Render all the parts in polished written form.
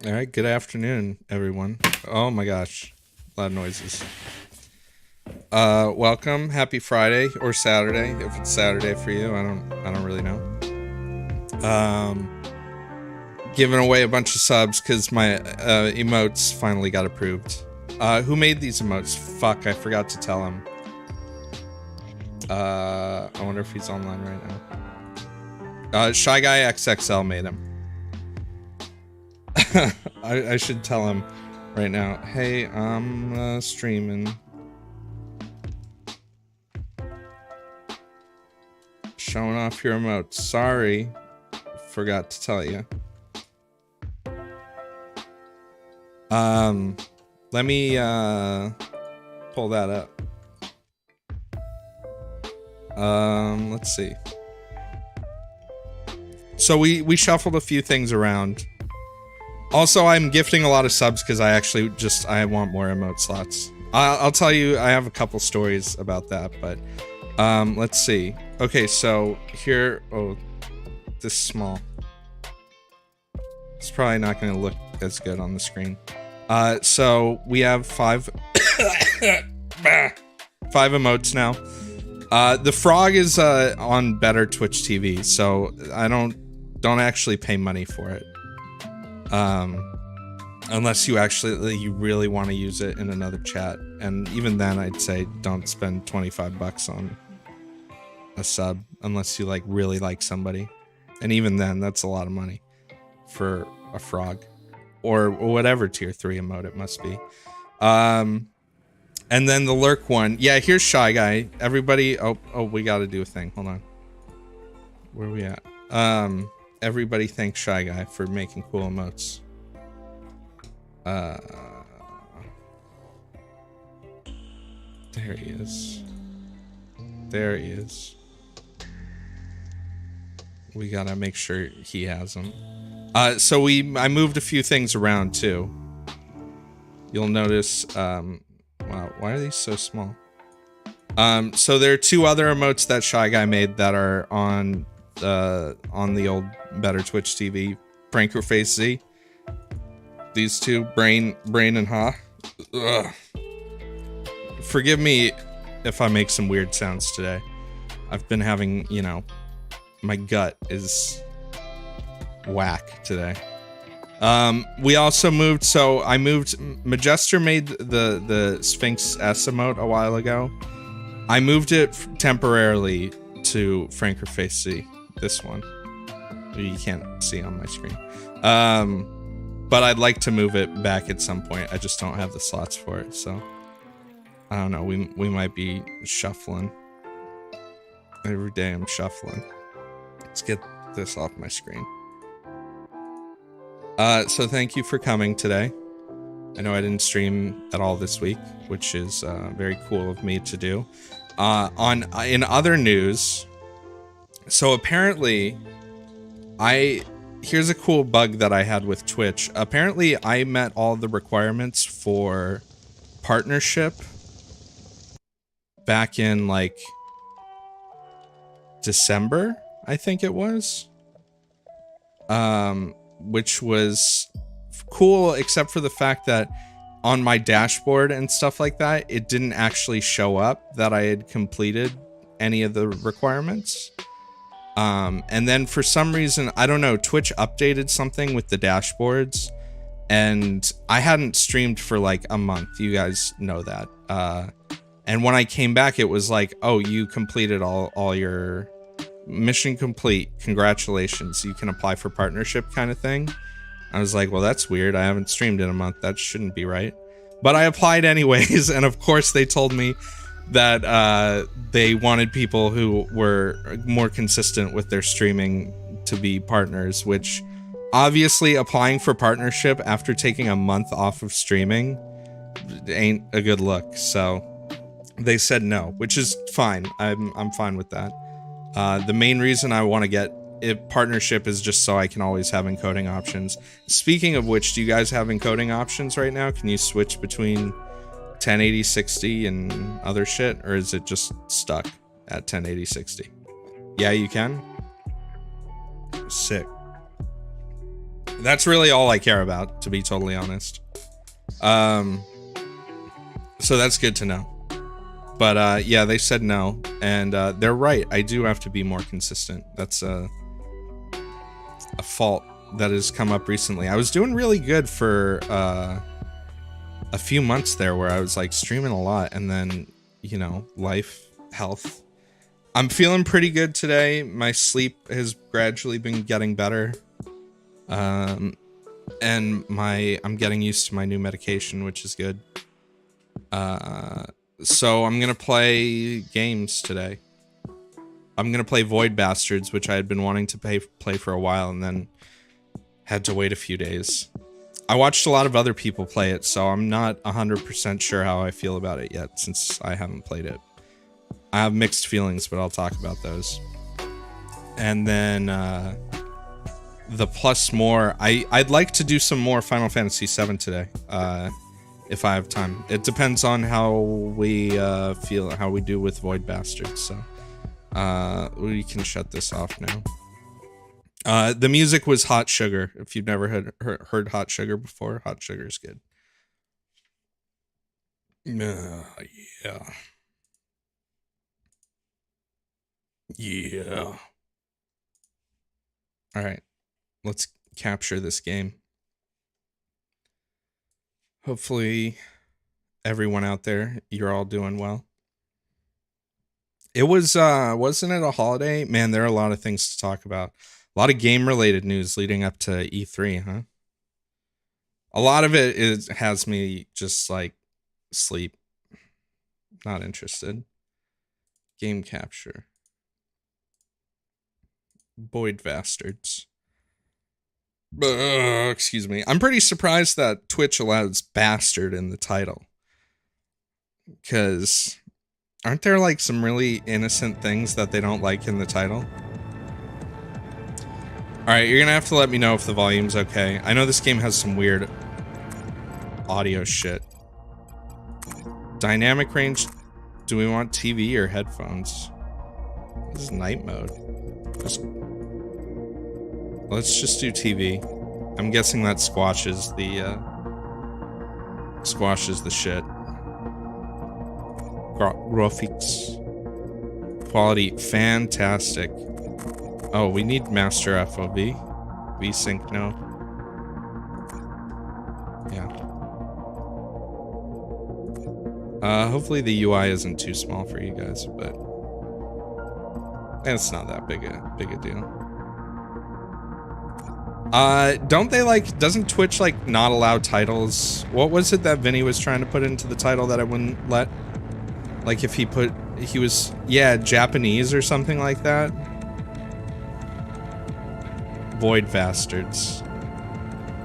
All right, good afternoon, everyone. Oh my gosh, a lot of noises. Welcome. Happy Friday or Saturday, if it's Saturday for you. I don't really know. Giving away a bunch of subs because my emotes finally got approved. Who made these emotes? Fuck, I forgot to tell him. I wonder if he's online right now. Shy Guy XXL made him. I should tell him right now. Hey, I'm streaming. Showing off your emotes. Sorry, forgot to tell you. Let me pull that up. Let's see. So we shuffled a few things around. Also, I'm gifting a lot of subs because I want more emote slots. I'll tell you, I have a couple stories about that, but let's see. Okay, so here, oh, this is small. It's probably not going to look as good on the screen. So we have five emotes now. The frog is on Better Twitch TV, so I don't actually pay money for it. Unless you really want to use it in another chat, and even then I'd say don't spend 25 bucks on a sub unless you really like somebody, and even then that's a lot of money for a frog or whatever tier 3 emote it must be. And then the lurk one, yeah, here's Shy Guy. Everybody, oh we gotta do a thing, hold on, where are we at? Everybody thanks Shy Guy for making cool emotes. There he is. There he is. We gotta make sure he has them. So I moved a few things around too. You'll notice, wow, why are these so small? So there are two other emotes that Shy Guy made that are on the old Better Twitch TV, Pranker Face Z. These two, Brain and Ha. Ugh. Forgive me if I make some weird sounds today. I've been having, my gut is whack today. We also moved, so I moved, Majester made the Sphinx S emote a while ago. I moved it temporarily to Franker Face Z, this one. You can't see on my screen. But I'd like to move it back at some point. I just don't have the slots for it, so I don't know. We might be shuffling. Every day I'm shuffling. Let's get this off my screen. So thank you for coming today. I know I didn't stream at all this week, which is very cool of me to do. In other news, so apparently here's a cool bug that I had with Twitch. Apparently I met all the requirements for partnership back in December, I think it was. Which was cool, except for the fact that on my dashboard and stuff like that, it didn't actually show up that I had completed any of the requirements. And then for some reason, I don't know, Twitch updated something with the dashboards, and I hadn't streamed for a month. You guys know that. And when I came back, it was oh, you completed all your mission complete. Congratulations. You can apply for partnership kind of thing. I was like, well, that's weird. I haven't streamed in a month. That shouldn't be right. But I applied anyways. And of course they told me that they wanted people who were more consistent with their streaming to be partners, which obviously applying for partnership after taking a month off of streaming ain't a good look. So they said no, which is fine. I'm fine with that. The main reason I want to get partnership is just so I can always have encoding options. Speaking of which, do you guys have encoding options right now? Can you switch between 1080 60 and other shit, or is it just stuck at 1080 60? Yeah, you can. Sick. That's really all I care about, to be totally honest. So that's good to know. But yeah, they said no, and they're right. I do have to be more consistent. That's a fault that has come up recently. I was doing really good for a few months there where I was like streaming a lot, and then, you know, life, health. I'm feeling pretty good today. My sleep has gradually been getting better. And I'm getting used to my new medication, which is good. So I'm gonna play games today. I'm gonna play Void Bastards, which I had been wanting to play for a while, and then had to wait a few days. I watched a lot of other people play it, so I'm not 100% sure how I feel about it yet, since I haven't played it. I have mixed feelings, but I'll talk about those. And then the plus more, I'd like to do some more Final Fantasy VII today, if I have time. It depends on how we feel, how we do with Void Bastards. So we can shut this off now. The music was Hot Sugar. If you've never heard Hot Sugar before, Hot Sugar is good. Yeah. Yeah. All right. Let's capture this game. Hopefully everyone out there, you're all doing well. It was, wasn't it a holiday? Man, there are a lot of things to talk about. A lot of game-related news leading up to E3, huh? A lot of it has me just, like, sleep. Not interested. Game capture. Void Bastards. Excuse me. I'm pretty surprised that Twitch allows bastard in the title. Because aren't there, like, some really innocent things that they don't like in the title? Alright, you're gonna have to let me know if the volume's okay. I know this game has some weird audio shit. Dynamic range. Do we want TV or headphones? This is night mode. Let's just do TV. I'm guessing that squashes the shit. Graphics. Quality, fantastic. Oh, we need master FOV. VSync, no. Yeah. Hopefully the UI isn't too small for you guys, but it's not that big a deal. Don't they, like, doesn't Twitch, like, not allow titles? What was it that Vinny was trying to put into the title that I wouldn't let? Like, if he was, yeah, Japanese or something like that? Void Bastards.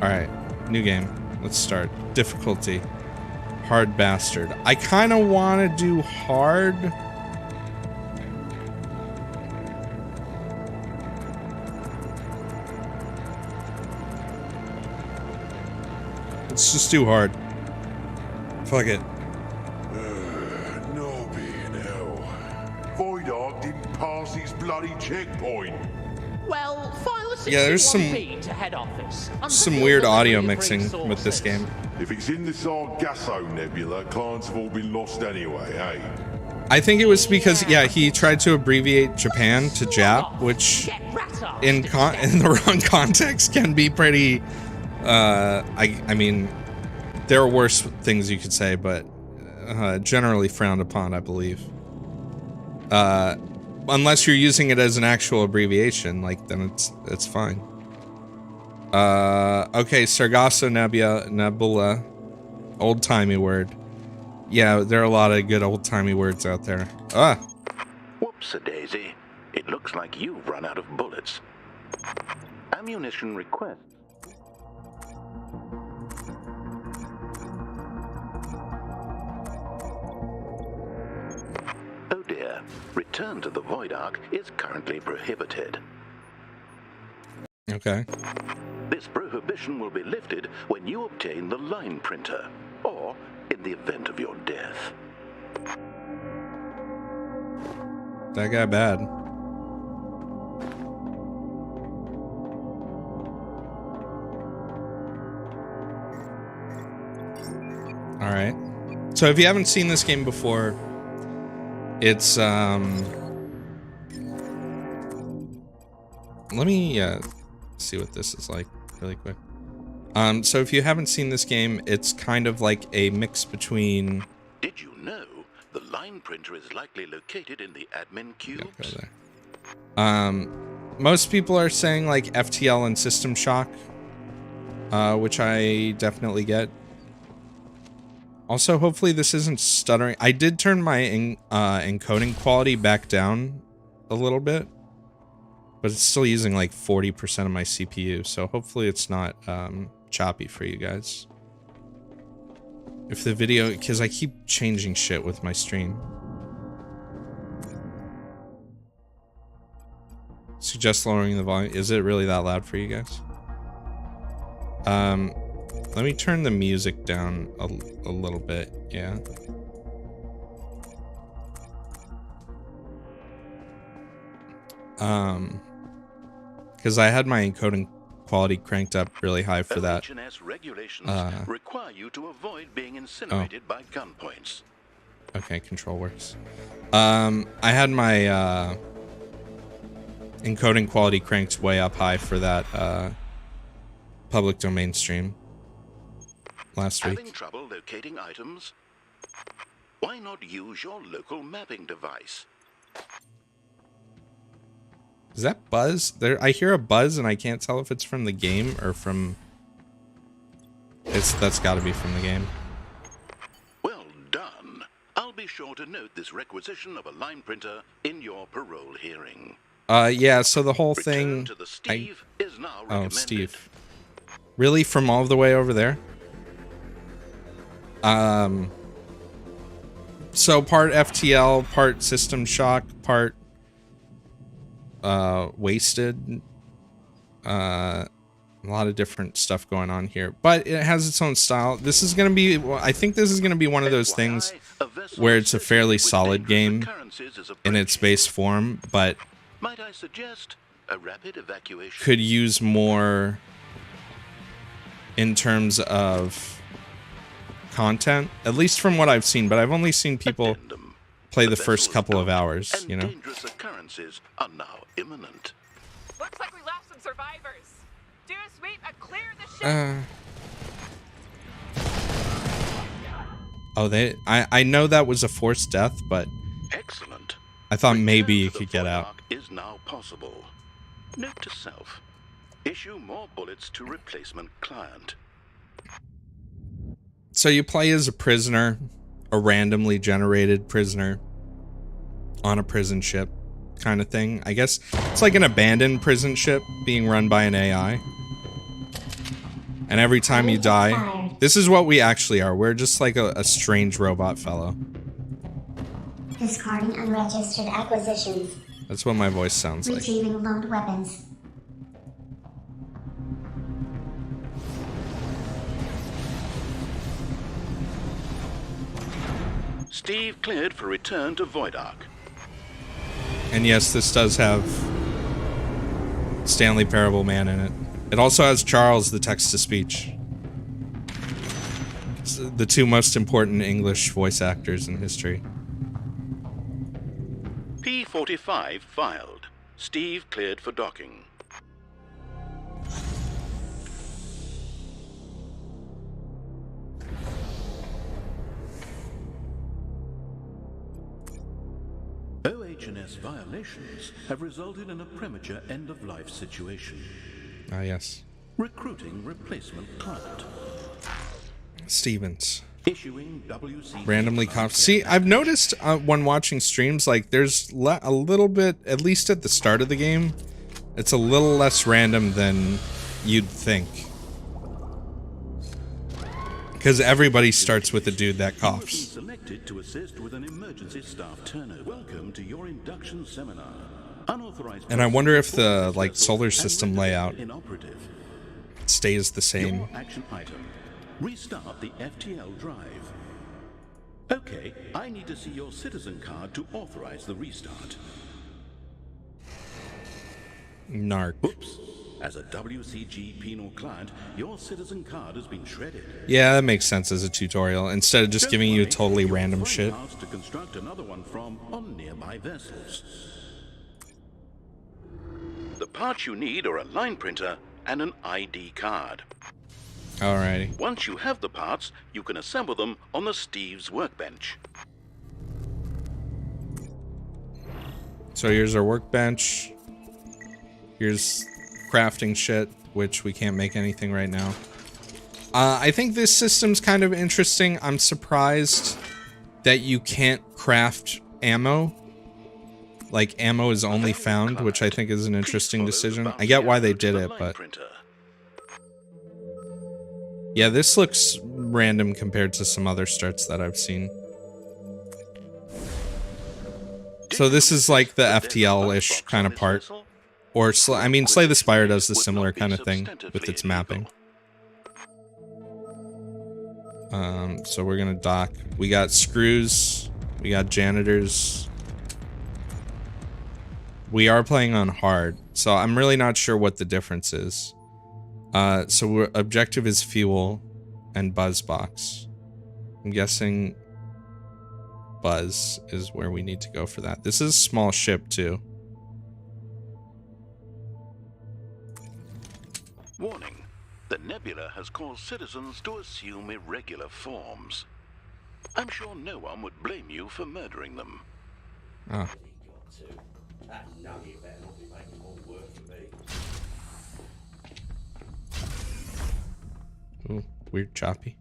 Alright, new game. Let's start. Difficulty. Hard Bastard. I kind of want to do hard. Let's just do hard. Fuck it. No being hell. Voidog didn't pass his bloody checkpoint. Well, file yeah, there's some weird audio mixing with this game. If it's in the Sargasso Nebula, clients have all been lost anyway, hey? I think it was because, yeah, he tried to abbreviate Japan to Jap, which in the wrong context can be pretty, I mean, there are worse things you could say, but generally frowned upon, I believe. Unless you're using it as an actual abbreviation, like, then it's fine. Okay, Sargasso Nebula. Old-timey word. Yeah, there are a lot of good old-timey words out there. Ah! Whoops-a-daisy. It looks like you've run out of bullets. Ammunition request. Oh dear. Return to the Void Ark is currently prohibited. Okay. This prohibition will be lifted when you obtain the line printer, or in the event of your death. That guy bad. All right. So if you haven't seen this game before, it's let me see what this is like really quick. So if you haven't seen this game, it's kind of like a mix between. Did you know the line printer is likely located in the admin cubes? Go there. Most people are saying like FTL and System Shock, which I definitely get. Also, hopefully this isn't stuttering. I did turn my encoding quality back down a little bit, but it's still using like 40% of my CPU, so hopefully it's not choppy for you guys. If the video, because I keep changing shit with my stream. Suggest lowering the volume. Is it really that loud for you guys? Let me turn the music down a little bit, yeah. Because I had my encoding quality cranked up really high for that. OH&S regulations require you to avoid being incinerated by gunpoints. Okay, control works. I had my encoding quality cranked way up high for that public domain stream last week. Having trouble locating items? Why not use your local mapping device? Is that buzz? There, I hear a buzz and I can't tell if it's from the game or from. That's got to be from the game. Well done. I'll be sure to note this requisition of a line printer in your parole hearing. Yeah. So the whole Return thing. to the Steve is now recommended. Oh, Steve. Really, from all the way over there? So part FTL, part System Shock, part Wasted. A lot of different stuff going on here, but it has its own style. This is gonna be, I think this is gonna be one of those things where it's a fairly solid game in its base form, but might I suggest a rapid evacuation? could use more in terms of content, at least from what I've seen, but I've only seen people play the first couple of hours, you know. Dangerous occurrences are now imminent. Looks like we lost some survivors. Do a sweep and clear the ship. Oh, I know that was a forced death, but Excellent. I thought maybe you Return to could the get Void out. Ark is now possible. Note to self: issue more bullets to replacement client. So you play as a prisoner, a randomly generated prisoner on a prison ship kind of thing. I guess it's like an abandoned prison ship being run by an AI. And every time you die, this is what we actually are. We're just like a strange robot fellow. Discarding unregistered acquisitions. That's what my voice sounds like. Retrieving loaned weapons. Steve cleared for return to Void Ark. And yes, this does have Stanley Parable Man in it. It also has Charles, the text-to-speech. It's the two most important English voice actors in history. P-45 filed. Steve cleared for docking. OH&S violations have resulted in a premature end-of-life situation. Ah, yes. Recruiting replacement client. Stevens. Issuing WC. Randomly comp. See, I've noticed when watching streams, like, there's a little bit, at least at the start of the game, it's a little less random than you'd think. Because everybody starts with a dude that coughs. Selected to assist with an emergency staff turnover. Welcome to your induction seminar. Unauthorized. And I wonder if the, like, solar system layout inoperative. stays the same. Your action item. Restart the FTL drive. Okay, I need to see your citizen card to authorize the restart. Narc. Oops. As a WCG penal client, your citizen card has been shredded. Yeah, that makes sense as a tutorial, instead of just Don't giving you worry, totally you'll random find shit. parts to construct another one from on nearby vessels. The parts you need are a line printer and an ID card. Alrighty. Once you have the parts, you can assemble them on the Steve's workbench. So here's our workbench. Here's crafting shit, which we can't make anything right now. I think this system's kind of interesting. I'm surprised that you can't craft ammo. Like, ammo is only found, which I think is an interesting decision. I get why they did it, but... yeah, this looks random compared to some other starts that I've seen. So this is like the FTL-ish kind of part. Or, I mean, Slay the Spire does the similar kind of thing with its mapping. So we're gonna dock. We got screws. We got janitors. We are playing on hard, so I'm really not sure what the difference is. So objective is fuel and buzz box. I'm guessing buzz is where we need to go for that. This is a small ship too. Warning. The nebula has caused citizens to assume irregular forms. I'm sure no one would blame you for murdering them. Oh. Ooh, weird choppy.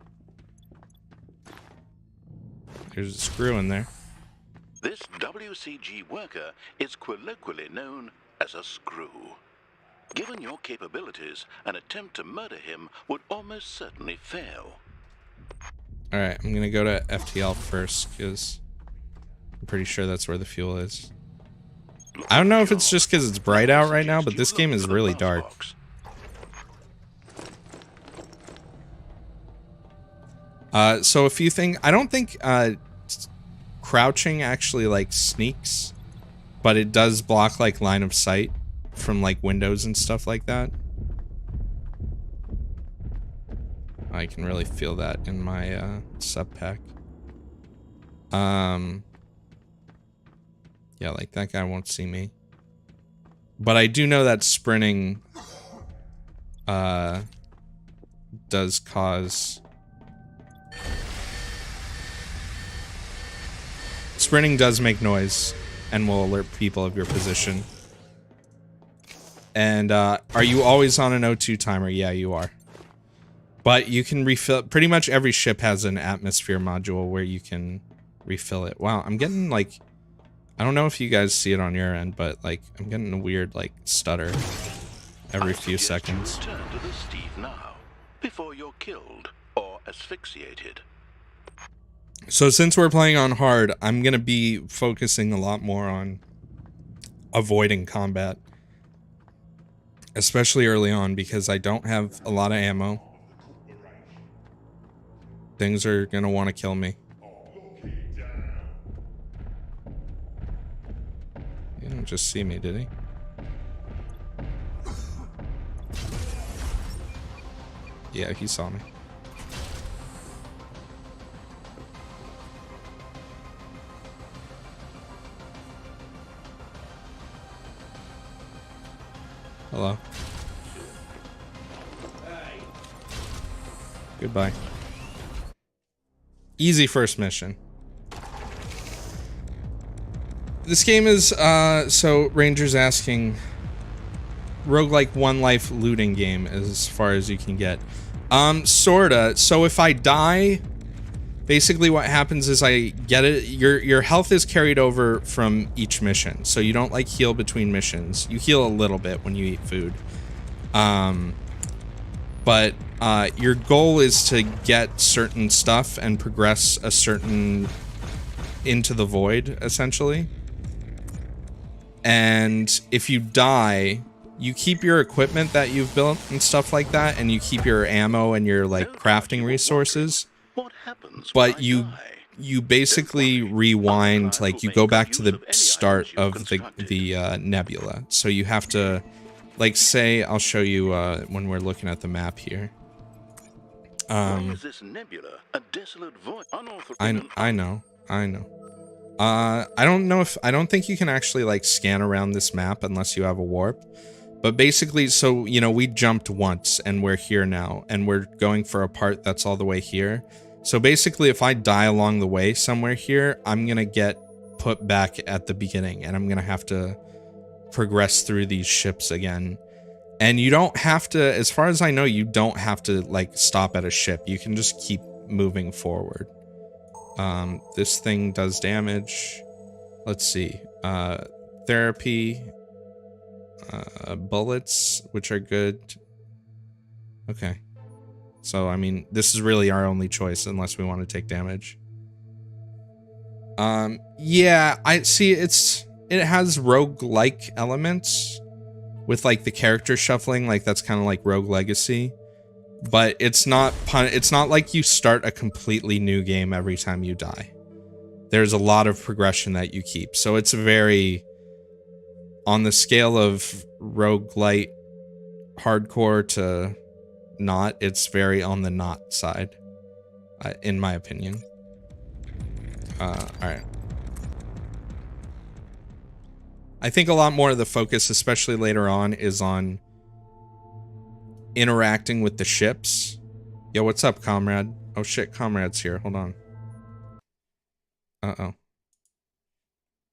There's a screw in there. This WCG worker is colloquially known as a screw. Given your capabilities, an attempt to murder him would almost certainly fail. Alright, I'm gonna go to FTL first, because I'm pretty sure that's where the fuel is. I don't know if it's just because it's bright out right now, but this game is really dark. So a few things. I don't think crouching actually like sneaks, but it does block like line of sight from like windows and stuff like that. I can really feel that in my sub pack. Yeah, like that guy won't see me. But I do know that sprinting does cause... Sprinting does make noise and will alert people of your position. And are you always on an O2 timer? Yeah, you are. But you can refill... Pretty much every ship has an atmosphere module where you can refill it. Wow, I'm getting like... I don't know if you guys see it on your end, but like I'm getting a weird like stutter every few seconds. Return to the Steve now, before you're killed or asphyxiated. So since we're playing on hard, I'm gonna be focusing a lot more on avoiding combat, especially early on, because I don't have a lot of ammo. Things are gonna want to kill me. He didn't just see me, did he? Yeah, he saw me. Hello. Goodbye. Easy first mission. This game is, so Ranger's asking, roguelike one life looting game as far as you can get. Sorta. So if I die, basically what happens is I get it, your health is carried over from each mission. So you don't like heal between missions. You heal a little bit when you eat food. But your goal is to get certain stuff and progress a certain into the void, essentially. And if you die, you keep your equipment that you've built and stuff like that, and you keep your ammo and your like crafting resources. What happens but you basically rewind, like you go back to the start of the nebula. So you have to like say I'll show you when we're looking at the map here. Why is this nebula a desolate void? I know. I don't think you can actually like scan around this map unless you have a warp. But basically, so, you know, we jumped once and we're here now and we're going for a part that's all the way here. So basically, if I die along the way somewhere here, I'm going to get put back at the beginning and I'm going to have to progress through these ships again. And you don't have to, as far as I know, you don't have to like stop at a ship. You can just keep moving forward. This thing does damage. Let's see. Therapy. Bullets, which are good. Okay. So, I mean, this is really our only choice unless we want to take damage. Yeah, I see it has rogue-like elements with like the character shuffling, like that's kind of like Rogue Legacy. But it's not like you start a completely new game every time you die. There's a lot of progression that you keep. So it's very, on the scale of roguelite hardcore to not, it's very on the not side, in my opinion. Alright. I think a lot more of the focus, especially later on, is on interacting with the ships. Yo, what's up, comrade? Oh shit, comrade's here. Hold on. Uh-oh.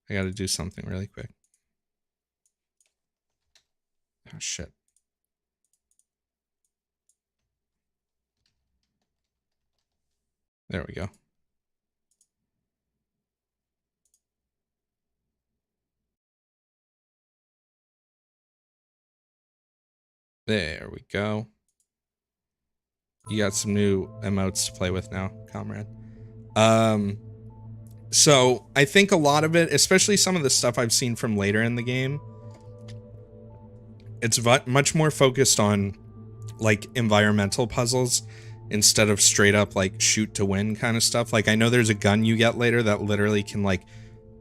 I gotta do something really quick. Oh shit. There we go. There we go. You got some new emotes to play with now, comrade. So I think a lot of it, especially some of the stuff I've seen from later in the game, it's much more focused on like environmental puzzles instead of straight up like shoot to win kind of stuff. Like I know there's a gun you get later that literally can like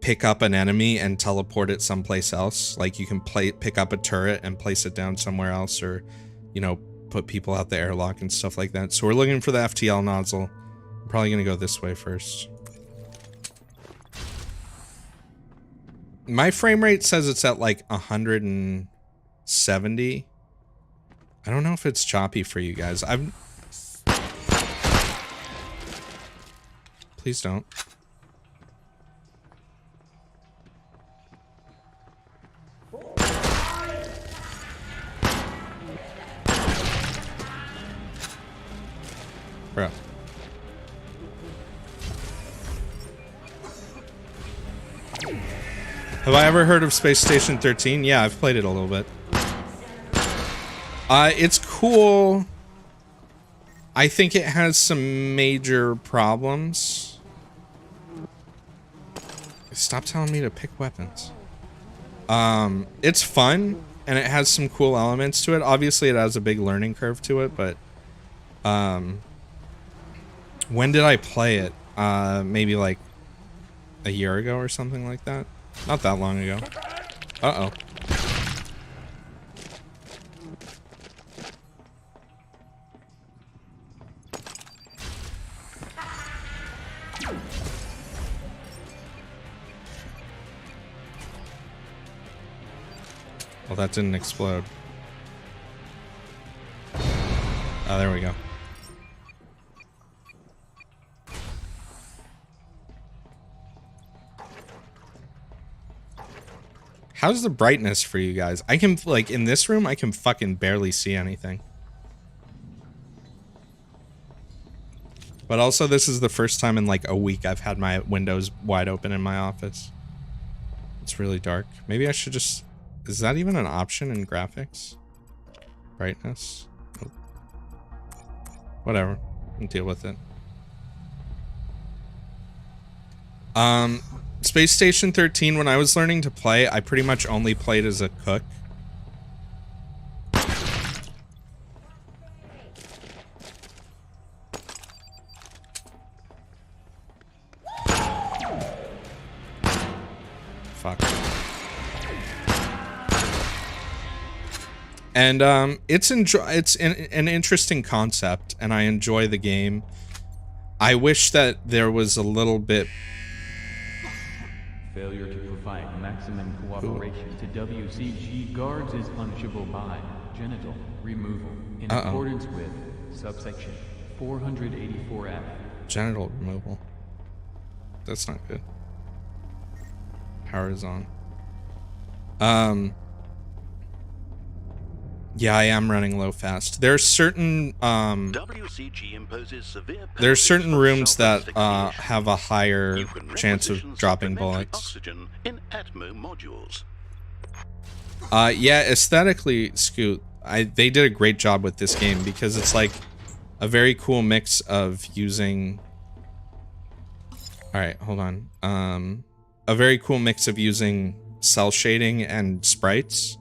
pick up an enemy and teleport it someplace else. Like you can pick up a turret and place it down somewhere else, or, you know, put people out the airlock and stuff like that. So we're looking for the FTL nozzle. I'm probably gonna go this way first. My frame rate says it's at like 170. I don't know if it's choppy for you guys. Please don't. Bro. Have I ever heard of Space Station 13? Yeah, I've played it a little bit. It's cool. I think it has some major problems. Stop telling me to pick weapons. It's fun, and it has some cool elements to it. Obviously, it has a big learning curve to it, but when did I play it? Maybe like a year ago or something like that. Not that long ago. Uh-oh. Well, that didn't explode. Oh, there we go. How's the brightness for you guys? I can, like, in this room, I can fucking barely see anything. But also, this is the first time in, like, a week I've had my windows wide open in my office. It's really dark. Maybe I should just... Is that even an option in graphics? Brightness? Oh. Whatever. I'll deal with it. Space Station 13, when I was learning to play, I pretty much only played as a cook. Fuck. And it's an interesting concept, and I enjoy the game. I wish that there was a little bit. Failure to provide maximum cooperation to WCG guards is punishable by genital removal in accordance with subsection 484F. Genital removal. That's not good. Power is on. Yeah, I am running low fast. There's certain WCG imposes severe there's certain penalties for rooms that self-investigation. have a higher You can chance requisition of dropping supplementary bullets. oxygen in Atmo modules. Yeah, aesthetically, Scoot, they did a great job with this game because it's like a very cool mix of using. All right, hold on. A very cool mix of using cell shading and sprites.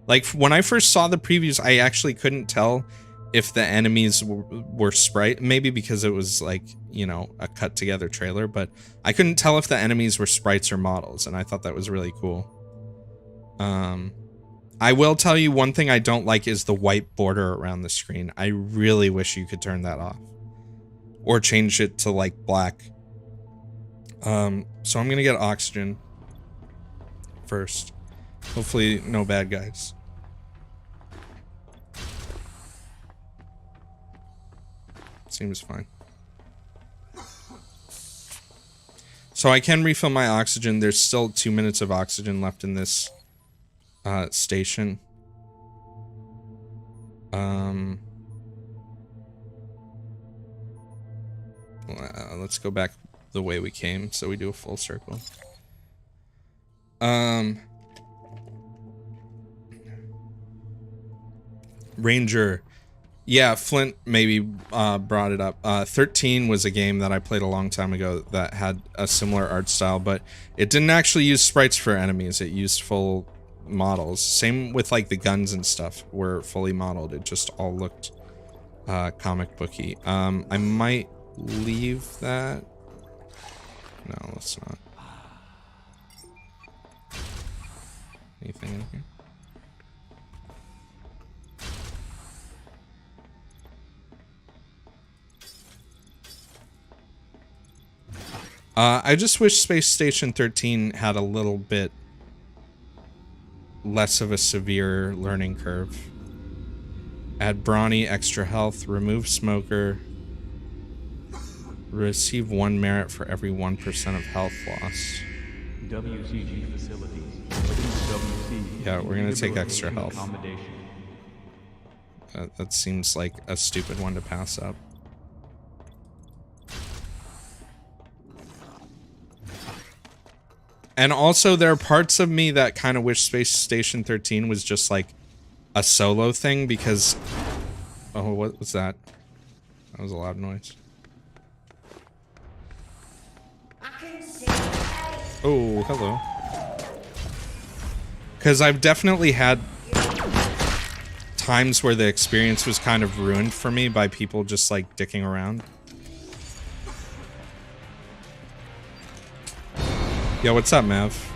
Like when I first saw the previews, I actually couldn't tell if the enemies were sprite, maybe because it was like, you know, a cut together trailer, but I couldn't tell if the enemies were sprites or models, and I thought that was really cool. I will tell you one thing I don't like is the white border around the screen. I really wish you could turn that off or change it to like black. So I'm gonna get oxygen first. Hopefully no bad guys. Seems fine. So I can refill my oxygen. There's still 2 minutes of oxygen left in this station. Let's go back the way we came, so we do a full circle. Ranger. Yeah, Flint maybe brought it up. 13 was a game that I played a long time ago that had a similar art style, but it didn't actually use sprites for enemies. It used full models. Same with like the guns and stuff were fully modeled. It just all looked comic booky. I might leave that. No, let's not. Anything in here? I just wish Space Station 13 had a little bit less of a severe learning curve. Add Brawny, extra health, remove Smoker, receive 1 merit for every 1% of health loss. WCG facilities. WC Yeah, we're gonna take extra health. Accommodation. That seems like a stupid one to pass up. And also, there are parts of me that kind of wish Space Station 13 was just like a solo thing because... Oh, what was that? That was a loud noise. Oh, hello. Because I've definitely had times where the experience was kind of ruined for me by people just like dicking around. Yo, what's up, Mav?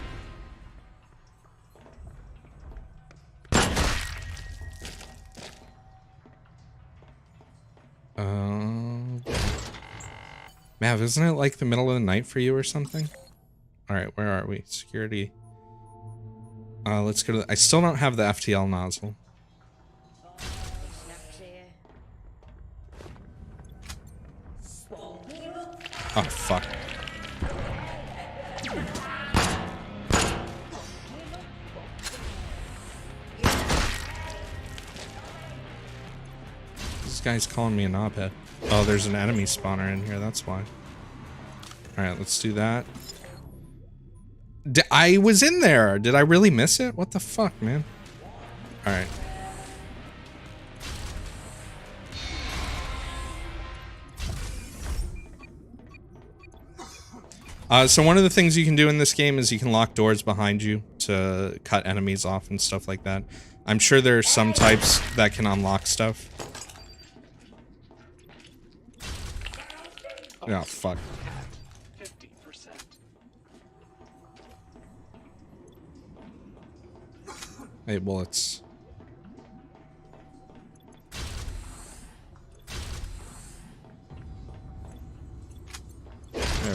Mav, isn't it like the middle of the night for you or something? Alright, where are we? Security. Let's go to I still don't have the FTL nozzle. Oh, fuck. This guy's calling me a knobhead. Oh, there's an enemy spawner in here, that's why. Alright, let's do that. I was in there! Did I really miss it? What the fuck, man? Alright. So one of the things you can do in this game is you can lock doors behind you to cut enemies off and stuff like that. I'm sure there are some types that can unlock stuff. Oh, fuck. 50%. Hey, bullets.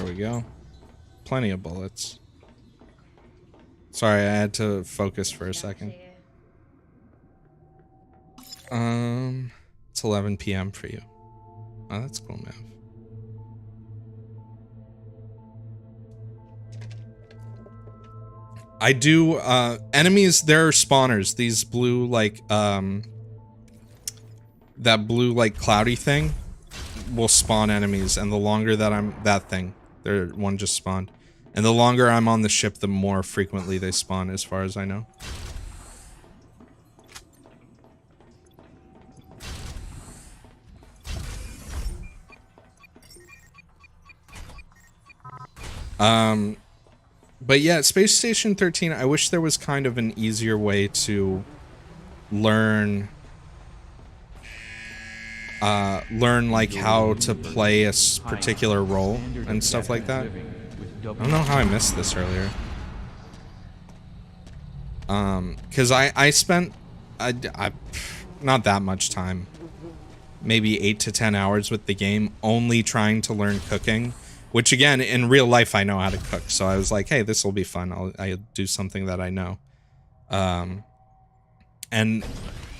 There we go. Plenty of bullets. Sorry, I had to focus for a second. It's 11 p.m. for you. Oh, that's cool, man. I do, enemies, there are spawners. These blue, like, that blue, like, cloudy thing will spawn enemies, and the longer that I'm, that thing, one just spawned. And the longer I'm on the ship, the more frequently they spawn, as far as I know. But yeah, Space Station 13, I wish there was kind of an easier way to learn like how to play a particular role and stuff like that. I don't know how I missed this earlier. Cause I spent not that much time, maybe 8 to 10 hours with the game only trying to learn cooking. Which again, in real life, I know how to cook, so I was like, "Hey, this will be fun. I'll do something that I know." And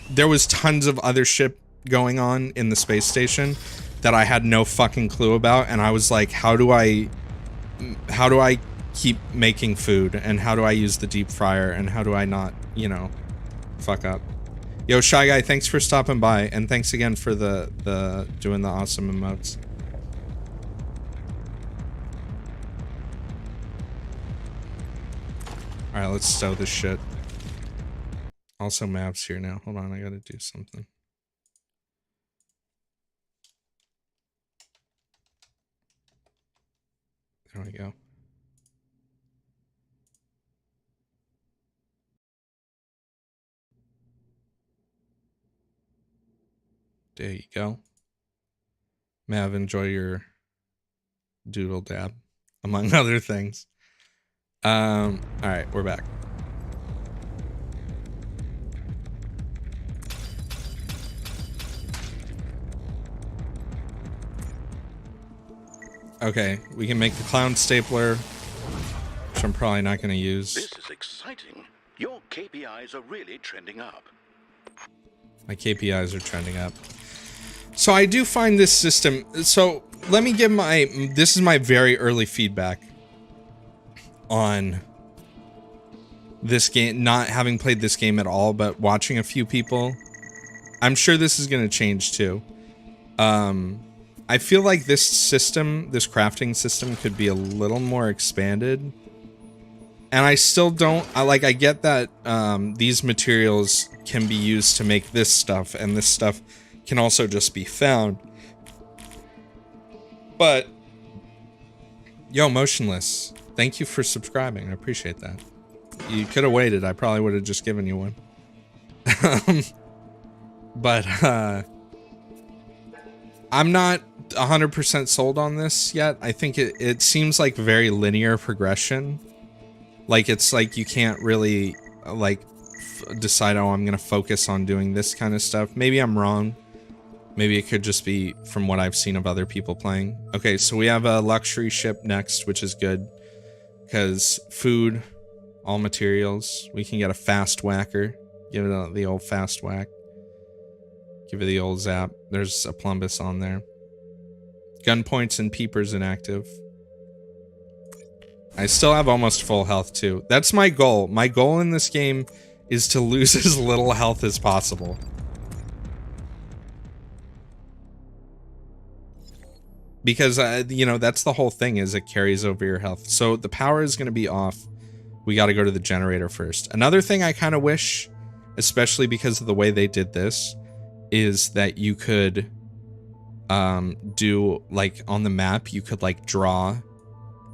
there was tons of other shit going on in the space station that I had no fucking clue about, and I was like, "How do I keep making food? And how do I use the deep fryer? And how do I not, you know, fuck up?" Yo, Shy Guy, thanks for stopping by, and thanks again for the doing the awesome emotes. Alright, let's stow this shit. Also, maps here now. Hold on, I gotta do something. There we go. There you go. Mav, enjoy your doodle dab, among other things. Alright, we're back. Okay, we can make the clown stapler, which I'm probably not going to use. This is exciting. Your KPIs are really trending up. My KPIs are trending up. So I do find this system, so let me give this is my very early feedback on this game, not having played this game at all, but watching a few people. I'm sure this is going to change too. I feel like this system, this crafting system, could be a little more expanded. And I still don't, I get that these materials can be used to make this stuff, and this stuff can also just be found. But, yo, Motionless, thank you for subscribing. I appreciate that. You could have waited. I probably would have just given you one. But, I'm not 100% sold on this yet. I think it seems like very linear progression. Like, it's like you can't really, like, decide, oh, I'm gonna focus on doing this kind of stuff. Maybe I'm wrong. Maybe it could just be from what I've seen of other people playing. Okay, so we have a luxury ship next, which is good. Because food, all materials. We can get a fast whacker. Give it the old fast whack. Give it the old zap. There's a Plumbus on there. Gun points and peepers inactive. I still have almost full health too. That's my goal. My goal in this game is to lose as little health as possible. Because, you know, that's the whole thing, is it carries over your health. So the power is going to be off. We got to go to the generator first. Another thing I kind of wish, especially because of the way they did this, is that you could do, like, on the map, you could, like, draw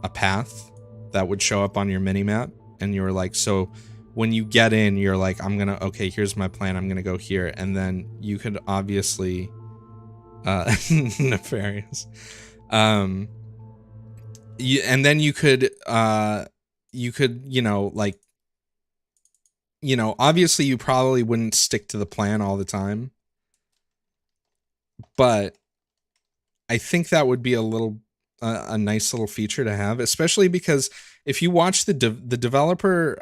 a path that would show up on your mini-map. And you were like, so when you get in, you're like, okay, here's my plan. I'm going to go here. And then you could obviously... nefarious. And then you could, you know, like, you know, obviously you probably wouldn't stick to the plan all the time, but I think that would be a little a nice little feature to have, especially because if you watch the developer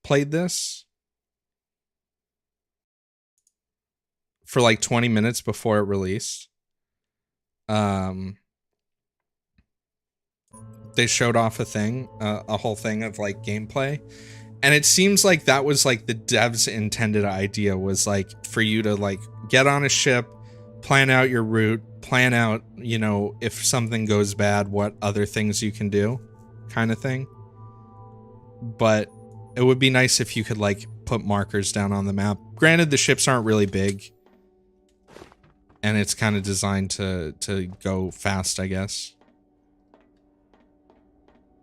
played this for like 20 minutes before it released. They showed off a whole thing of like gameplay, and it seems like that was like the devs' intended idea, was like for you to like get on a ship, plan out your route, plan out, you know, if something goes bad, what other things you can do, kind of thing. But it would be nice if you could like put markers down on the map. Granted, the ships aren't really big, and it's kind of designed to go fast, I guess.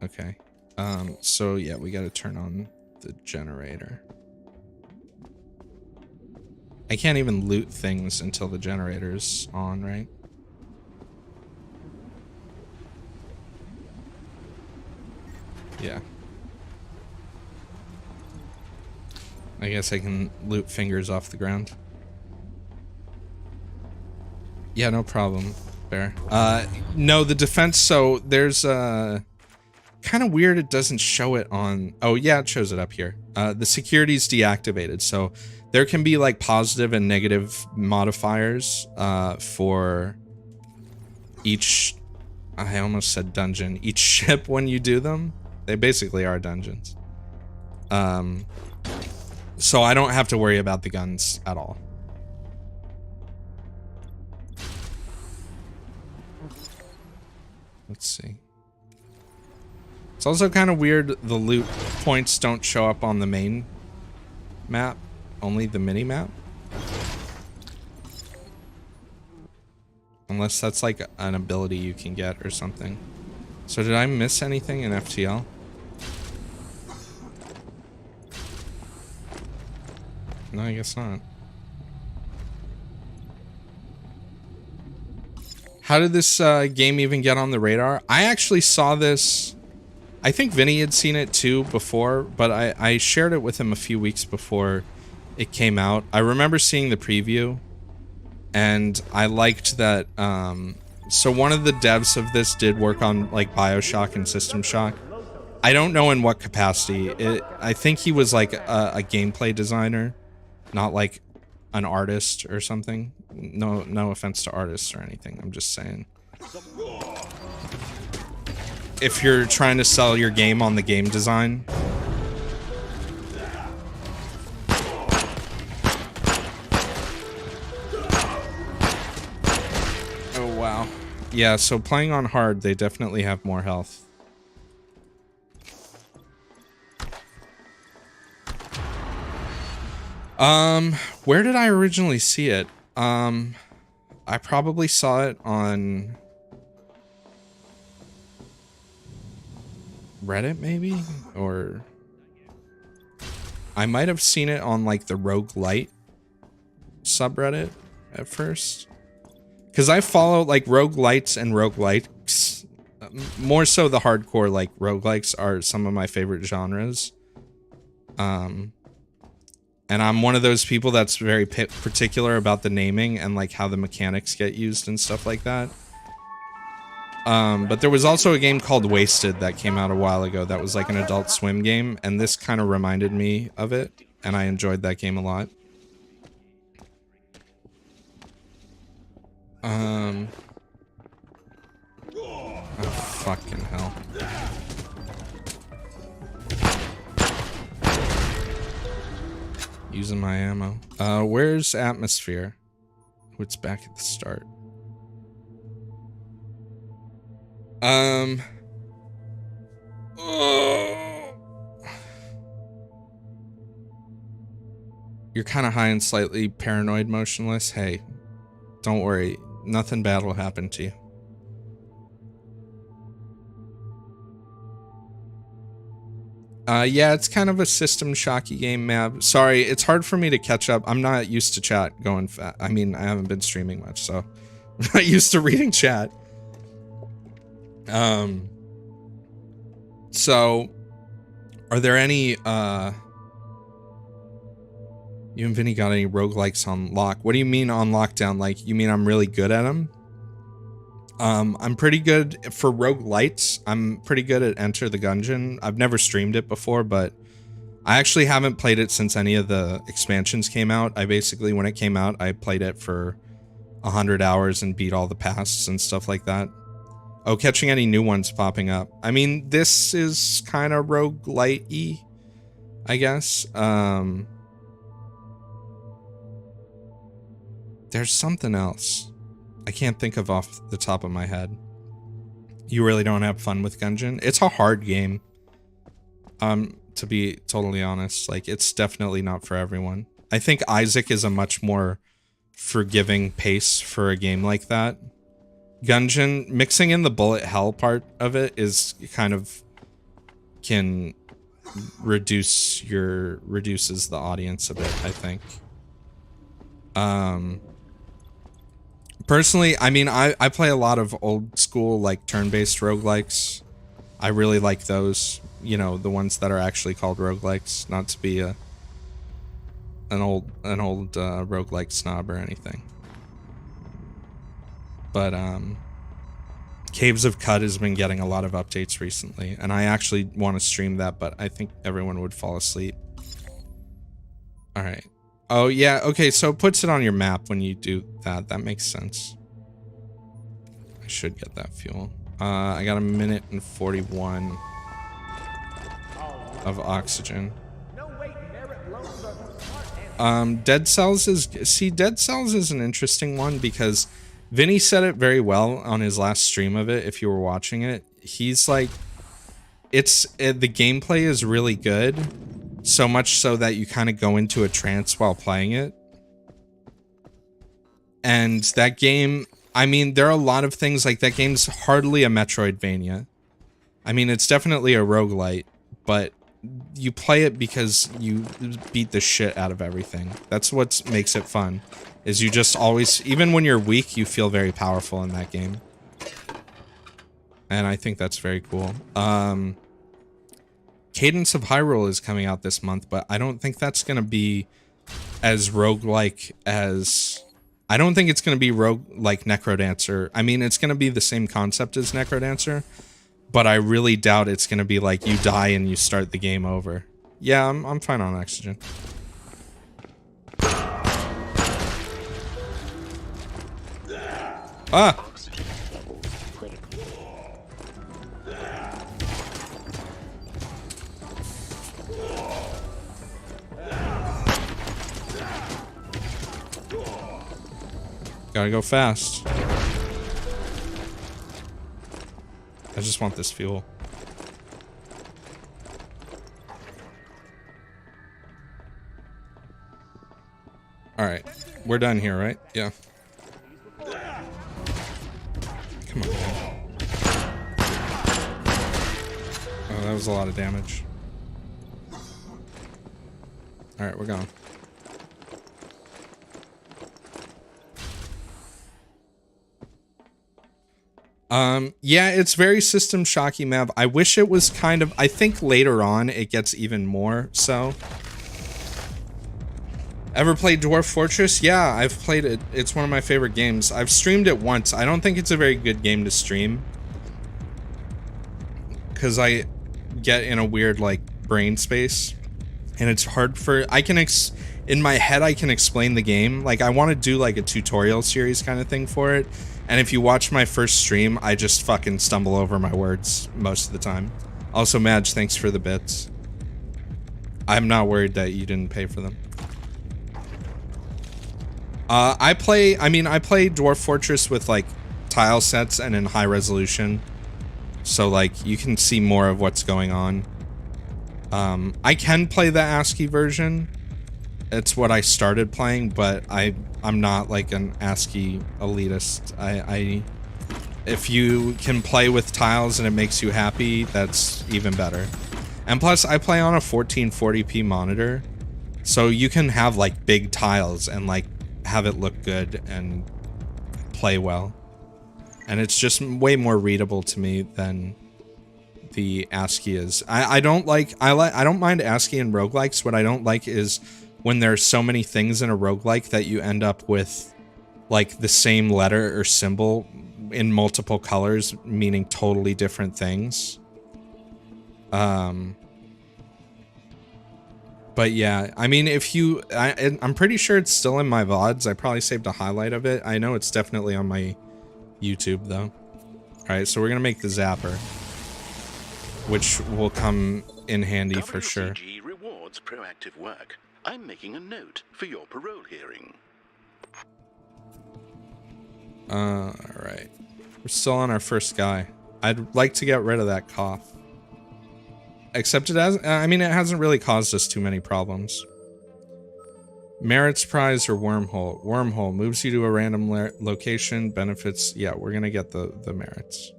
Okay. So yeah, we got to turn on the generator. I can't even loot things until the generator's on, right? Yeah. I guess I can loot fingers off the ground. Yeah, no problem, Bear. No, the defense, so there's kind of weird it doesn't show it on... Oh, yeah, it shows it up here. The security's deactivated, so there can be like positive and negative modifiers for each... I almost said dungeon. Each ship when you do them. They basically are dungeons. So I don't have to worry about the guns at all. Let's see. It's also kind of weird the loot points don't show up on the main map, only the mini map. Unless that's like an ability you can get or something. So did I miss anything in FTL? No, I guess not. How did this game even get on the radar? I actually saw this... I think Vinny had seen it too before, but I shared it with him a few weeks before it came out. I remember seeing the preview, and I liked that... so one of the devs of this did work on like BioShock and System Shock. I don't know in what capacity. I think he was like a gameplay designer, not like an artist or something. No offense to artists or anything. I'm just saying. If you're trying to sell your game on the game design. Oh, wow. Yeah, so playing on hard, they definitely have more health. Where did I originally see it? I probably saw it on Reddit, maybe? Or I might have seen it on like the Roguelite subreddit at first. Because I follow like roguelites and roguelikes. More so the hardcore like roguelikes are some of my favorite genres. And I'm one of those people that's very particular about the naming and like how the mechanics get used and stuff like that. But there was also a game called Wasted that came out a while ago that was like an Adult Swim game, and this kind of reminded me of it, and I enjoyed that game a lot. Oh, fucking hell. Using my ammo. Where's Atmosphere? Oh, it's back at the start. You're kind of high and slightly paranoid, motionless. Hey, don't worry. Nothing bad will happen to you. Yeah, it's kind of a System Shocky game, Mab. Sorry, it's hard for me to catch up. I'm not used to chat going fast. I mean, I haven't been streaming much, so I'm not used to reading chat. So, are there any, you and Vinny got any roguelikes on lock? What do you mean on lockdown? Like, you mean I'm really good at them? I'm pretty good for roguelites. I'm pretty good at Enter the Gungeon. I've never streamed it before, but I actually haven't played it since any of the expansions came out. I basically, when it came out, I played it for 100 hours and beat all the pasts and stuff like that. Oh, catching any new ones popping up. I mean, this is kind of roguelite-y, I guess. There's something else I can't think of off the top of my head. You really don't have fun with Gungeon? It's a hard game. To be totally honest, like, it's definitely not for everyone. I think Isaac is a much more forgiving pace for a game like that. Gungeon, mixing in the bullet hell part of it is kind of can reduces the audience a bit, I think. Personally, I mean, I play a lot of old school, like, turn-based roguelikes. I really like those, you know, the ones that are actually called roguelikes, not to be an old roguelike snob or anything. But Caves of Qud has been getting a lot of updates recently, and I actually want to stream that, but I think everyone would fall asleep. All right. Oh yeah, okay, so it puts it on your map when you do that. That makes sense. I should get that fuel. I got 1 minute and 41 of oxygen. Dead Cells is an interesting one because Vinny said it very well on his last stream of it. If you were watching it, he's like, the gameplay is really good, so much so that you kind of go into a trance while playing it. And that game, I mean, there are a lot of things, like, that game's hardly a Metroidvania. I mean, it's definitely a roguelite, but you play it because you beat the shit out of everything. That's what makes it fun, is you just always, even when you're weak, you feel very powerful in that game. And I think that's very cool. Cadence of Hyrule is coming out this month, but I don't think that's going to be as roguelike as... I don't think it's going to be like Necrodancer. I mean, it's going to be the same concept as Necrodancer, but I really doubt it's going to be like you die and you start the game over. Yeah, I'm fine on oxygen. Ah! Gotta go fast. I just want this fuel. Alright. We're done here, right? Yeah. Come on, man. Oh, that was a lot of damage. Alright, we're going. Yeah, it's very System Shocky map. I wish it was kind of, I think later on it gets even more so. Ever played Dwarf Fortress? Yeah, I've played it. It's one of my favorite games. I've streamed it once. I don't think it's a very good game to stream, because I get in a weird, like, brain space, and it's hard for, in my head I can explain the game. Like, I want to do like a tutorial series kind of thing for it. And if you watch my first stream, I just fucking stumble over my words most of the time. Also, Madge, thanks for the bits. I'm not worried that you didn't pay for them. I play Dwarf Fortress with, like, tile sets and in high resolution. So, like, you can see more of what's going on. I can play the ASCII version. It's what I started playing, but I'm not like an ASCII elitist. If you can play with tiles and it makes you happy, that's even better. And plus, I play on a 1440p monitor, so you can have like big tiles and like have it look good and play well. And it's just way more readable to me than the ASCII is. I don't mind ASCII in roguelikes. What I don't like is when there's so many things in a roguelike that you end up with like the same letter or symbol in multiple colors, meaning totally different things. But yeah, I mean, if you, I'm pretty sure it's still in my VODs. I probably saved a highlight of it. I know it's definitely on my YouTube though. All right, so we're gonna make the zapper, which will come in handy for sure. WCG rewards proactive work. I'm making a note for your parole hearing. All right, we're still on our first guy. I'd like to get rid of that cough. Except it has, I mean, it hasn't really caused us too many problems. Merits prize or wormhole? Wormhole moves you to a random location. Benefits, yeah, we're gonna get the merits.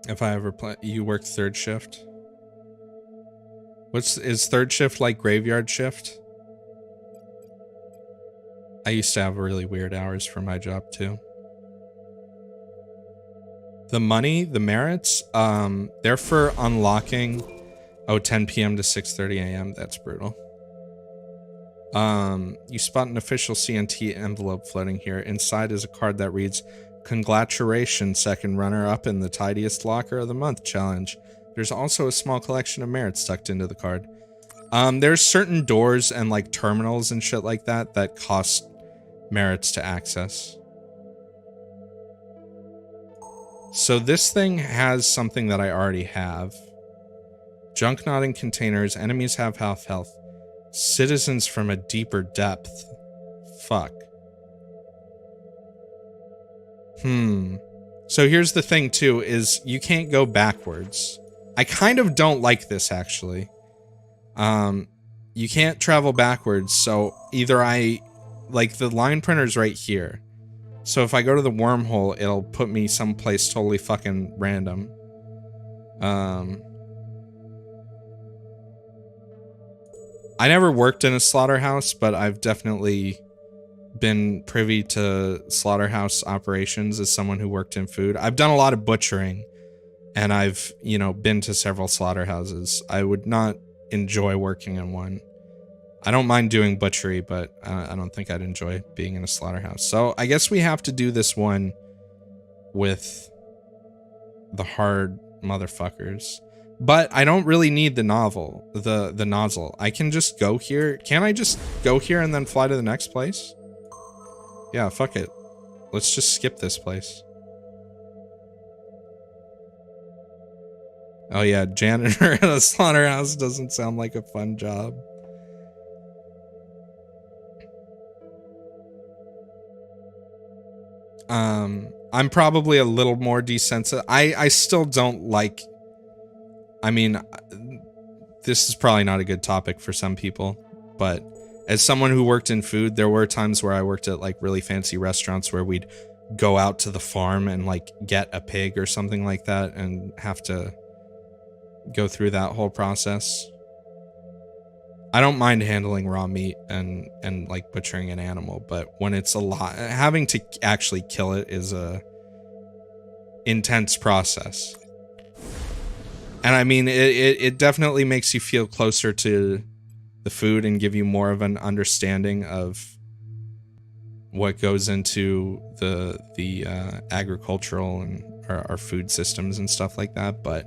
If I ever play, you work third shift. Is third shift like graveyard shift? I used to have really weird hours for my job too. The money, the merits, they're for unlocking, 10 p.m. to 6:30 a.m. That's brutal. You spot an official CNT envelope floating here. Inside is a card that reads, "Congratulations, second runner-up in the Tidiest Locker of the Month challenge." There's also a small collection of merits tucked into the card. There's certain doors and like terminals and shit like that that cost merits to access. So this thing has something that I already have. Junk not in containers. Enemies have half health. Citizens from a deeper depth. Fuck. So here's the thing too, is you can't go backwards. I kind of don't like this actually. You can't travel backwards, so either like the line printer's right here. So if I go to the wormhole, it'll put me someplace totally fucking random. I never worked in a slaughterhouse, but I've definitely been privy to slaughterhouse operations as someone who worked in food. I've done a lot of butchering, and I've, you know, been to several slaughterhouses. I would not enjoy working in one. I don't mind doing butchery, but I don't think I'd enjoy being in a slaughterhouse. So I guess we have to do this one with the hard motherfuckers. But I don't really need the nozzle. I can just go here. Can't I just go here and then fly to the next place? Yeah, fuck it. Let's just skip this place. Oh yeah, janitor at a slaughterhouse doesn't sound like a fun job. I'm probably a little more desensitized. I still don't like, I mean, this is probably not a good topic for some people, but as someone who worked in food, there were times where I worked at like really fancy restaurants where we'd go out to the farm and like get a pig or something like that and have to go through that whole process. I don't mind handling raw meat and like butchering an animal, but when it's a lot, having to actually kill it is a intense process. And I mean, it definitely makes you feel closer to the food and give you more of an understanding of what goes into the agricultural and our food systems and stuff like that. But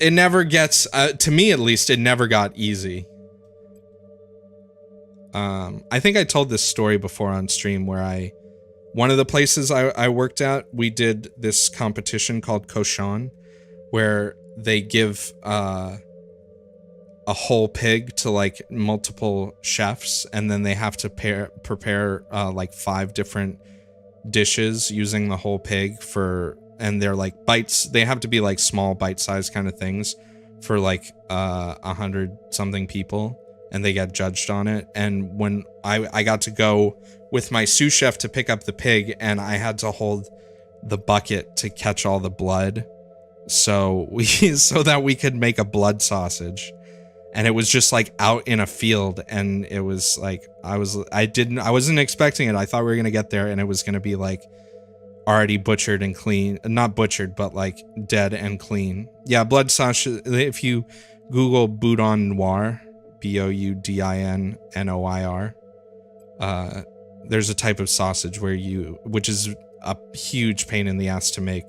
it never gets, to me at least, it never got easy. I think I told this story before on stream where one of the places I worked at, we did this competition called Koshan, where they give a whole pig to like multiple chefs, and then they have to prepare like 5 different dishes using the whole pig and they're like bites. They have to be like small bite-sized kind of things for like 100 something people, and they get judged on it. And when I got to go with my sous chef to pick up the pig, and I had to hold the bucket to catch all the blood so that we could make a blood sausage. And it was just like out in a field, and it was like I wasn't expecting it. I thought we were gonna get there and it was gonna be like already butchered and clean, not butchered, but like dead and clean. Yeah, blood sausage. If you Google Boudin Noir, Boudinnoir. There's a type of sausage which is a huge pain in the ass to make,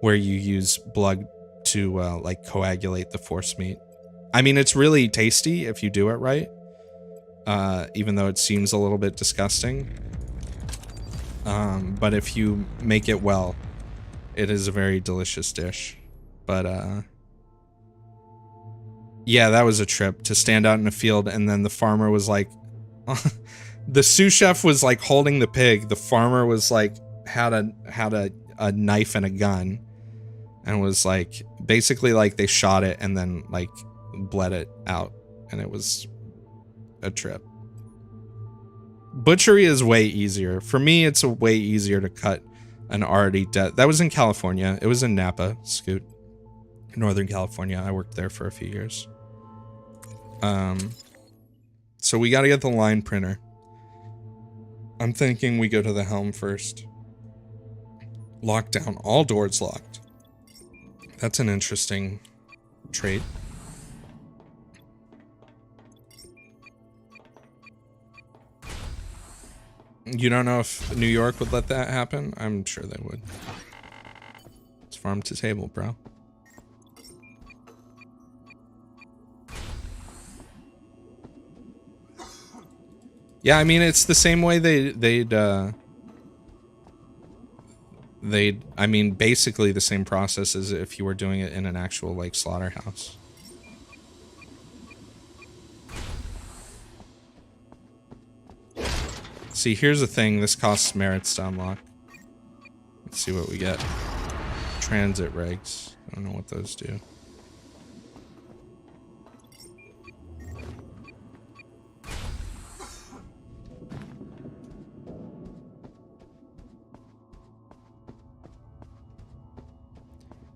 where you use blood to like coagulate the force meat. I mean, it's really tasty if you do it right, even though it seems a little bit disgusting. But if you make it well, it is a very delicious dish. But yeah, that was a trip to stand out in a field, and then the farmer was like, the sous chef was like holding the pig. The farmer was like had a knife and a gun, and was like basically like they shot it and then like bled it out, and it was a trip. Butchery is way easier. For me, it's a way easier to cut an already dead. That was in California. It was in Napa, Scoot, Northern California. I worked there for a few years. So we got to get the line printer. I'm thinking we go to the helm first. Lock down. All doors locked. That's an interesting trait. You don't know if New York would let that happen? I'm sure they would. It's farm to table, bro. Yeah, I mean, it's the same way they'd I mean, basically the same process as if you were doing it in an actual, like, slaughterhouse. See, here's the thing. This costs merits to unlock. Let's see what we get. Transit regs. I don't know what those do.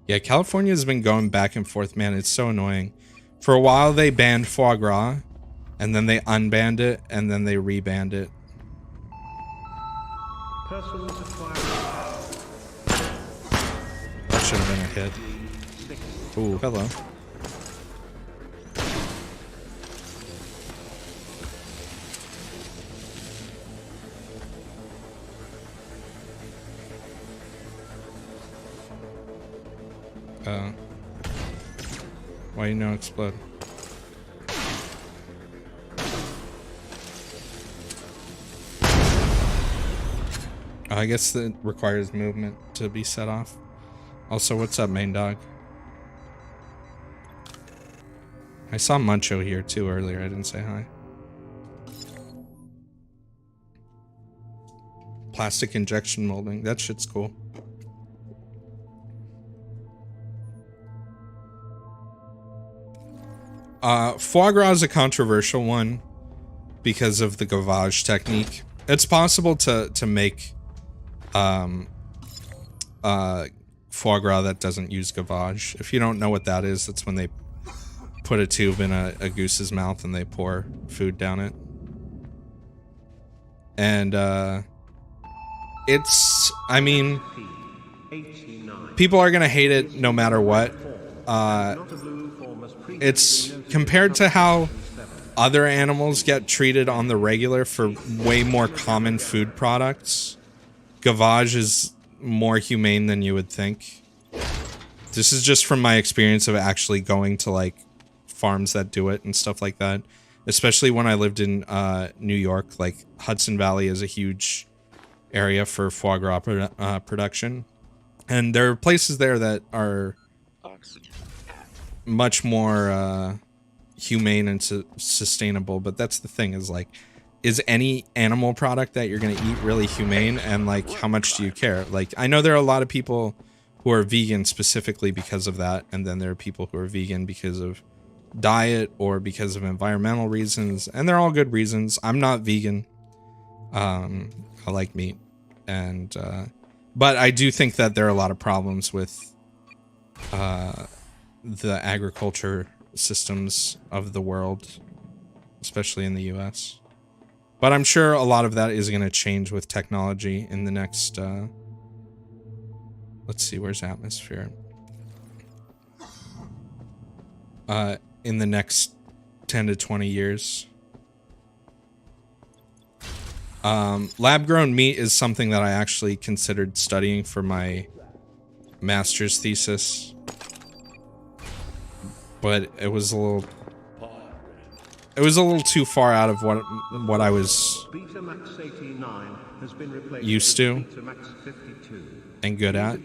Yeah, California's been going back and forth, man. It's so annoying. For a while, they banned foie gras, and then they unbanned it, and then they rebanned it. That should have been a hit. Ooh, hello. Why you no explode? I guess that requires movement to be set off. Also, what's up, main dog? I saw Muncho here too earlier. I didn't say hi. Plastic injection molding. That shit's cool. Foie gras is a controversial one because of the gavage technique. It's possible to make foie gras that doesn't use gavage. If you don't know what that is, that's when they put a tube in a goose's mouth and they pour food down it. And it's, I mean, people are gonna hate it no matter what. It's compared to how other animals get treated on the regular for way more common food products. Gavage is more humane than you would think. This is just from my experience of actually going to like farms that do it and stuff like that. Especially when I lived in New York, like Hudson Valley is a huge area for foie gras production. And there are places there that are much more humane and sustainable, but that's the thing, is like, is any animal product that you're going to eat really humane? And like, how much do you care? Like, I know there are a lot of people who are vegan specifically because of that, and then there are people who are vegan because of diet or because of environmental reasons, and they're all good reasons. I'm not vegan. I like meat, and but I do think that there are a lot of problems with the agriculture systems of the world, especially in the US. But I'm sure a lot of that is going to change with technology in the next let's see, where's atmosphere? in the next 10 to 20 years. Lab grown meat is something that I actually considered studying for my master's thesis, but it was a little too far out of what I was used to and good at.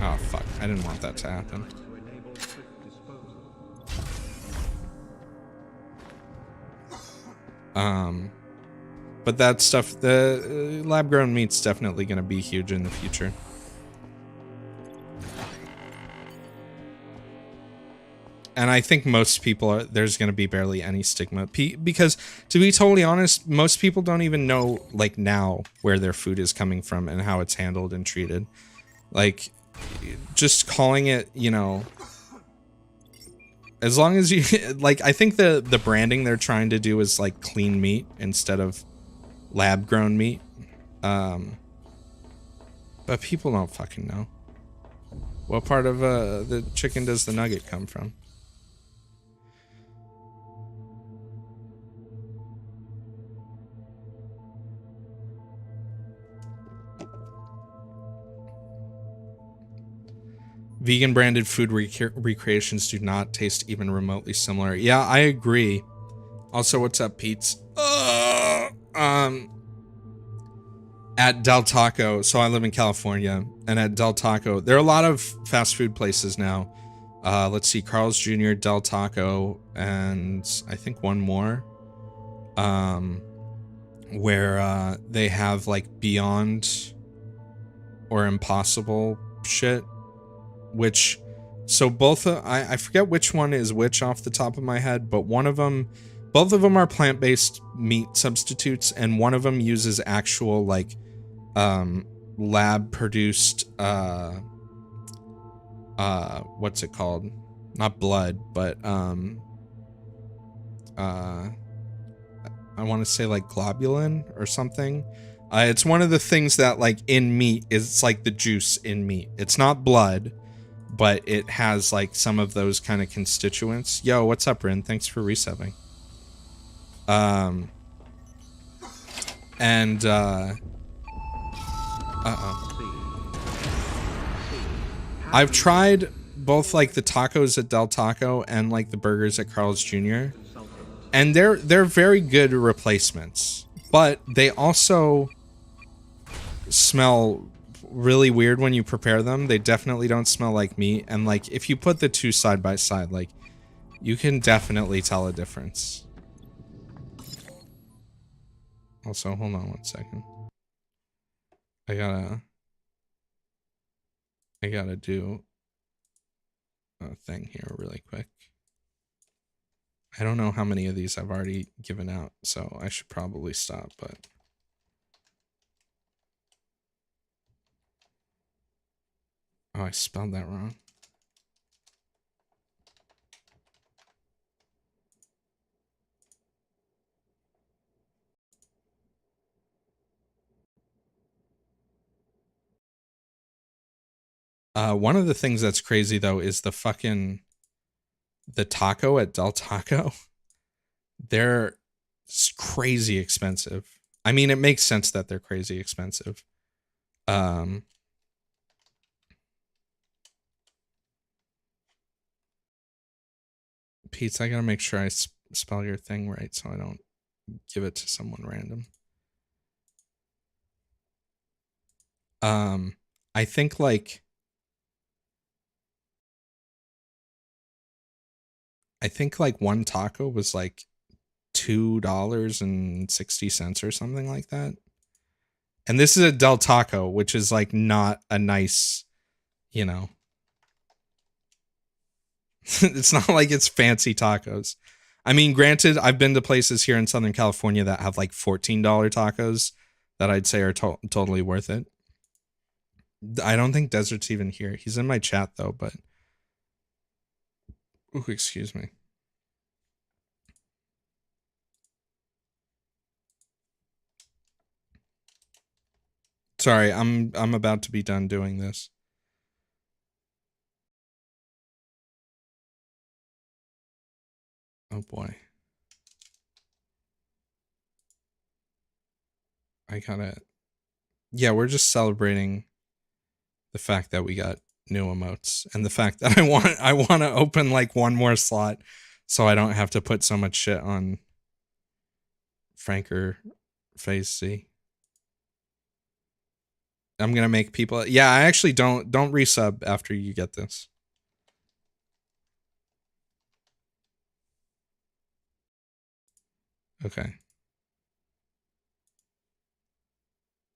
Oh fuck, I didn't want that to happen. But that stuff, the lab-grown meat's definitely going to be huge in the future. And I think most people there's going to be barely any stigma. Because, to be totally honest, most people don't even know, like, now where their food is coming from and how it's handled and treated. Like, just calling it, you know... As long as you... Like, I think the branding they're trying to do is, like, clean meat instead of lab-grown meat. But people don't fucking know. What part of the chicken does the nugget come from? Vegan branded food recreations do not taste even remotely similar. Yeah, I agree. Also, what's up, Pete's? At Del Taco, so I live in California, and at Del Taco, there are a lot of fast food places now. Let's see, Carl's Jr., Del Taco, and I think one more. Where they have like Beyond or Impossible shit. Which, so both, I forget which one is which off the top of my head, but one of them, both of them are plant-based meat substitutes, and one of them uses actual, like, lab-produced, what's it called? Not blood, but, I want to say, like, globulin or something. It's one of the things that, like, in meat, it's like the juice in meat. It's not blood, but it has like some of those kind of constituents. Yo, what's up, Rin? Thanks for resubbing. I've tried both like the tacos at Del Taco and like the burgers at Carl's Jr. And they're very good replacements, but they also smell really weird when you prepare them. They definitely don't smell like meat, and like if you put the two side by side, like you can definitely tell a difference. Also, hold on one second. I gotta do a thing here really quick. I don't know how many of these I've already given out, so I should probably stop, but oh, I spelled that wrong. One of the things that's crazy though is the taco at Del Taco. They're crazy expensive. I mean, it makes sense that they're crazy expensive. Pete, I gotta make sure I spell your thing right so I don't give it to someone random. I think like one taco was like $2.60 or something like that. And this is a Del Taco, which is like not a nice, you know. It's not like it's fancy tacos. I mean, granted, I've been to places here in Southern California that have like $14 tacos that I'd say are totally worth it. I don't think Desert's even here. He's in my chat though, but ooh, excuse me. Sorry, I'm about to be done doing this. Oh boy. I gotta... Yeah, we're just celebrating the fact that we got new emotes and the fact that I want to open like one more slot so I don't have to put so much shit on Franker Phase C. I'm gonna make people... Yeah, I actually don't resub after you get this. Okay.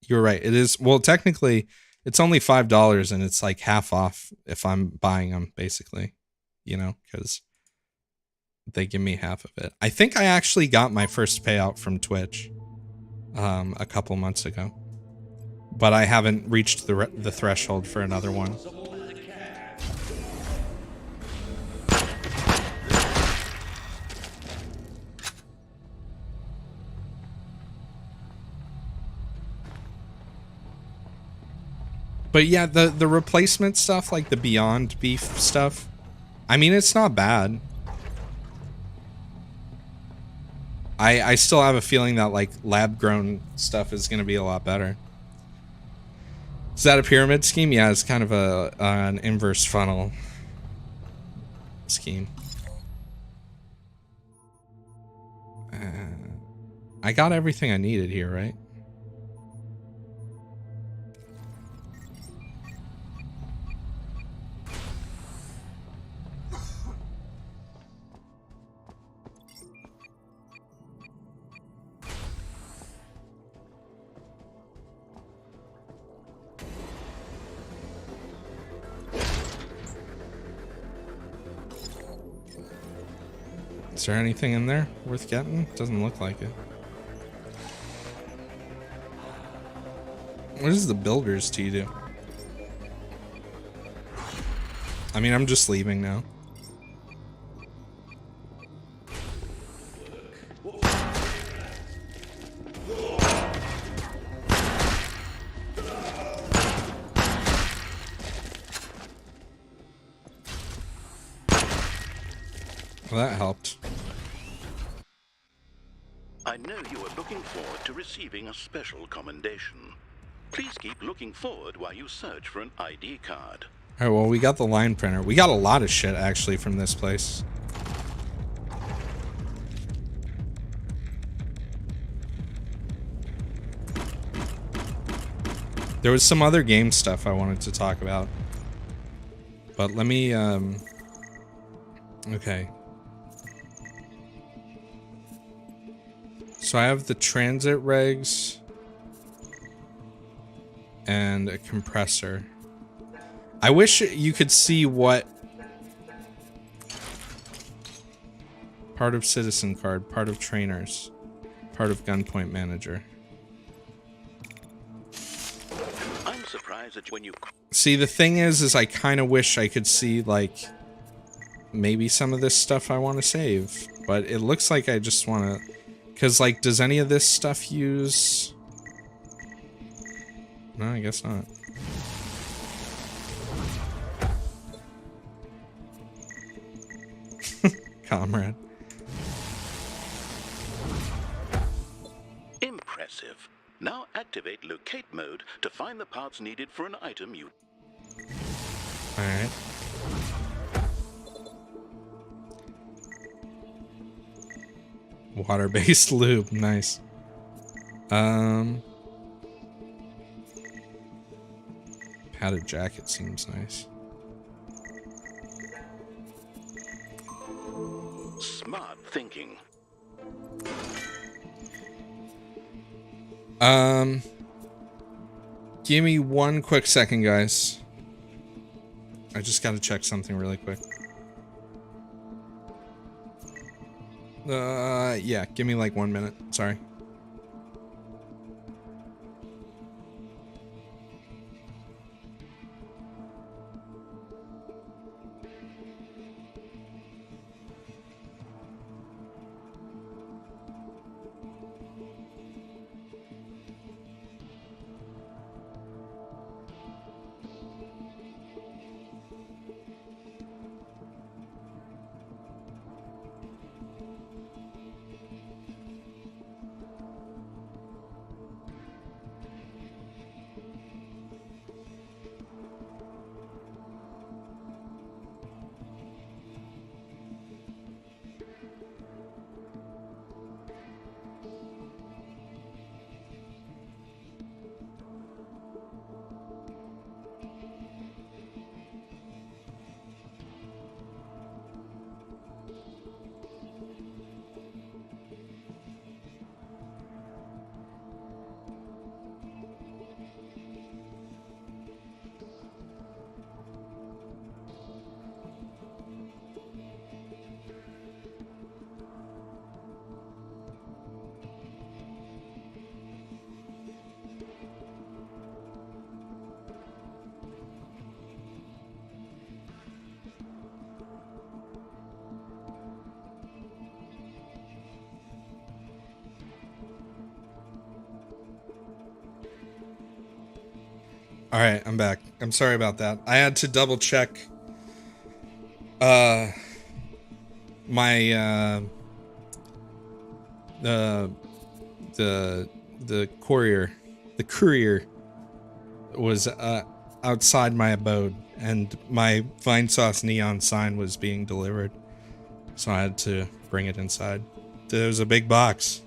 You're right. It is... Well, technically, it's only $5 and it's like half off if I'm buying them, basically. You know, because they give me half of it. I think I actually got my first payout from Twitch a couple months ago. But I haven't reached the threshold for another one. But yeah, the replacement stuff, like the Beyond Beef stuff, I mean, it's not bad. I still have a feeling that like lab-grown stuff is going to be a lot better. Is that a pyramid scheme? Yeah, it's kind of an inverse funnel scheme. I got everything I needed here, right? Is there anything in there worth getting? Doesn't look like it. What does the builder's tea do? I mean, I'm just leaving now. Well, that helped. I know you are looking forward to receiving a special commendation. Please keep looking forward while you search for an ID card. Alright, well, we got the line printer. We got a lot of shit, actually, from this place. There was some other game stuff I wanted to talk about. But let me, okay. So I have the transit regs and a compressor. I wish you could see what part of citizen card, part of trainers, part of gunpoint manager. I'm surprised that when you... See, the thing is I kind of wish I could see, like, maybe some of this stuff I want to save. But it looks like I just want to... Because, like, does any of this stuff use... No, I guess not. Comrade. Impressive. Now activate locate mode to find the parts needed for an item you... Alright. Water-based lube, nice. Padded jacket seems nice. Smart thinking. Give me one quick second, guys. I just gotta check something really quick. Yeah, give me like 1 minute. Sorry. All right, I'm back. I'm sorry about that. I had to double check my the courier was outside my abode, and my Vinesauce neon sign was being delivered, so I had to bring it inside. There was a big box.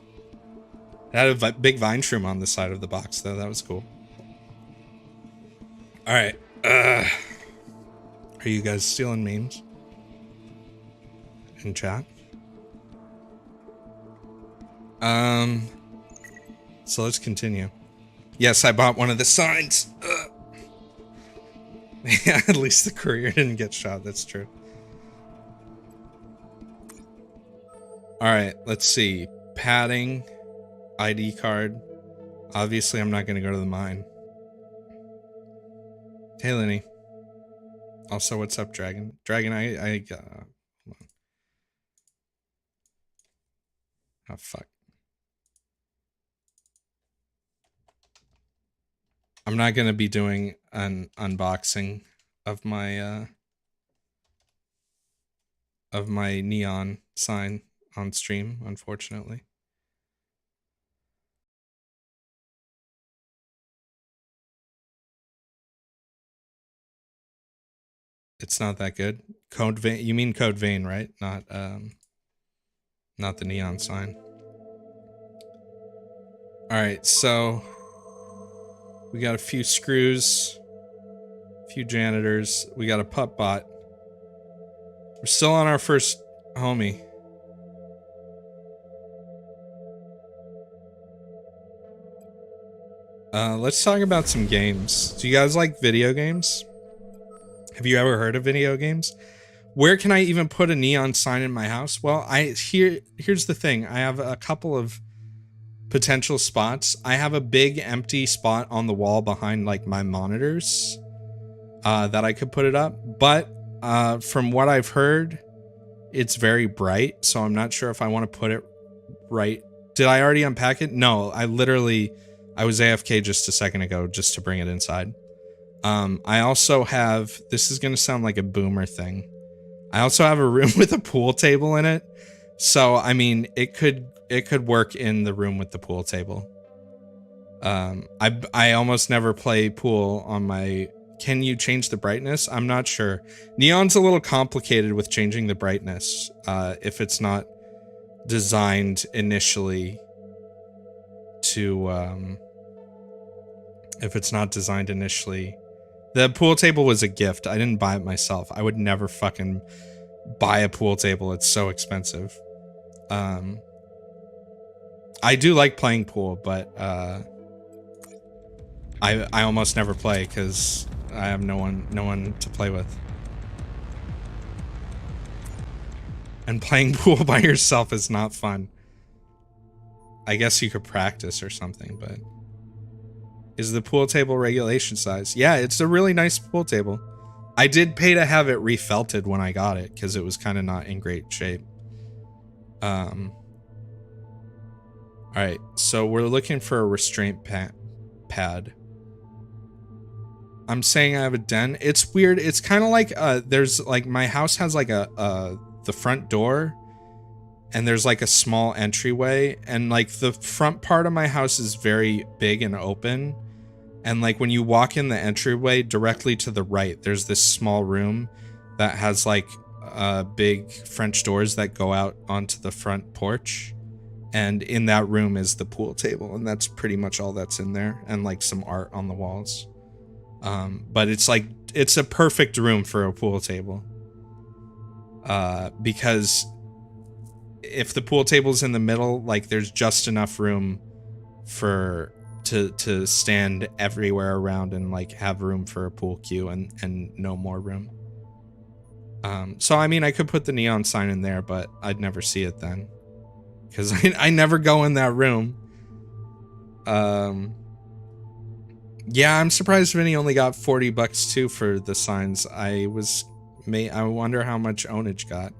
It had a big vine shroom on the side of the box, though. That was cool. All right. Are you guys stealing memes in chat? So let's continue. Yes, I bought one of the signs. Yeah, at least the courier didn't get shot. That's true. All right, let's see. Padding, ID card. Obviously, I'm not going to go to the mine. Hey, Lenny. Also, what's up, Dragon? Dragon, hold on. Oh, fuck. I'm not going to be doing an unboxing of my neon sign on stream, unfortunately. It's not that good. Code Vein, you mean Code Vein, right? Not the neon sign. All right, so we got a few screws, a few janitors. We got a pup bot. We're still on our first homie. Let's talk about some games. Do you guys like video games? Have you ever heard of video games? Where can I even put a neon sign in my house? Well, here's the thing. I have a couple of potential spots. I have a big empty spot on the wall behind like my monitors that I could put it up. But from what I've heard, it's very bright. So I'm not sure if I want to put it right. Did I already unpack it? No, I was AFK just a second ago just to bring it inside. I also have, this is going to sound like a boomer thing. I also have a room with a pool table in it. So, I mean, it could work in the room with the pool table. I almost never play pool on my, can you change the brightness? I'm not sure. Neon's a little complicated with changing the brightness, if it's not designed initially to, the pool table was a gift. I didn't buy it myself. I would never fucking buy a pool table. It's so expensive. I do like playing pool, but I almost never play because I have no one to play with. And playing pool by yourself is not fun. I guess you could practice or something, but is the pool table regulation size? Yeah, it's a really nice pool table. I did pay to have it refelted when I got it because it was kind of not in great shape. All right, so we're looking for a restraint pad. I'm saying I have a den. It's weird. It's kind of like there's like my house has like the front door, and there's like a small entryway, and like the front part of my house is very big and open. And like when you walk in the entryway directly to the right, there's this small room that has like big French doors that go out onto the front porch. And in that room is the pool table, and that's pretty much all that's in there, and like some art on the walls. But it's like, it's a perfect room for a pool table. Because if the pool table's in the middle, like there's just enough room for to stand everywhere around and like have room for a pool cue and no more room. So I mean, I could put the neon sign in there, but I'd never see it then because I never go in that room. Yeah, I'm surprised Vinny only got $40 too for the signs. I wonder how much Onage got.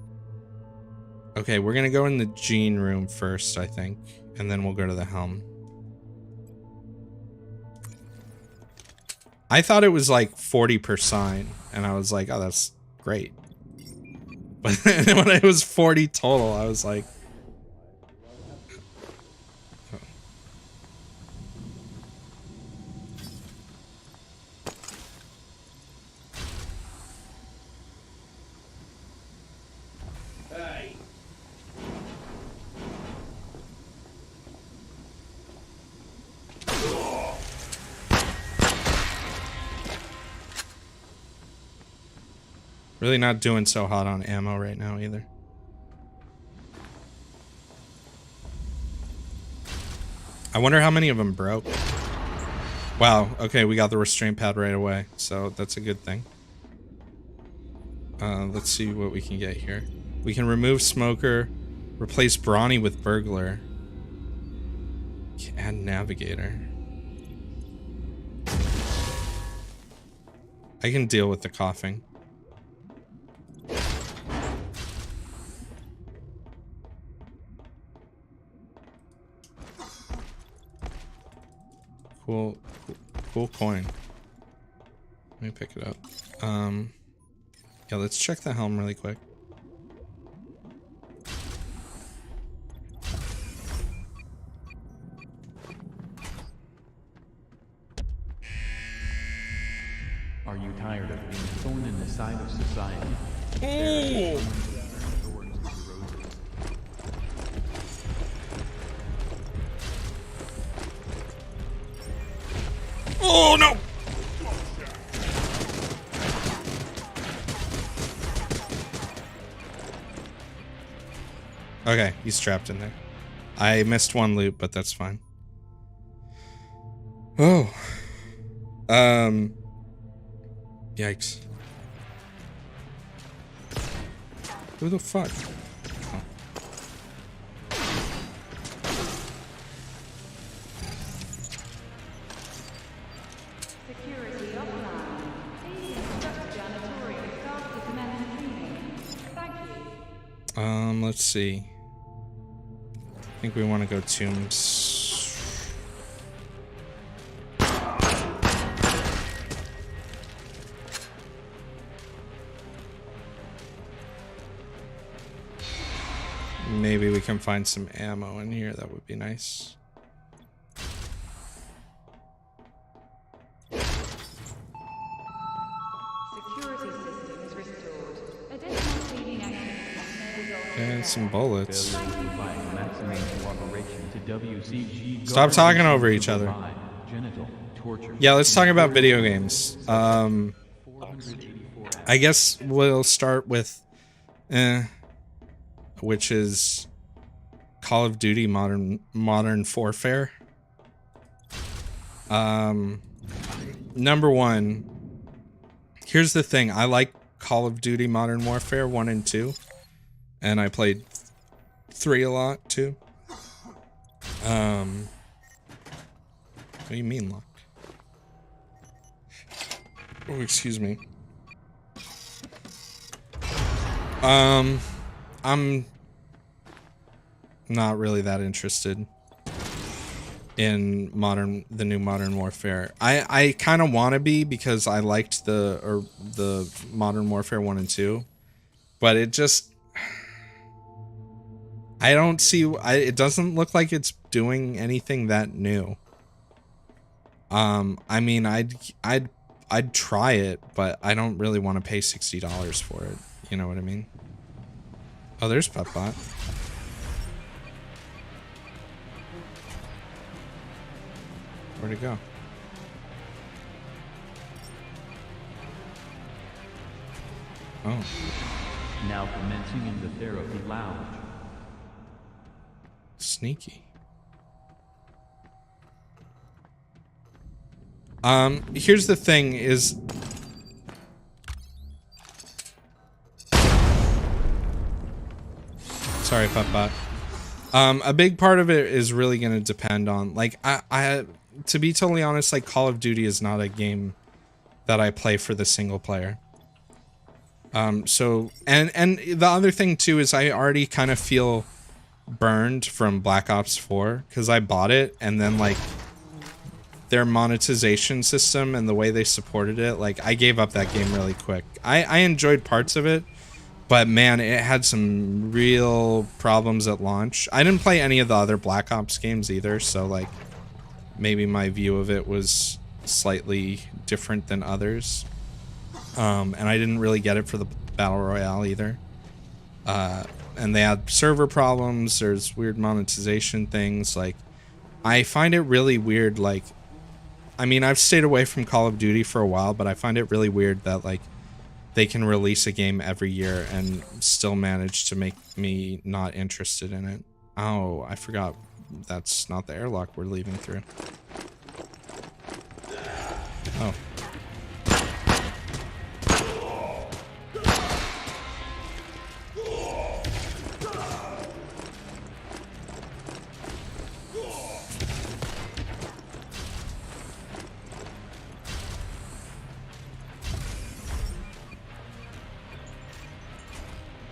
Okay, we're gonna go in the Gene room first, I think, and then we'll go to the helm. I thought it was like 40%, and I was like, oh, that's great. But then when it was 40 total, I was like, really not doing so hot on ammo right now either. I wonder how many of them broke. Wow, okay, we got the restraint pad right away, so that's a good thing. Let's see what we can get here. We can remove smoker, replace brawny with burglar. Add navigator. I can deal with the coughing. Cool coin. Let me pick it up. Yeah, let's check the helm really quick. Are you tired of being thrown in the side of society? Oh! Oh no! Okay, he's trapped in there. I missed one loot, but that's fine. Oh. Yikes. Who the fuck? Oh. Security offline. Please instruct janitorial staff to commence cleaning. Thank you. Let's see. I think we want to go tombs. Maybe we can find some ammo in here. That would be nice. Security system is restored. Additional cleaning activities may result in And some bullets. Maximum cooperation to WCG. Stop talking over each other. Genital torture. Yeah, let's talk about video games. I guess we'll start with which is Call of Duty Modern Warfare. Number one, here's the thing. I like Call of Duty Modern Warfare 1 and 2. And I played 3 a lot too. What do you mean locked? Oh, excuse me. I'm not really that interested in the new Modern Warfare. I kind of want to be because I liked the Modern Warfare 1 and 2, but it just I don't see it doesn't look like it's doing anything that new. I mean, I'd try it, but I don't really want to pay $60 for it. You know what I mean? Oh, there's Pepbot. Where'd it go? Oh. Now commencing in the therapy lounge. Sneaky. Here's the thing is sorry, Pepbot. A big part of it is really going to depend on, like, I to be totally honest, like, Call of Duty is not a game that I play for the single player. So, and the other thing too is I already kind of feel burned from Black Ops 4 because I bought it and then, like, their monetization system and the way they supported it, like, I gave up that game really quick. I enjoyed parts of it, but man, it had some real problems at launch. I didn't play any of the other Black Ops games either, so like maybe my view of it was slightly different than others. And I didn't really get it for the Battle Royale either. And they had server problems, there's weird monetization things. Like, I find it really weird, like, I mean, I've stayed away from Call of Duty for a while, but I find it really weird that, like, they can release a game every year and still manage to make me not interested in it. Oh, I forgot. That's not the airlock we're leaving through. Oh.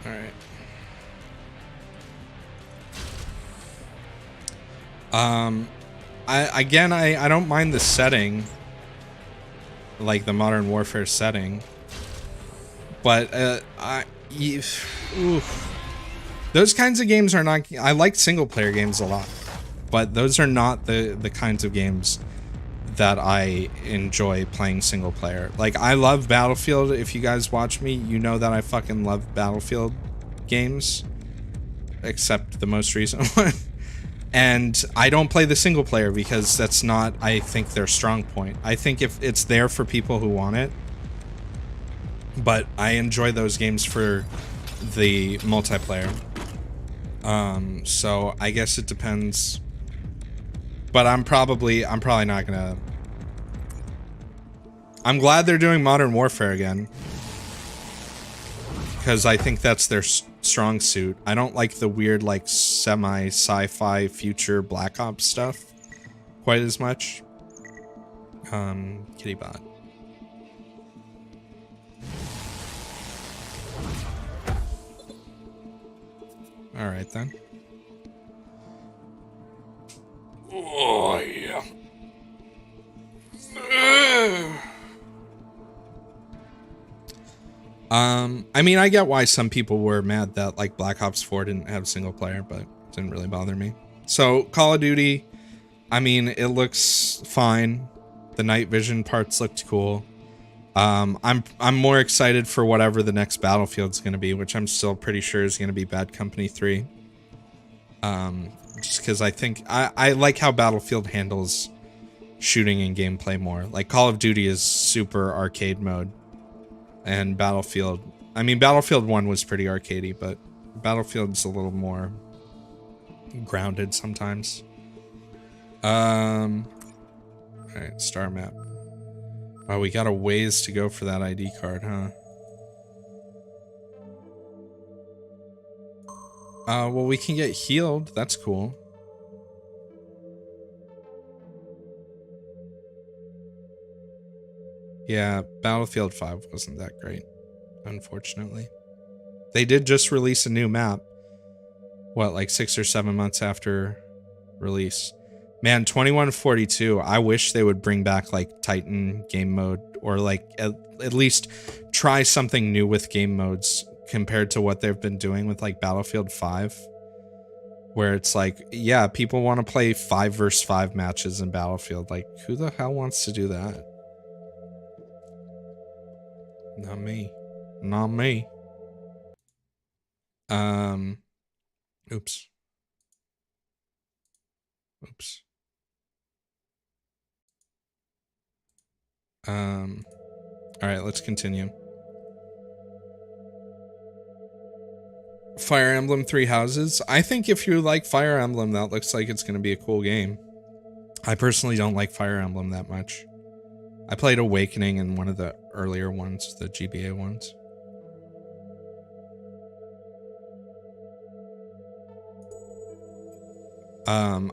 Alright. I don't mind the setting, like the Modern Warfare setting, but those kinds of games are not. I like single player games a lot, but those are not the kinds of games that I enjoy playing single player. Like, I love Battlefield. If you guys watch me, you know that I fucking love Battlefield games, except the most recent one. And I don't play the single player because that's not, I think, their strong point. I think if it's there for people who want it, but I enjoy those games for the multiplayer. So I guess it depends. But I'm probably not gonna. I'm glad they're doing Modern Warfare again, because I think that's their strong suit. I don't like the weird, like, semi-sci-fi future Black Ops stuff quite as much. Kitty bot. All right then. Oh yeah. I mean, I get why some people were mad that, like, Black Ops 4 didn't have single player, but it didn't really bother me. So, Call of Duty, I mean, it looks fine. The night vision parts looked cool. I'm more excited for whatever the next Battlefield's going to be, which I'm still pretty sure is going to be Bad Company 3. Just because I think I like how Battlefield handles shooting and gameplay more. Like, Call of Duty is super arcade mode, and Battlefield, I mean, Battlefield 1 was pretty arcadey, but Battlefield's a little more grounded sometimes. Alright, star map. Oh, we got a ways to go for that ID card, huh? Well, we can get healed. That's cool. Yeah, Battlefield 5 wasn't that great, unfortunately. They did just release a new map. What, like 6 or 7 months after release? Man, 2142, I wish they would bring back, like, Titan game mode, or, like, at least try something new with game modes compared to what they've been doing with, like, Battlefield 5. Where it's like, yeah, people want to play 5 versus 5 matches in Battlefield. Like, who the hell wants to do that? Not me. Not me. Oops. Oops. Alright, let's continue. Fire Emblem Three Houses. I think if you like Fire Emblem, that looks like it's going to be a cool game. I personally don't like Fire Emblem that much. I played Awakening and one of the earlier ones, the GBA ones.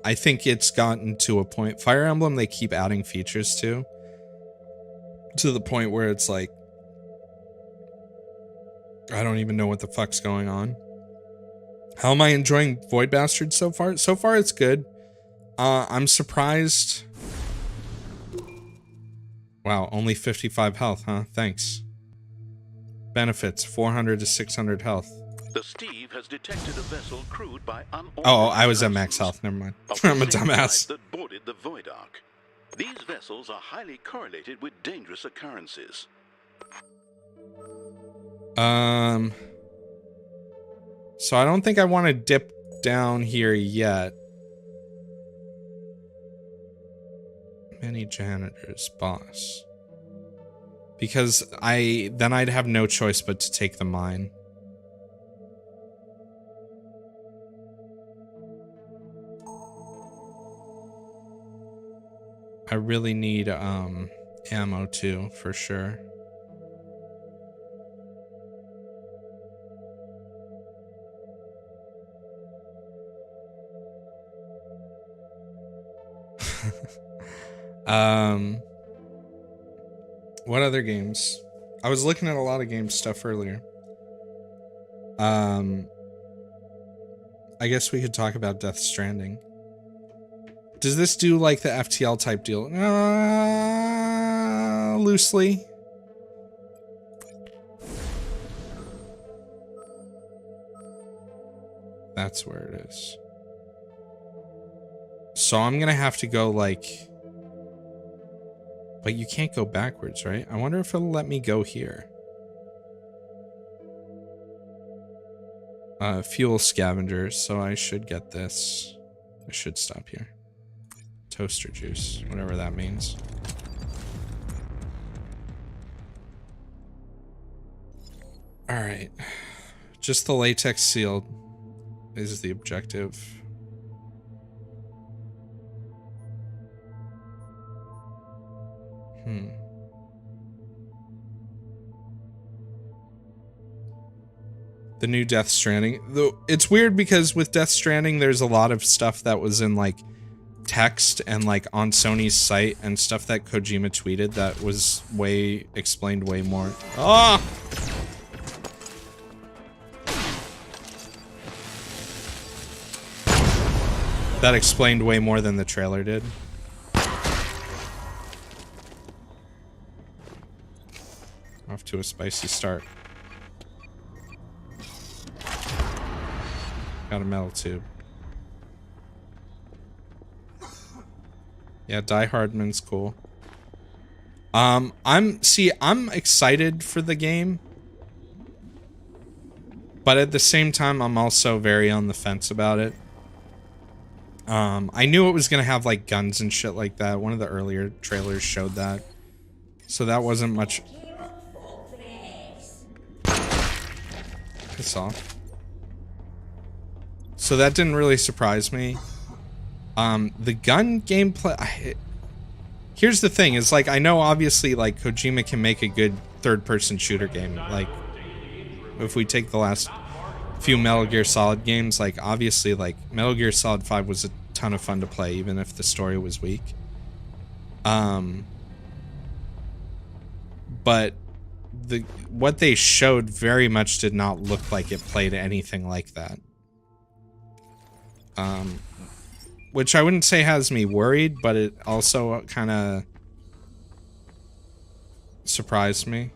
I think it's gotten to a point. Fire Emblem, they keep adding features to the point where it's like, I don't even know what the fuck's going on. How am I enjoying Void Bastard so far? So far, it's good. I'm surprised Wow, only 55 health, huh? Thanks. Benefits, 400 to 600 health. The Steve has detected a vessel crewed by unauthorized Oh, I was at persons max health. Never mind. of the I'm a same dumbass. type that boarded the Void Ark. These vessels are highly correlated with dangerous occurrences. So I don't think I want to dip down here yet. Many janitors, boss. Because then I'd have no choice but to take the mine. I really need ammo too, for sure. What other games? I was looking at a lot of game stuff earlier. I guess we could talk about Death Stranding. Does this do like the FTL type deal? Loosely. That's where it is. So I'm gonna have to go like... But you can't go backwards, right? I wonder if it'll let me go here. Fuel scavengers, so I should get this. I should stop here. Toaster juice, whatever that means. Alright. Just the latex sealed is the objective. The new Death Stranding. Though it's weird because with Death Stranding, there's a lot of stuff that was in like text and like on Sony's site and stuff that Kojima tweeted that was explained way more. Ah! That explained way more than the trailer did. Off to a spicy start. Got a metal tube. Yeah, Die Hardman's cool. I'm excited for the game. But at the same time, I'm also very on the fence about it. I knew it was gonna have like guns and shit like that. One of the earlier trailers showed that. So that wasn't much. Piss off. So that didn't really surprise me. The gun gameplay... Here's the thing, is like, I know obviously like Kojima can make a good third-person shooter game. Like, if we take the last few Metal Gear Solid games, like obviously like Metal Gear Solid 5 was a ton of fun to play, even if the story was weak. But what they showed very much did not look like it played anything like that. Which I wouldn't say has me worried, but it also kind of surprised me.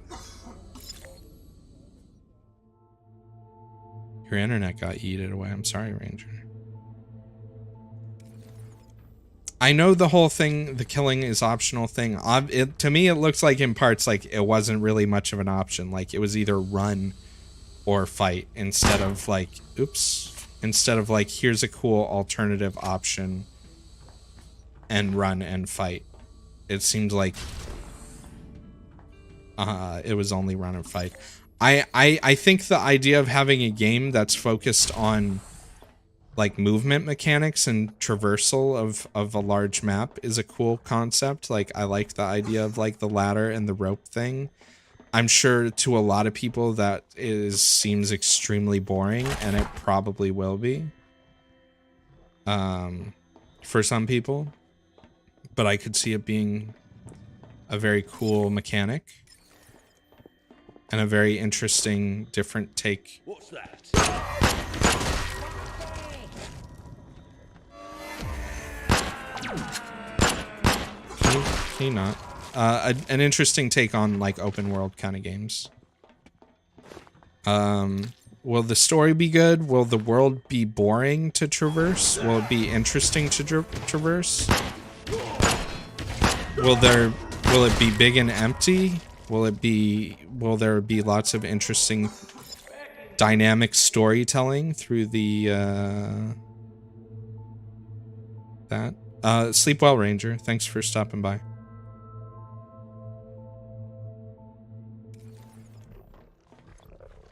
Your internet got yeeted away. I'm sorry, Ranger. I know the whole thing, the killing is optional thing. To me, it looks like in parts like it wasn't really much of an option. Like it was either run or fight instead of like, oops. Instead of like, here's a cool alternative option and run and fight. It seemed like it was only run and fight. I think the idea of having a game that's focused on like movement mechanics and traversal of a large map is a cool concept. Like I like the idea of like the ladder and the rope thing. I'm sure to a lot of people that seems extremely boring, and it probably will be for some people, but I could see it being a very cool mechanic and a very interesting different take. What's that? Can he not? An interesting take on like open world kind of games. Will the story be good? Will the world be boring to traverse? Will it be interesting to traverse? Will it be big and empty? Will there be lots of interesting dynamic storytelling through the Sleep well, Ranger. Thanks for stopping by.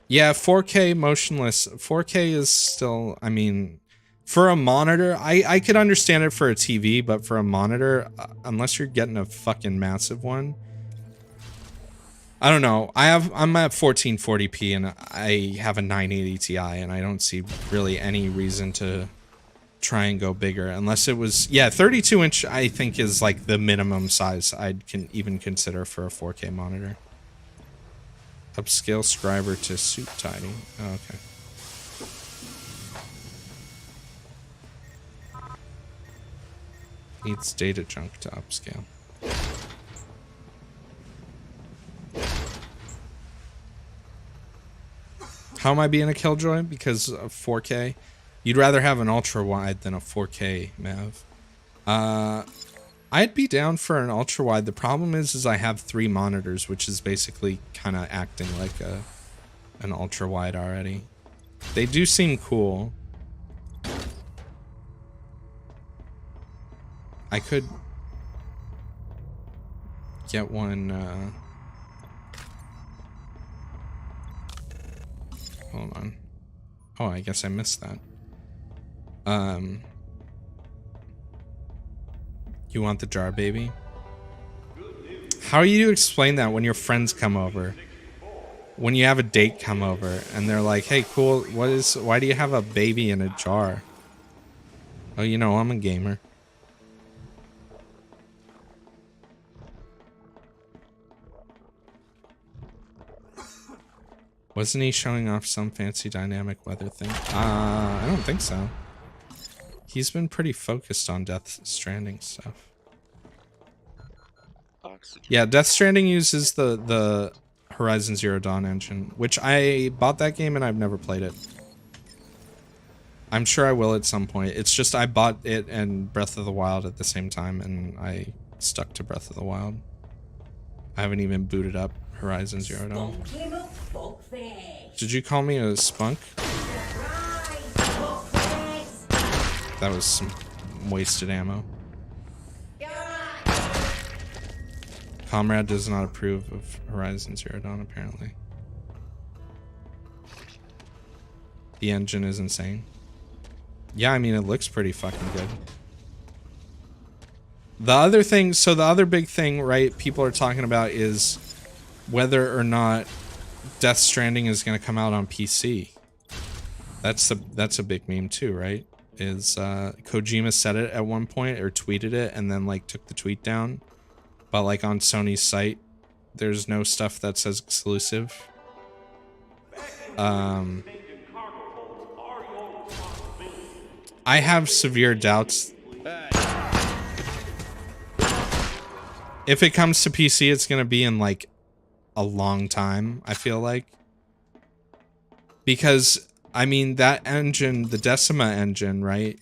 Yeah, 4K motionless. 4K is still, I mean, for a monitor, I could understand it for a TV, but for a monitor, unless you're getting a fucking massive one, I don't know. I'm at 1440p and I have a 980 Ti and I don't see really any reason to try and go bigger unless it was, yeah, 32 inch I think is like the minimum size I'd even consider for a 4K monitor. Upscale scriber to suit tidy. Oh, okay. Needs data chunk to upscale. How am I being a killjoy? Because of 4K? You'd rather have an ultra wide than a 4K Mav. I'd be down for an ultra wide. The problem is I have 3 monitors, which is basically kind of acting like an ultra wide already. They do seem cool. I could get one. Hold on. Oh, I guess I missed that. You want the jar, baby? How are you to explain that when your friends come over? When you have a date come over and they're like, hey, cool, why do you have a baby in a jar? Oh, you know, I'm a gamer. Wasn't he showing off some fancy dynamic weather thing? I don't think so. He's been pretty focused on Death Stranding stuff. Yeah, Death Stranding uses the Horizon Zero Dawn engine, which I bought that game and I've never played it. I'm sure I will at some point. It's just I bought it and Breath of the Wild at the same time and I stuck to Breath of the Wild. I haven't even booted up Horizon Zero Dawn. Did you call me a spunk? That was some wasted ammo. Comrade does not approve of Horizon Zero Dawn, apparently. The engine is insane. Yeah, I mean, it looks pretty fucking good. The other thing, so the other big thing, right, people are talking about is whether or not Death Stranding is going to come out on PC. That's a big meme too, right? Is Kojima said it at one point or tweeted it and then like took the tweet down, but like on Sony's site there's no stuff that says exclusive. I have severe doubts. If it comes to PC, it's gonna be in like a long time, I feel like, because I mean, that engine, the Decima engine, right,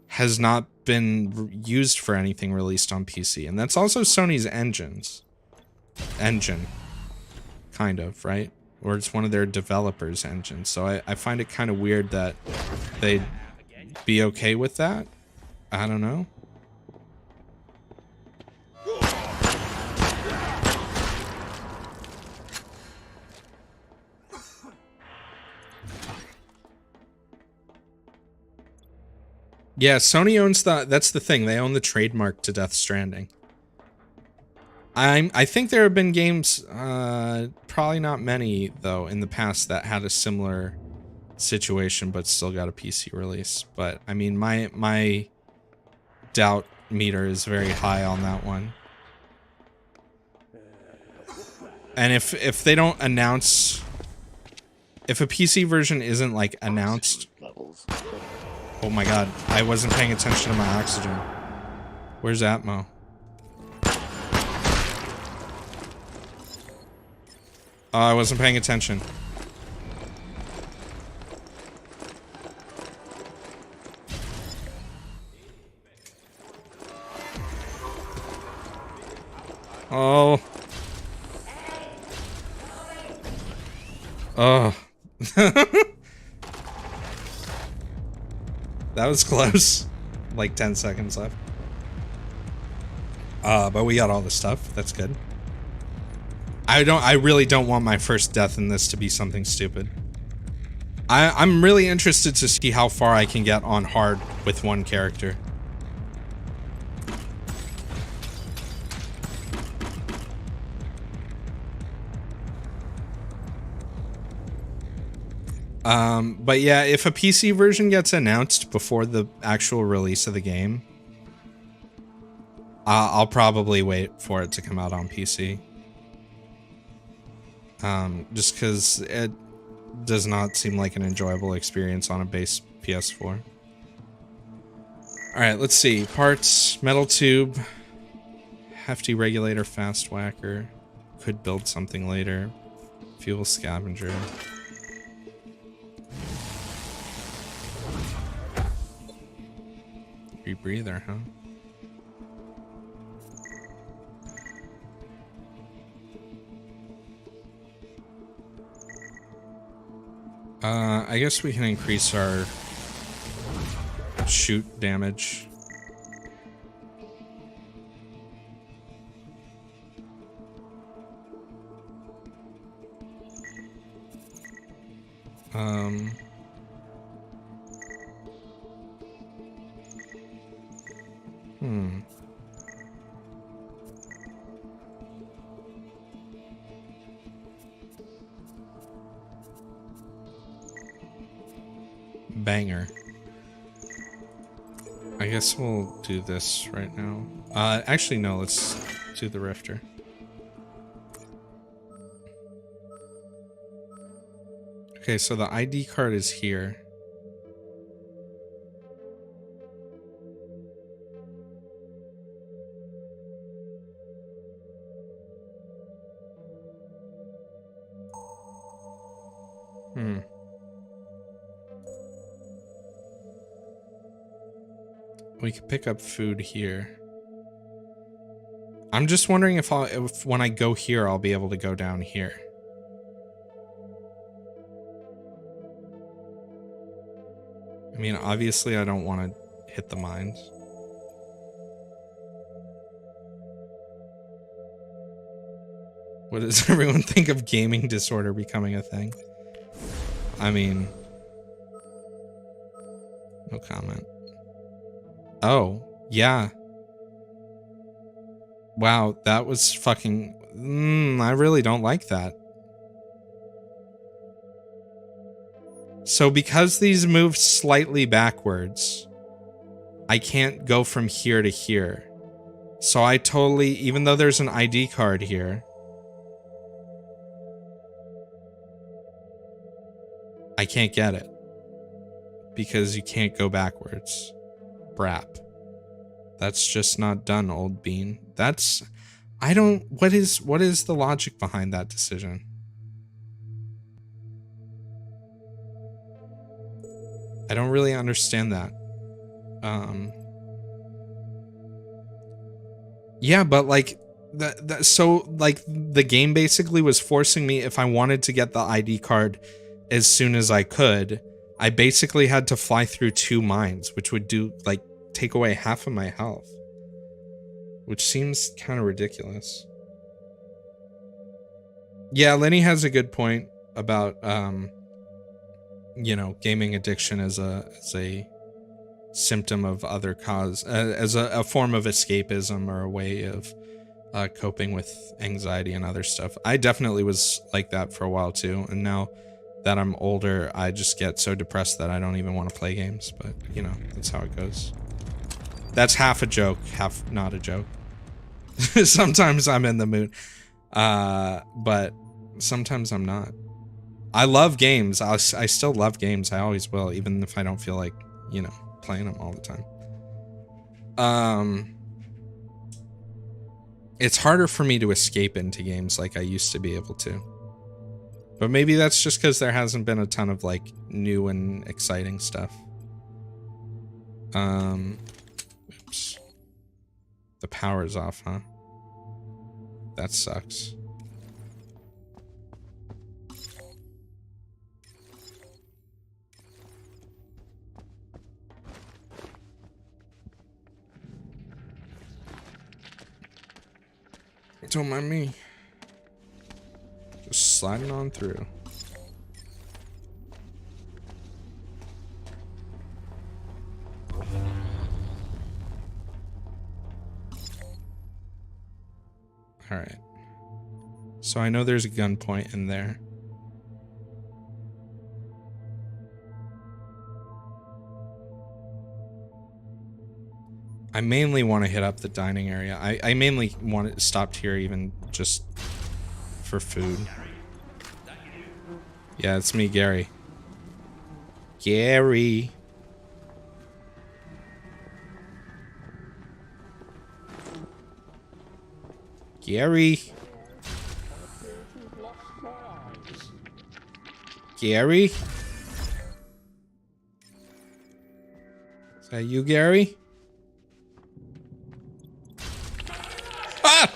has not been used for anything released on PC. And that's also Sony's engine, kind of, right? Or it's one of their developers' engines. So I find it kind of weird that they'd be okay with that. I don't know. Yeah, Sony owns that's the thing. They own the trademark to Death Stranding. I think there have been games, probably not many though, in the past that had a similar situation but still got a PC release. But I mean, my doubt meter is very high on that one. And if they don't announce, if a PC version isn't like announced. Oh my god, I wasn't paying attention to my oxygen. Where's Atmo? Oh, I wasn't paying attention. Oh. Oh. That was close. Like 10 seconds left. But we got all the stuff. That's good. I really don't want my first death in this to be something stupid. I'm really interested to see how far I can get on hard with one character. But yeah, if a PC version gets announced before the actual release of the game, I'll probably wait for it to come out on PC. Just because it does not seem like an enjoyable experience on a base PS4. Alright, let's see. Parts, metal tube, hefty regulator, fast whacker. Could build something later. Fuel scavenger. Rebreather, huh? I guess we can increase our shoot damage. Banger. I guess we'll do this right now. Actually, no, let's do the Rifter. Okay, so the ID card is here. We could pick up food here. I'm just wondering if when I go here, I'll be able to go down here. I mean, obviously I don't want to hit the mines. What does everyone think of gaming disorder becoming a thing? I mean, no comment. Oh, yeah. Wow, that was fucking... I really don't like that. So because these move slightly backwards, I can't go from here to here. So I totally... Even though there's an ID card here, I can't get it. Because you can't go backwards. Brap. That's just not done, old bean. That's... I don't... What is the logic behind that decision? I don't really understand that. Yeah, but like... So, like, the game basically was forcing me, if I wanted to get the ID card as soon as I could, I basically had to fly through 2 mines, which would do, like, take away half of my health. Which seems kind of ridiculous. Yeah, Lenny has a good point about, you know, gaming addiction as a symptom of other cause, as a form of escapism or a way of coping with anxiety and other stuff. I definitely was like that for a while too, and now that I'm older, I just get so depressed that I don't even want to play games, but, you know, that's how it goes. That's half a joke, half not a joke. Sometimes I'm in the mood, but sometimes I'm not. I love games. I still love games. I always will, even if I don't feel like, you know, playing them all the time. It's harder for me to escape into games like I used to be able to. But maybe that's just because there hasn't been a ton of like new and exciting stuff. Oops. The power's off, huh? That sucks. Don't mind me. Just sliding on through. Alright. So I know there's a gunpoint in there. I mainly want to hit up the dining area. I mainly want it stopped here even just for food. Yeah, it's me, Gary. Gary. Gary. Gary? Is that you, Gary? Ah!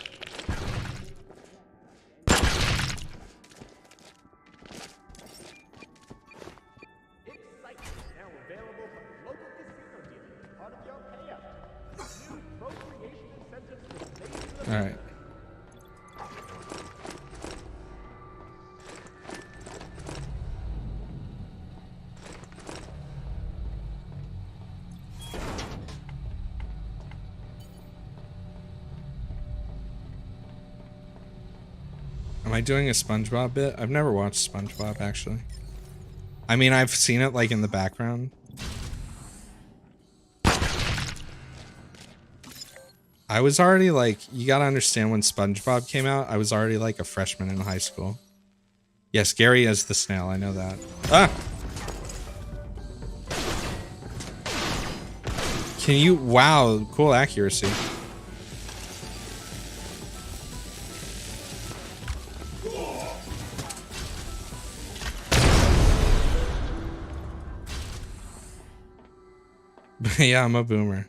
All right. Am I doing a SpongeBob bit? I've never watched SpongeBob, actually. I mean, I've seen it, like, in the background. I was already, like... You gotta understand, when SpongeBob came out, I was already, like, a freshman in high school. Yes, Gary is the snail, I know that. Ah! Can you... Wow, cool accuracy. Yeah, I'm a boomer.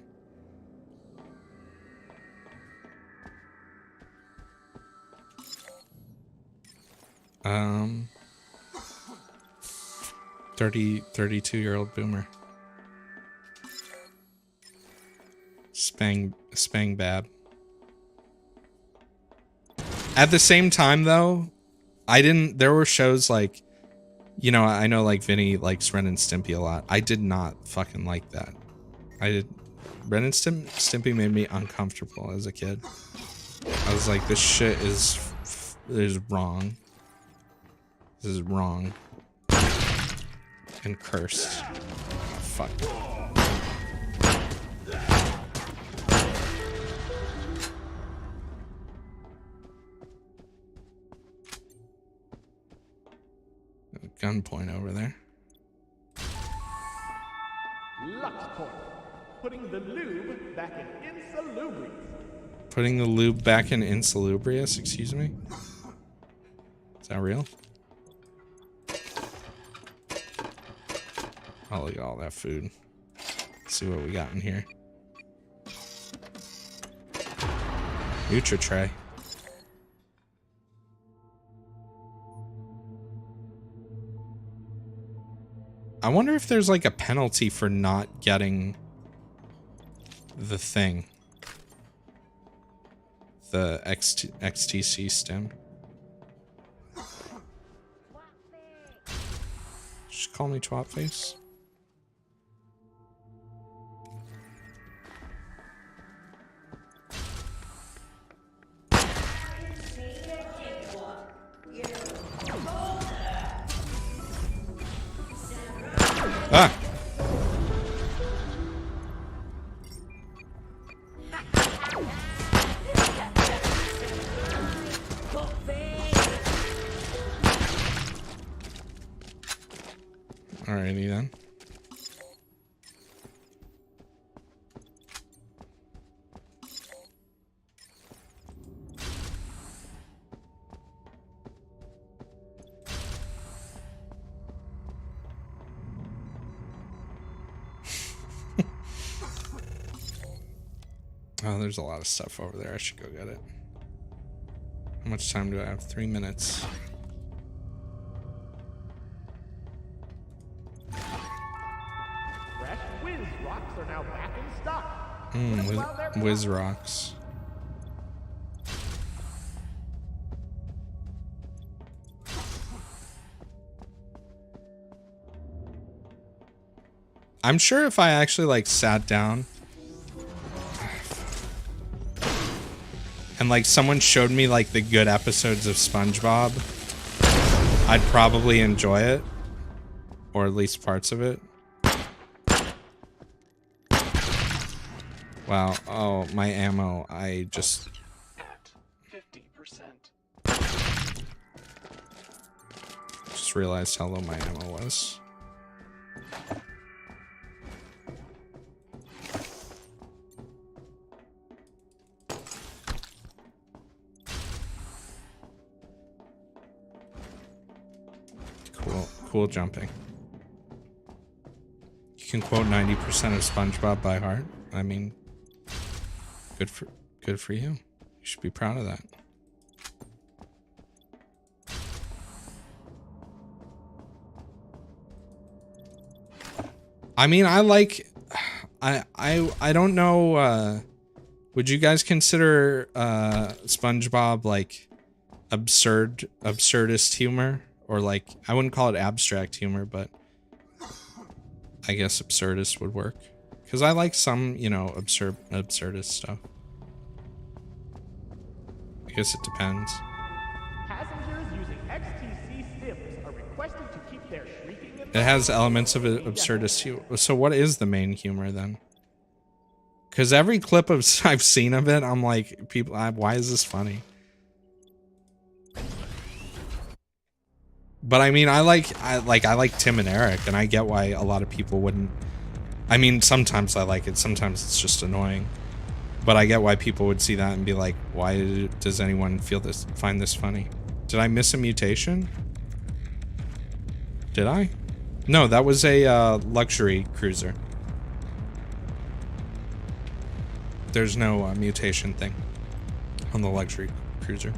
Um, 32-year-old boomer. Spang bab. At the same time, though, there were shows like, you know, I know like Vinny likes Ren and Stimpy a lot. I did not fucking like that. Ren and Stimpy made me uncomfortable as a kid. I was like, this shit is wrong. This is wrong. And cursed. Fuck. Gunpoint over there. Lux point. Putting the lube back in Insalubrious. Putting the lube back in Insalubrious, excuse me? Is that real? Oh, look at all that food. Let's see what we got in here. Nutri-Tray. I wonder if there's like a penalty for not getting the thing. The XTC stim. Just call me twat face. Ah! Alrighty then. Oh, there's a lot of stuff over there. I should go get it. How much time do I have? 3 minutes. Fresh Whiz Rocks are now back in stock. Whiz Rocks. I'm sure if I actually like sat down and like someone showed me like the good episodes of SpongeBob, I'd probably enjoy it, or at least parts of it. Wow. Oh, my ammo. I just At 50%. realized how low my ammo was. Cool jumping. You can quote 90% of SpongeBob by heart. I mean, good for you. You should be proud of that. I mean, I don't know, would you guys consider SpongeBob like absurdist humor? Or like, I wouldn't call it abstract humor, but I guess absurdist would work. Because I like some, you know, absurdist stuff. I guess it depends. Passengers using XTC Sims are requested to keep their shrieking. It has elements of absurdist humor. So what is the main humor then? Because every clip I've seen of it, I'm like, people, why is this funny? But I mean, I like Tim and Eric, and I get why a lot of people wouldn't. I mean, sometimes I like it, sometimes it's just annoying. But I get why people would see that and be like, why does anyone find this funny? Did I miss a mutation? Did I? No, that was a luxury cruiser. There's no mutation thing on the luxury cruiser.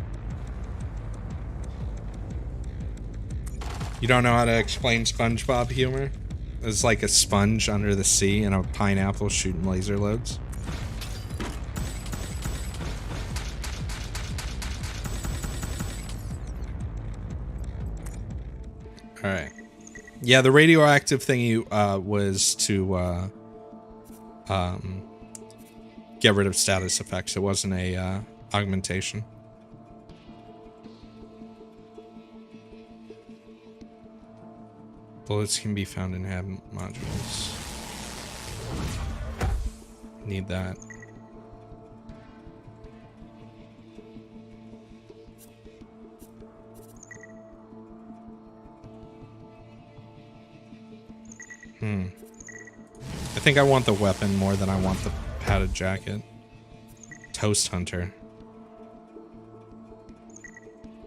You don't know how to explain SpongeBob humor? It's like a sponge under the sea and a pineapple shooting laser loads. Alright. Yeah, the radioactive thingy was to get rid of status effects. It wasn't a augmentation. Bullets can be found in HAB modules. Need that. I think I want the weapon more than I want the padded jacket. Toast Hunter.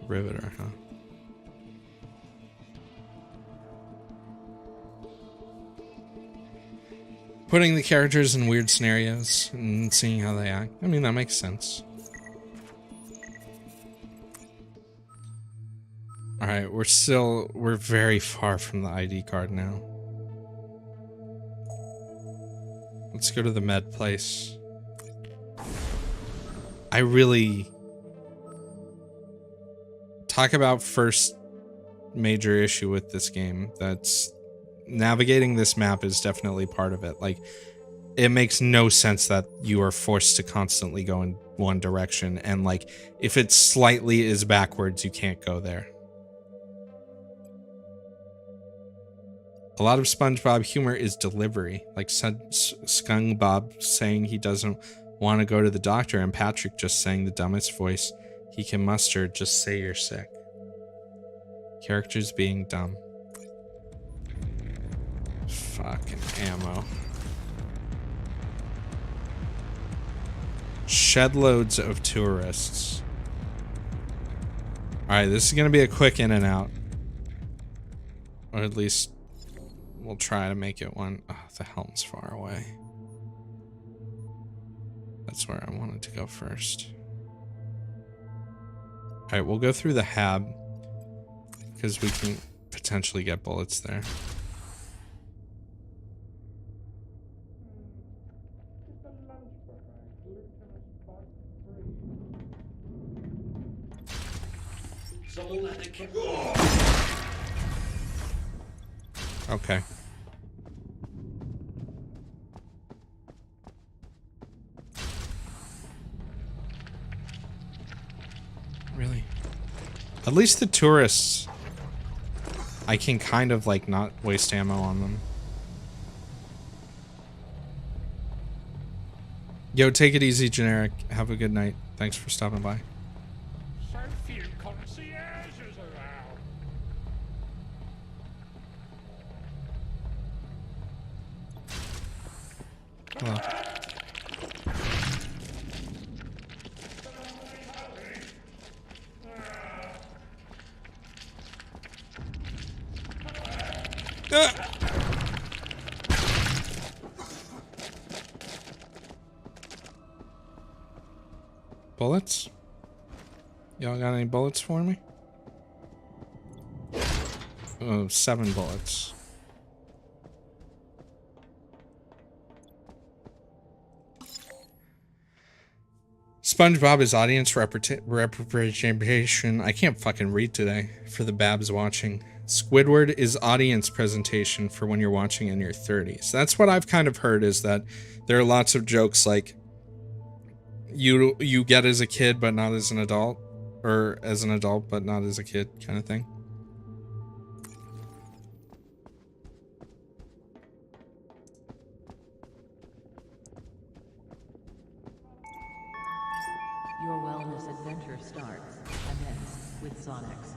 Riveter, huh? Putting the characters in weird scenarios and seeing how they act. I mean, that makes sense. Alright, we're very far from the ID card now. Let's go to the med place. I really... Talk about first major issue with this game. That's... Navigating this map is definitely part of it. Like, it makes no sense that you are forced to constantly go in one direction, and like, if it slightly is backwards, you can't go there. A lot of SpongeBob humor is delivery, like SpongeBob saying he doesn't want to go to the doctor, and Patrick just saying the dumbest voice he can muster, just say you're sick. Characters being dumb. Fucking ammo. Shed loads of tourists. Alright, this is gonna be a quick in and out. Or at least we'll try to make it one. Oh, the helm's far away. That's where I wanted to go first. Alright, we'll go through the hab, because we can potentially get bullets there. Okay. Really? At least the tourists, I can kind of like not waste ammo on them. Yo, take it easy, Generic. Have a good night. Thanks for stopping by. So few concierges around. Hello. Bullets? Y'all got any bullets for me? Oh, 7 bullets. SpongeBob is audience representation. I can't fucking read today for the Babs watching. Squidward is audience presentation for when you're watching in your 30s. That's what I've kind of heard, is that there are lots of jokes like you get as a kid but not as an adult, or as an adult but not as a kid kind of thing. Your wellness adventure starts and ends with Sonics.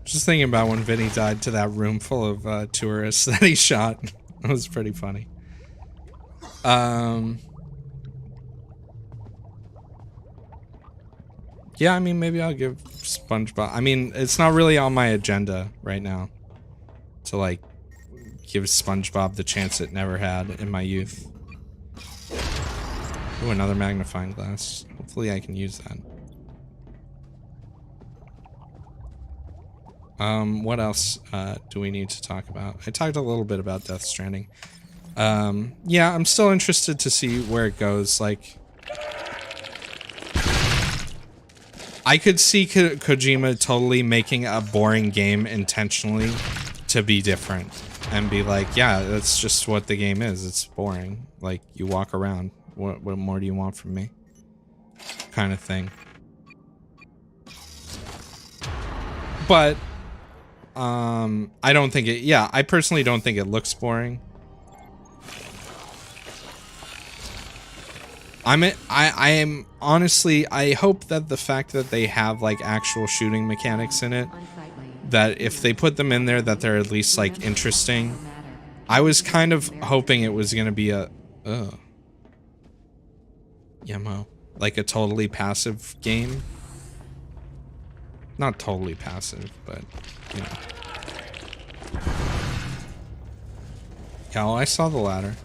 Just thinking about when Vinny died to that room full of tourists that he shot. That was pretty funny. Yeah, I mean, maybe I'll give SpongeBob... I mean, it's not really on my agenda right now to, like, give SpongeBob the chance it never had in my youth. Ooh, another magnifying glass. Hopefully I can use that. What else do we need to talk about? I talked a little bit about Death Stranding. Yeah, I'm still interested to see where it goes. Like, I could see Kojima totally making a boring game intentionally to be different and be like, yeah, that's just what the game is. It's boring. Like, you walk around. What more do you want from me? Kind of thing. But I don't think it, yeah, I personally don't think it looks boring. I am honestly, I hope that the fact that they have like actual shooting mechanics in it, that if they put them in there, that they're at least like interesting. I was kind of hoping it was gonna be a Yemo, like a totally passive game. Not totally passive, but you know. Yeah, well, I saw the ladder.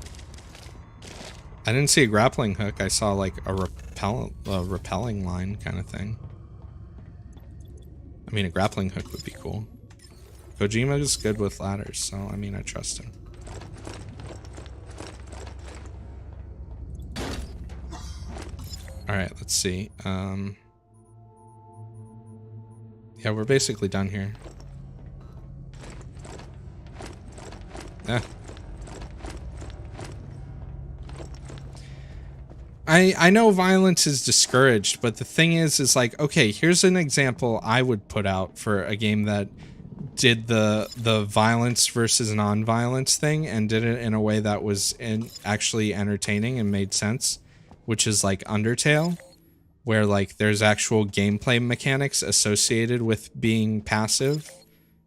I didn't see a grappling hook. I saw like a rappelling line kind of thing. I mean, a grappling hook would be cool. Kojima is good with ladders, so I mean, I trust him. All right, let's see. Yeah, we're basically done here. I know violence is discouraged, but the thing is like, okay, here's an example I would put out for a game that did the violence versus non-violence thing and did it in a way that was actually entertaining and made sense, which is like Undertale, where like there's actual gameplay mechanics associated with being passive,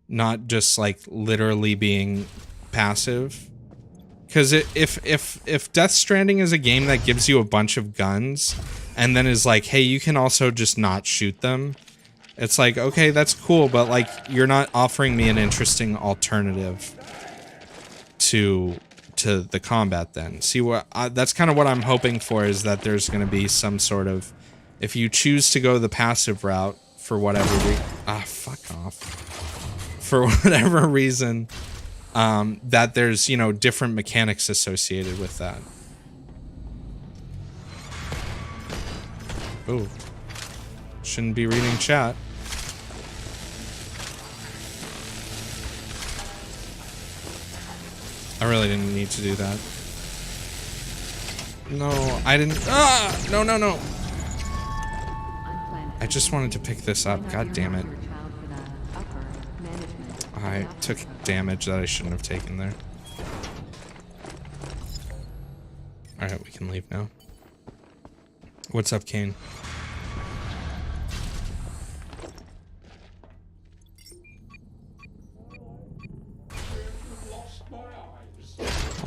not just like literally being passive. Because if Death Stranding is a game that gives you a bunch of guns and then is like, hey, you can also just not shoot them, it's like, okay, that's cool, but like you're not offering me an interesting alternative to the combat. Then see what that's kind of what I'm hoping for, is that there's going to be some sort of, if you choose to go the passive route for whatever fuck off, for whatever reason, that there's, you know, different mechanics associated with that. Ooh. Shouldn't be reading chat. I really didn't need to do that. No, I didn't. No, no, no. I just wanted to pick this up. God damn it. I took damage that I shouldn't have taken there. Alright, we can leave now. What's up, Kane?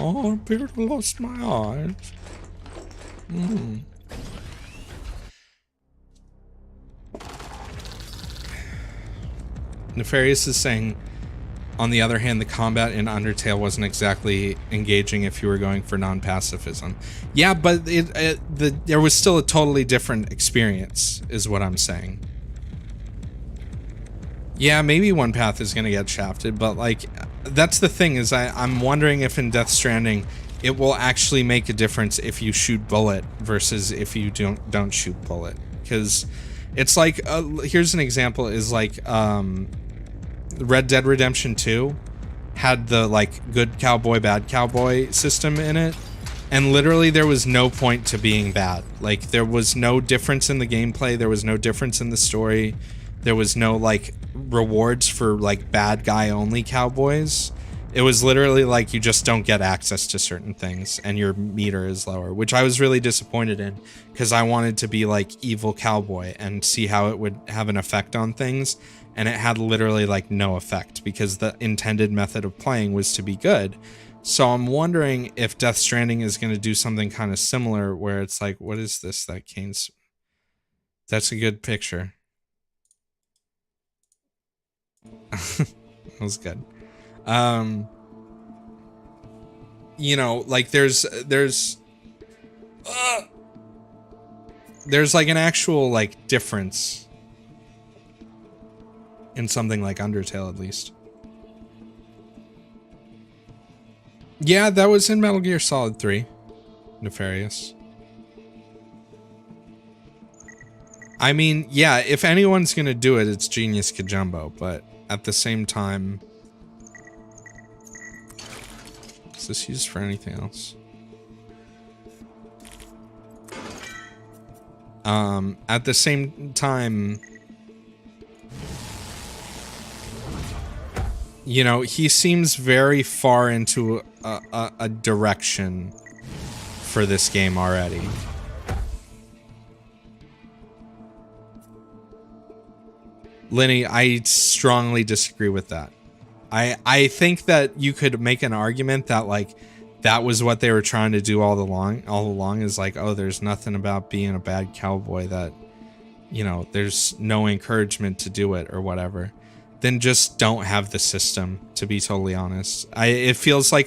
Oh, I appear to have lost my eyes. Nefarious is saying, on the other hand, the combat in Undertale wasn't exactly engaging if you were going for non-pacifism. Yeah, but there was still a totally different experience, is what I'm saying. Yeah, maybe one path is going to get shafted, but like, that's the thing, is I'm wondering if in Death Stranding it will actually make a difference if you shoot bullet versus if you don't shoot bullet. Because it's like, here's an example, is like Red Dead Redemption 2 had the like good cowboy, bad cowboy system in it, and literally there was no point to being bad. Like, there was no difference in the gameplay, there was no difference in the story, there was no like rewards for like bad guy only cowboys. It was literally like you just don't get access to certain things and your meter is lower, which I was really disappointed in, because I wanted to be like evil cowboy and see how it would have an effect on things, and it had literally like no effect because the intended method of playing was to be good. So I'm wondering if Death Stranding is going to do something kind of similar, where it's like, what is this that Kane's... That's a good picture. That was good. You know, like there's like an actual like difference in something like Undertale, at least. Yeah, that was in Metal Gear Solid 3. Nefarious. I mean, yeah, if anyone's gonna do it, it's Genius Kajumbo, but at the same time... Is this used for anything else? At the same time... You know, he seems very far into a direction for this game already. Lenny, I strongly disagree with that. I think that you could make an argument that like that was what they were trying to do all along is like, oh, there's nothing about being a bad cowboy that, you know, there's no encouragement to do it or whatever. Then just don't have the system, to be totally honest. It feels like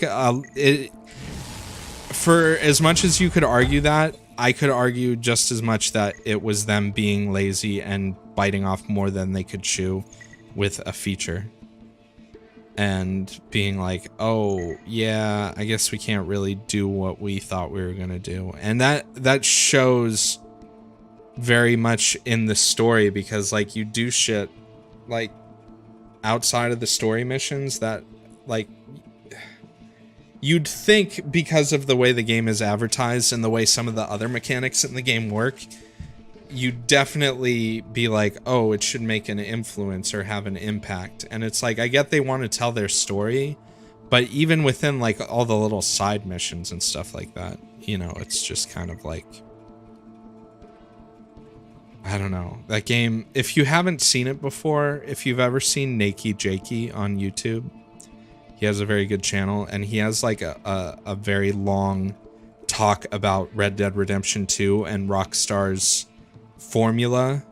for as much as you could argue that, I could argue just as much that it was them being lazy and biting off more than they could chew with a feature. And being like, oh, yeah, I guess we can't really do what we thought we were going to do. And that shows very much in the story, because, like, you do shit, like, outside of the story missions that, like, you'd think because of the way the game is advertised and the way some of the other mechanics in the game work, you definitely be like, oh, it should make an influence or have an impact. And it's like, I get they want to tell their story, but even within like all the little side missions and stuff like that, you know, it's just kind of like, I don't know. That game, if you haven't seen it before, if you've ever seen Nakey Jakey on YouTube, he has a very good channel, and he has like a very long talk about Red Dead Redemption 2 and Rockstar's formula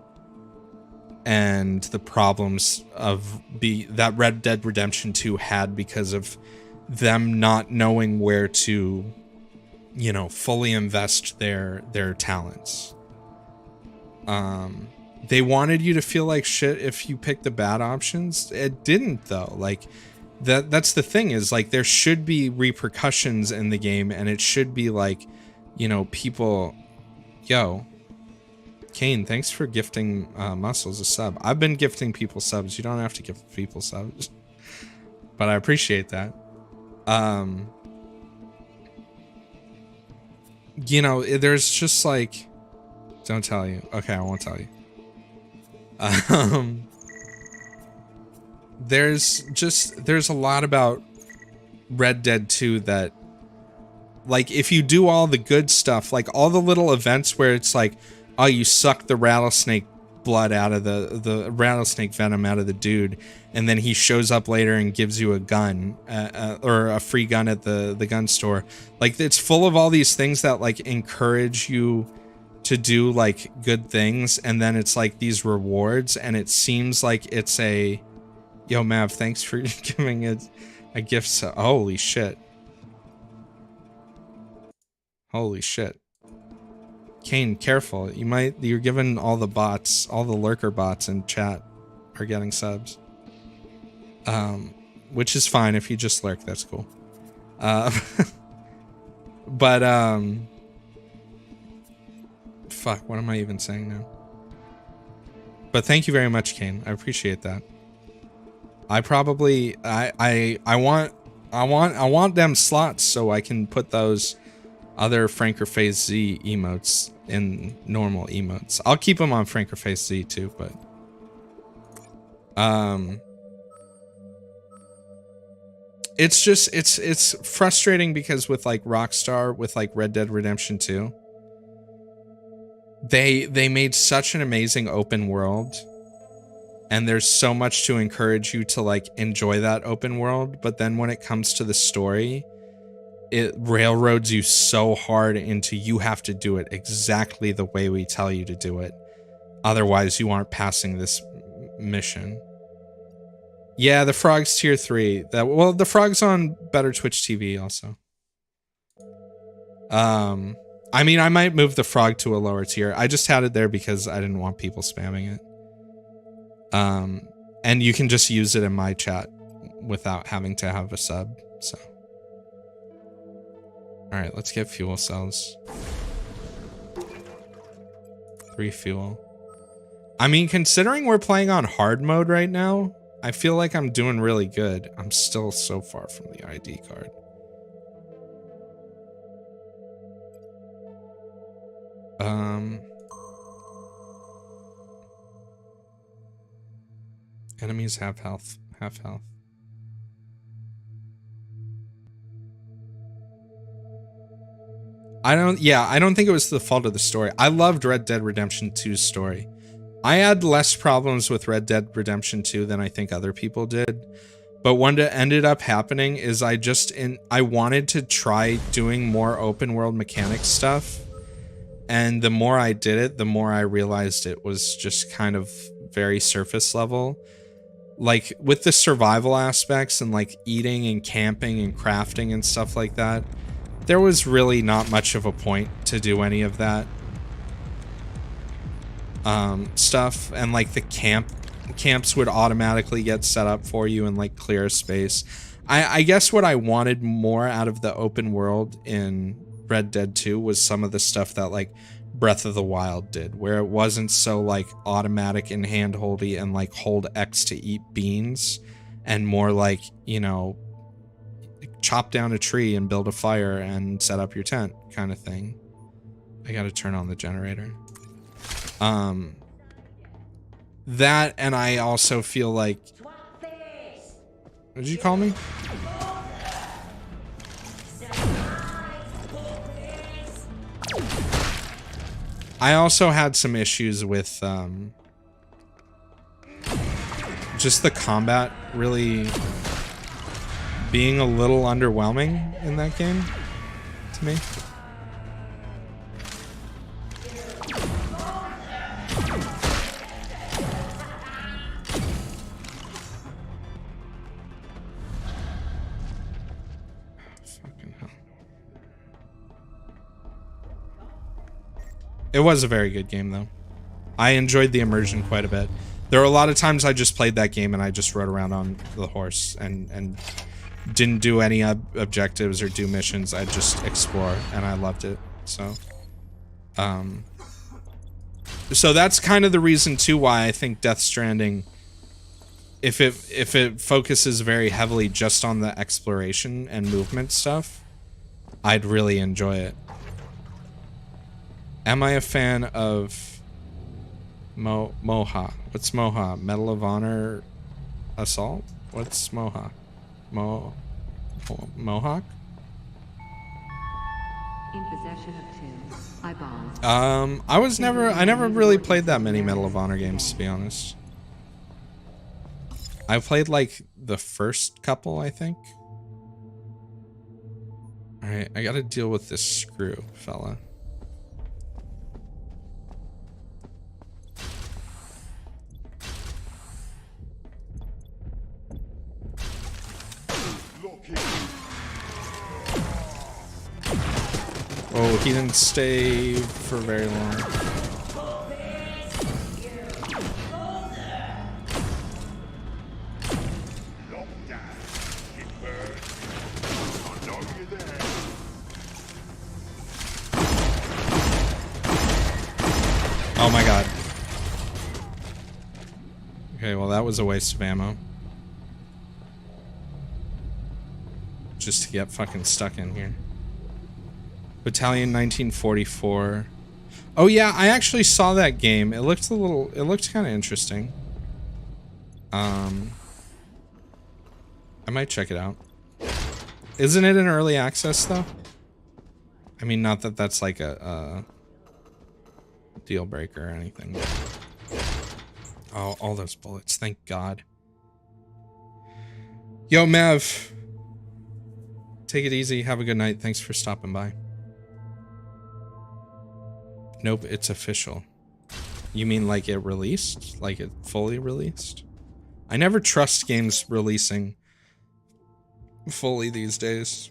and the problems of that Red Dead Redemption 2 had because of them not knowing where to, you know, fully invest their talents. They wanted you to feel like shit if you picked the bad options. It didn't though. Like that's the thing, is like there should be repercussions in the game, and it should be like, you know, people, yo, Kane, thanks for gifting Muscles a sub. I've been gifting people subs. You don't have to gift people subs, but I appreciate that. You know, there's just like, don't tell you. Okay, I won't tell you. There's a lot about Red Dead 2 that, like, if you do all the good stuff, like all the little events where it's like, oh, you suck the rattlesnake blood out of the rattlesnake venom out of the dude, and then he shows up later and gives you a gun, or a free gun at the gun store. Like, it's full of all these things that like encourage you to do like good things, and then it's like these rewards, and it seems like it's a, yo Mav, thanks for giving it a gift. So holy shit, Kane, careful, you're giving all the bots, all the lurker bots in chat are getting subs, which is fine. If you just lurk, that's cool. But fuck, what am I even saying now? But thank you very much, Kane. I appreciate that. I probably I want them slots so I can put those other Frankerface Z emotes in normal emotes. I'll keep them on Frankerface Z too, but it's just it's frustrating because with like Rockstar, with like Red Dead Redemption 2, they made such an amazing open world, and there's so much to encourage you to like enjoy that open world, but then when it comes to the story, it railroads you so hard into, you have to do it exactly the way we tell you to do it, otherwise you aren't passing this mission. Yeah, the frog's tier 3. Well, the frog's on Better Twitch TV also. I mean, I might move the frog to a lower tier. I just had it there because I didn't want people spamming it. And you can just use it in my chat without having to have a sub, so. Alright, let's get fuel cells. 3 fuel. I mean, considering we're playing on hard mode right now, I feel like I'm doing really good. I'm still so far from the ID card. Enemies have health, half health. I don't think it was the fault of the story. I loved Red Dead Redemption 2's story. I had less problems with Red Dead Redemption 2 than I think other people did. But what ended up happening is I wanted to try doing more open world mechanic stuff. And the more I did it, the more I realized it was just kind of very surface level. Like with the survival aspects and like eating and camping and crafting and stuff like that, there was really not much of a point to do any of that stuff. And like the camps would automatically get set up for you and like clear a space. I guess what I wanted more out of the open world in Red Dead 2 was some of the stuff that like Breath of the Wild did, where it wasn't so like automatic and handholdy and like hold X to eat beans, and more like, you know, chop down a tree and build a fire and set up your tent kind of thing. I gotta turn on the generator. That, and I also feel like... What did you call me? I also had some issues with just the combat really being a little underwhelming in that game to me. It was a very good game, though. I enjoyed the immersion quite a bit. There were a lot of times I just played that game and I just rode around on the horse and didn't do any objectives or do missions. I'd just explore, and I loved it. So that's kind of the reason too why I think Death Stranding, if it focuses very heavily just on the exploration and movement stuff, I'd really enjoy it. Am I a fan of Moha? What's Moha? Medal of Honor Assault? What's Moha? Mohawk? In possession of two eyeballs. I never really played that many Medal of Honor games, to be honest. I played like the first couple, I think. Alright, I gotta deal with this screw, fella. Oh, he didn't stay for very long. Oh my god. Okay, well that was a waste of ammo. Just to get fucking stuck in here. Battalion 1944. Oh yeah, I actually saw that game. It looked kind of interesting. I might check it out. Isn't it in early access though? I mean, not that that's like a deal breaker or anything. Oh, all those bullets, thank God. Yo, Mev. Take it easy, have a good night. Thanks for stopping by. Nope, it's official. You mean like it released? Like it fully released? I never trust games releasing fully these days.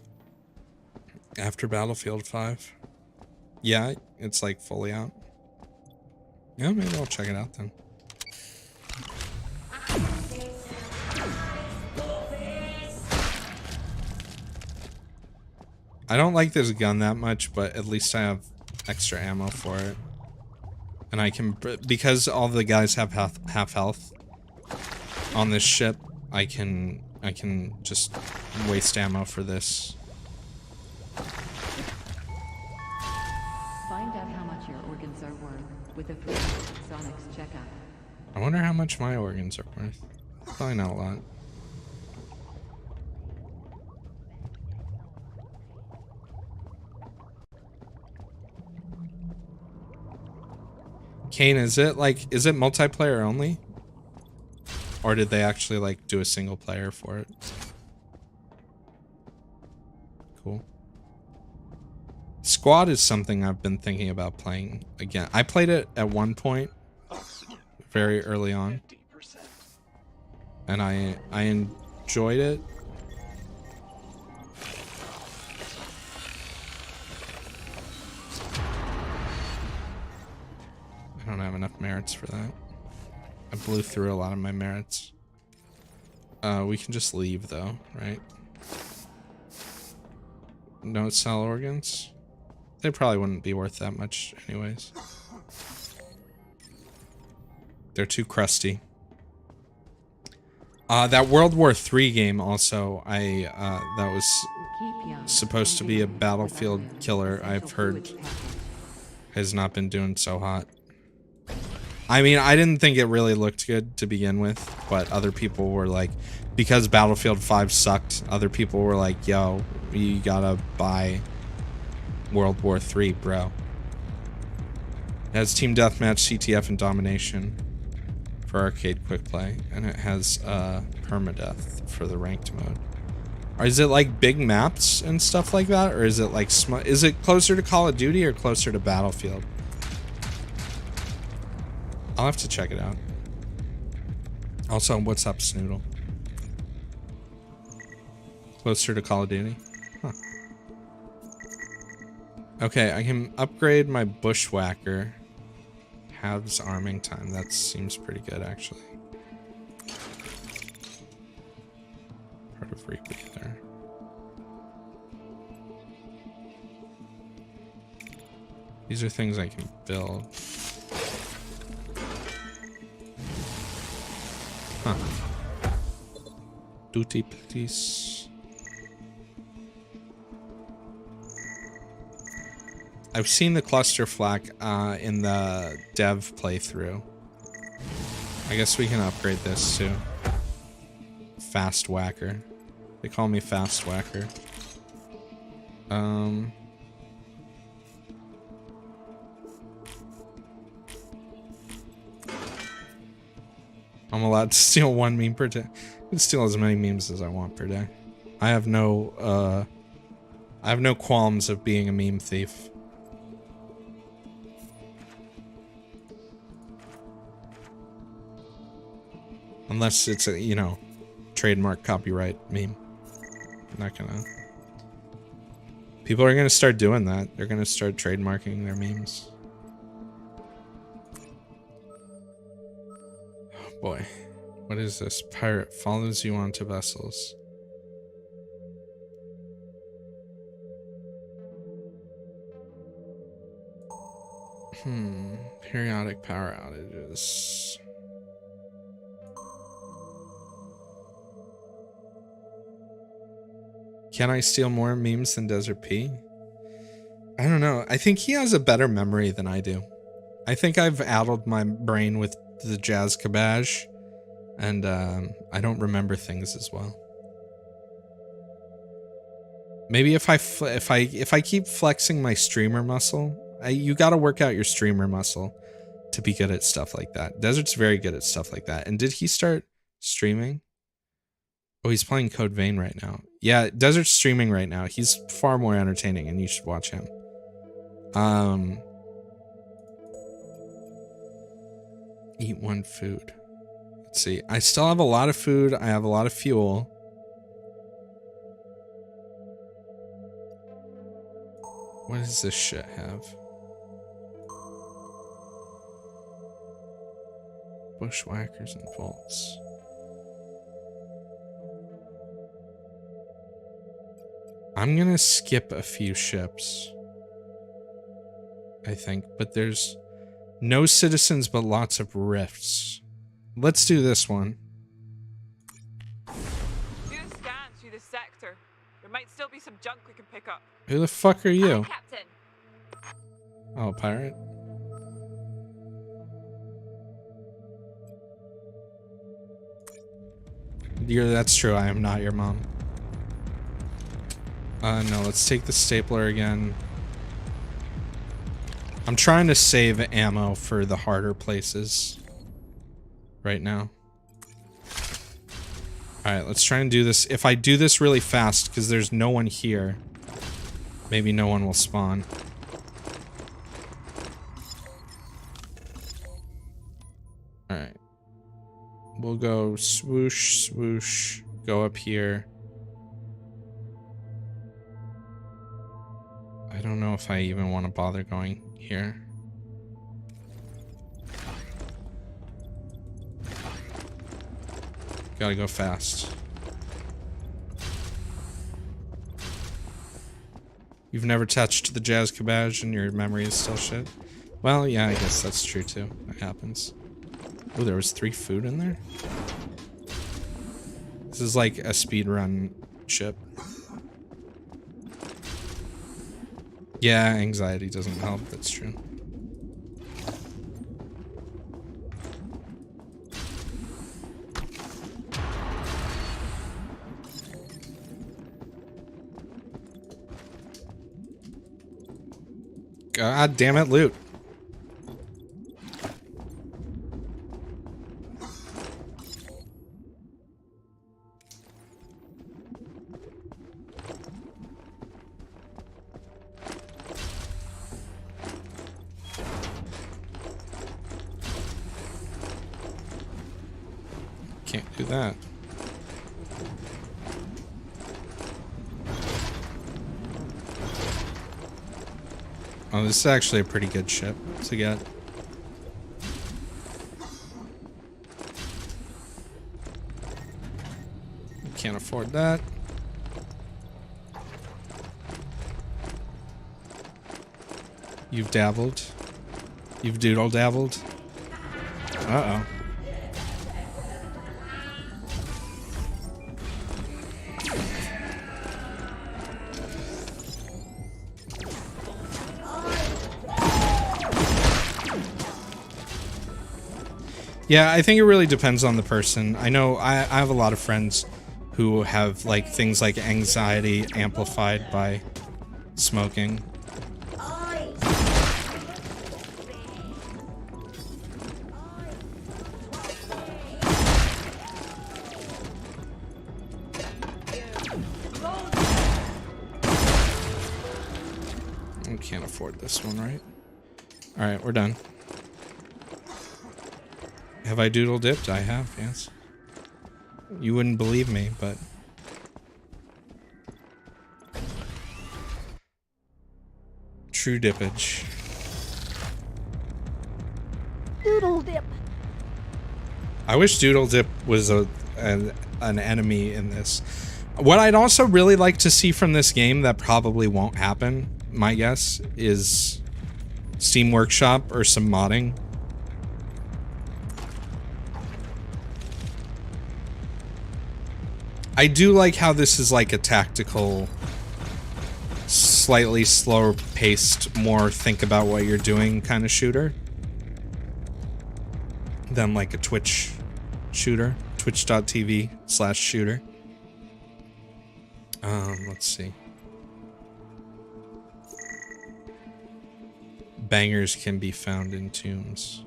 After Battlefield 5. Yeah, it's like fully out. Yeah, maybe I'll check it out then. I don't like this gun that much, but at least I have extra ammo for it. And I can, because all the guys have half health on this ship, I can just waste ammo for this. Find out how much your organs are worth with a free Sonic's checkup. I wonder how much my organs are worth. Probably not a lot. Kane, is it multiplayer only? Or did they actually like do a single player for it? Cool. Squad is something I've been thinking about playing again. I played it at one point, very early on. And I enjoyed it. I don't have enough merits for that. I blew through a lot of my merits. We can just leave though, right? Don't sell organs? They probably wouldn't be worth that much anyways. They're too crusty. That World War III game also, that was supposed to be a Battlefield killer, I've heard has not been doing so hot. I mean, I didn't think it really looked good to begin with, but other people were like, because Battlefield 5 sucked, other people were like, yo, you gotta buy World War III, bro. It has Team Deathmatch, CTF, and Domination for arcade quick play, and it has permadeath for the ranked mode. Or is it like big maps and stuff like that, or is it like is it closer to Call of Duty or closer to Battlefield? I'll have to check it out. Also, what's up, Snoodle? Closer to Call of Duty? Huh. Okay, I can upgrade my Bushwhacker. Halves arming time. That seems pretty good, actually. Part of Rebreather. These are things I can build. Huh. Duty police. I've seen the cluster flak in the dev playthrough. I guess we can upgrade this too. Fast Whacker. They call me Fast Whacker. I'm allowed to steal 1 meme per day. I can steal as many memes as I want per day. I have no qualms of being a meme thief. Unless it's a, you know, trademark copyright meme. I'm not gonna... People are gonna start doing that. They're gonna start trademarking their memes. Oh boy. What is this? Pirate follows you onto vessels. Periodic power outages. Can I steal more memes than Desert P? I don't know. I think he has a better memory than I do. I think I've addled my brain with the Jazz Cabbage, and I don't remember things as well. Maybe if I keep flexing my streamer muscle, you got to work out your streamer muscle to be good at stuff like that. Desert's very good at stuff like that. And did he start streaming? Oh, he's playing Code Vein right now. Yeah, Desert's streaming right now. He's far more entertaining, and you should watch him. Eat 1 food. Let's see. I still have a lot of food. I have a lot of fuel. What does this shit have? Bushwhackers and bolts. I'm gonna skip a few ships, I think, but there's no citizens but lots of rifts. Let's do this one. Do a scan through the sector. There might still be some junk we can pick up. Who the fuck are you? Hi, Captain. Oh, pirate. That's true, I am not your mom. No, let's take the stapler again. I'm trying to save ammo for the harder places right now. Alright, let's try and do this. If I do this really fast, because there's no one here, maybe no one will spawn. Alright. We'll go swoosh, swoosh, go up here. I don't know if I even want to bother going here. Gotta go fast. You've never touched the Jazz Cabbage and your memory is still shit? Well, yeah, I guess that's true too. That happens. Oh, there was 3 food in there? This is like a speedrun ship. Yeah, anxiety doesn't help, that's true. God damn it, loot. Can't do that. Oh, this is actually a pretty good ship to get. Can't afford that. You've dabbled. You've doodle dabbled. Uh-oh. Yeah, I think it really depends on the person. I know I have a lot of friends who have like things like anxiety amplified by smoking. I can't afford this one, right? All right, we're done. Have I doodle dipped? I have, yes. You wouldn't believe me, but... True dippage. Doodle dip. I wish doodle dip was an enemy in this. What I'd also really like to see from this game that probably won't happen, my guess, is Steam Workshop or some modding. I do like how this is like a tactical, slightly slower paced, more think about what you're doing kind of shooter than like a Twitch shooter, twitch.tv/shooter. Let's see. Bangers can be found in tombs.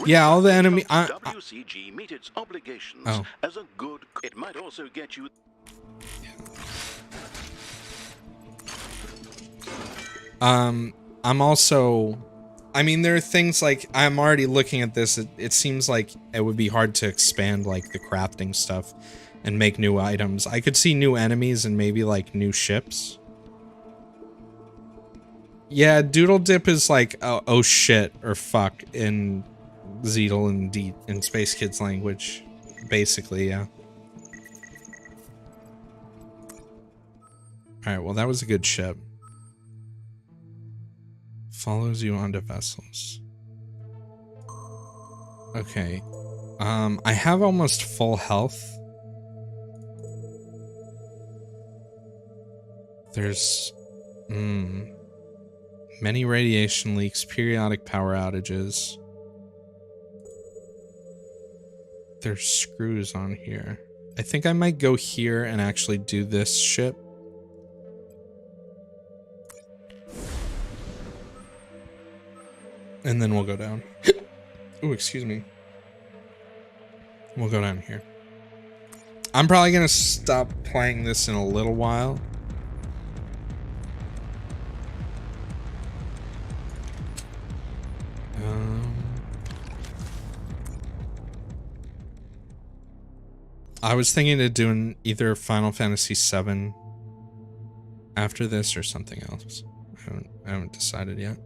Yeah, all the enemy. WCG meet its obligations as a good. It might also get you. I'm also. I mean, there are things like I'm already looking at this. It seems like it would be hard to expand like the crafting stuff and make new items. I could see new enemies and maybe like new ships. Yeah, doodle dip is like oh shit or fuck in Zeedle and in Space Kids language, basically, yeah. Alright, well that was a good ship. Follows you onto vessels. Okay. I have almost full health. There's many radiation leaks, periodic power outages. There's screws on here. I think I might go here and actually do this ship. And then we'll go down. Oh, excuse me. We'll go down here. I'm probably gonna stop playing this in a little while. I was thinking of doing either Final Fantasy VII after this or something else. I haven't decided yet.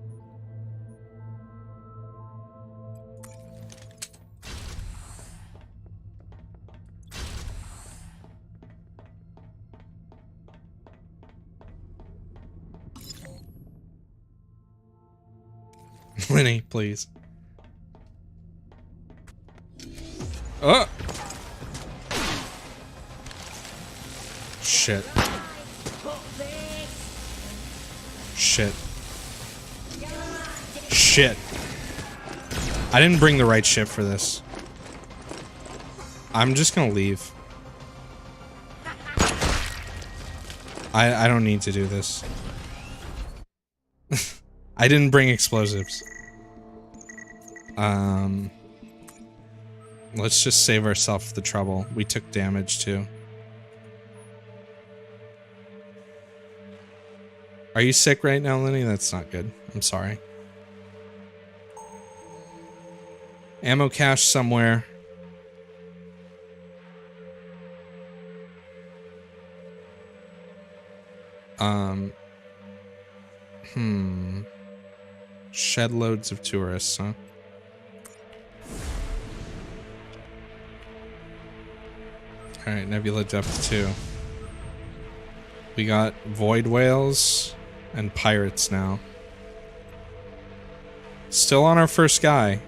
Winnie, please. Oh! Shit. Shit. Shit. I didn't bring the right ship for this. I'm just gonna leave. I don't need to do this. I didn't bring explosives. Let's just save ourselves the trouble. We took damage too. Are you sick right now, Lenny? That's not good. I'm sorry. Ammo cache somewhere. Shed loads of tourists, huh? Alright, Nebula Depth 2. We got Void Whales and Pirates now. Still on our first guy.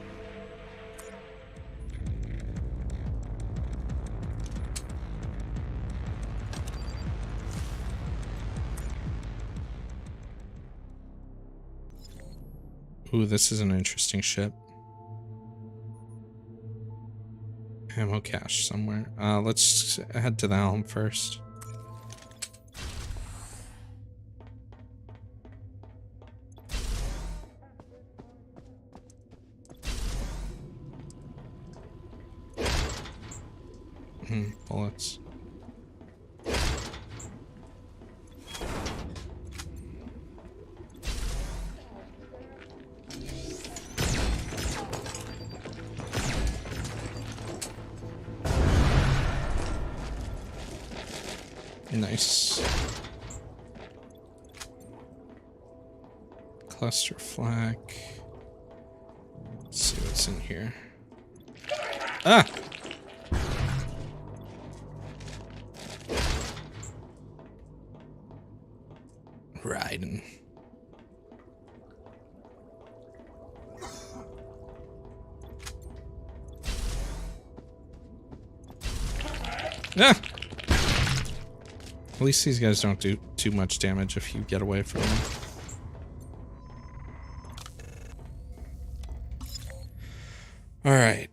Ooh, this is an interesting ship. Ammo cache somewhere. Let's head to the helm first. Bullets. Nice. Cluster flak. Let's see what's in here. Ah! Raiden. Ah! At least these guys don't do too much damage if you get away from them. All right.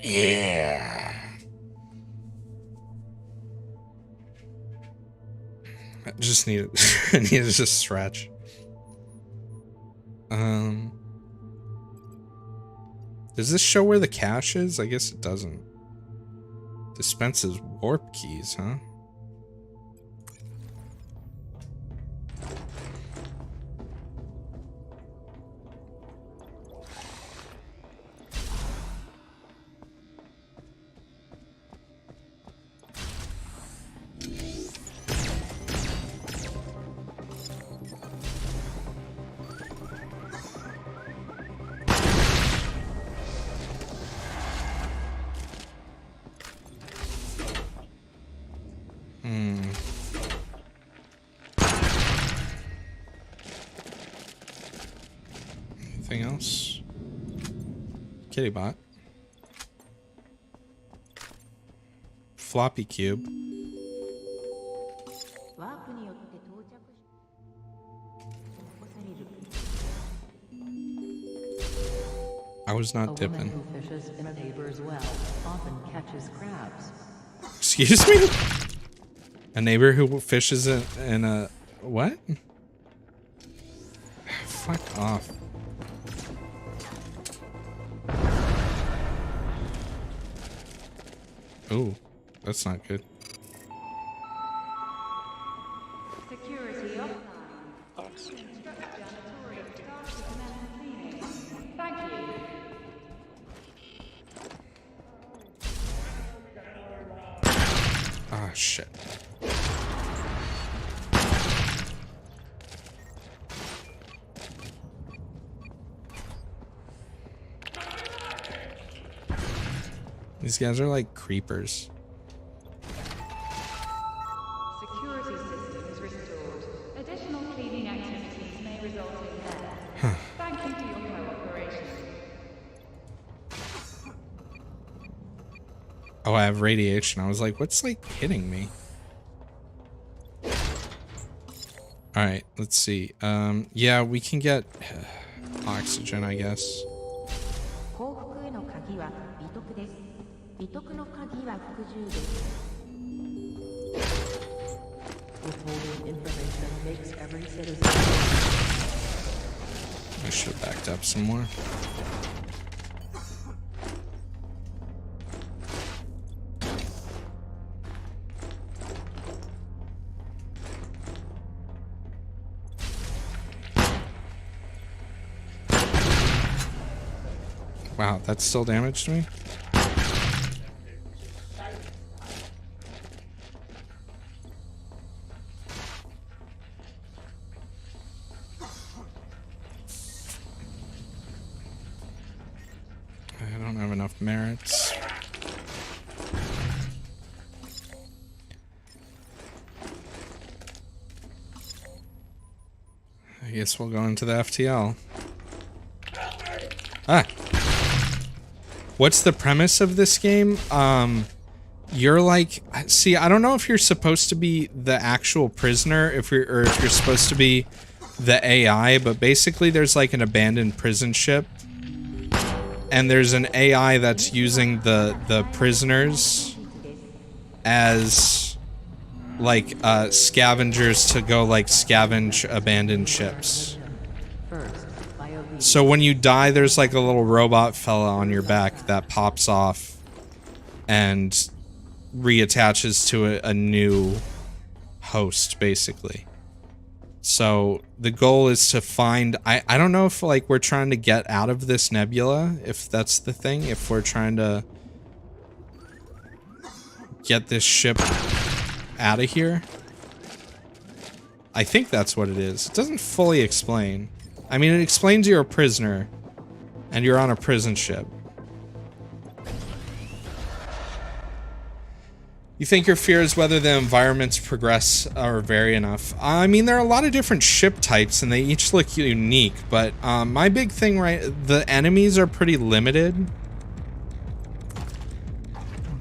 Yeah. I just need I need to just stretch. Does this show where the cache is? I guess it doesn't. Dispenses warp keys, huh? Anything else? Kittybot. Floppy cube. I was not dipping. A woman who fishes in a neighbor's well often catches crabs. Excuse me? A neighbor who fishes in a what? Fuck off. Oh, that's not good. Security offline. Instruct janitorial staff to commence cleaning. Thank you. Ah, shit. These guys are like creepers. Security system is restored. Additional cleaning activities may result in death. Thank you for your cooperation. Oh, I have radiation. I was like, what's like hitting me? All right, let's see. Yeah, we can get oxygen, I guess. Withholding information makes every citizen. I should have backed up some more. Wow, that still damaged me? I don't have enough merits. I guess we'll go into the FTL. Ah! What's the premise of this game? You're like, see, I don't know if you're supposed to be the actual prisoner, or if you're supposed to be the AI, but basically there's like an abandoned prison ship, and there's an AI that's using the prisoners as like scavengers to go like scavenge abandoned ships. So when you die, there's like a little robot fella on your back that pops off and reattaches to a new host, basically. So the goal is to find, I don't know if like we're trying to get out of this nebula, if that's the thing, if we're trying to get this ship out of here. I think that's what it is. It doesn't fully explain. I mean, it explains you're a prisoner and you're on a prison ship. You think your fear is whether the environments progress or vary enough. I mean, there are a lot of different ship types and they each look unique, but my big thing, right, the enemies are pretty limited,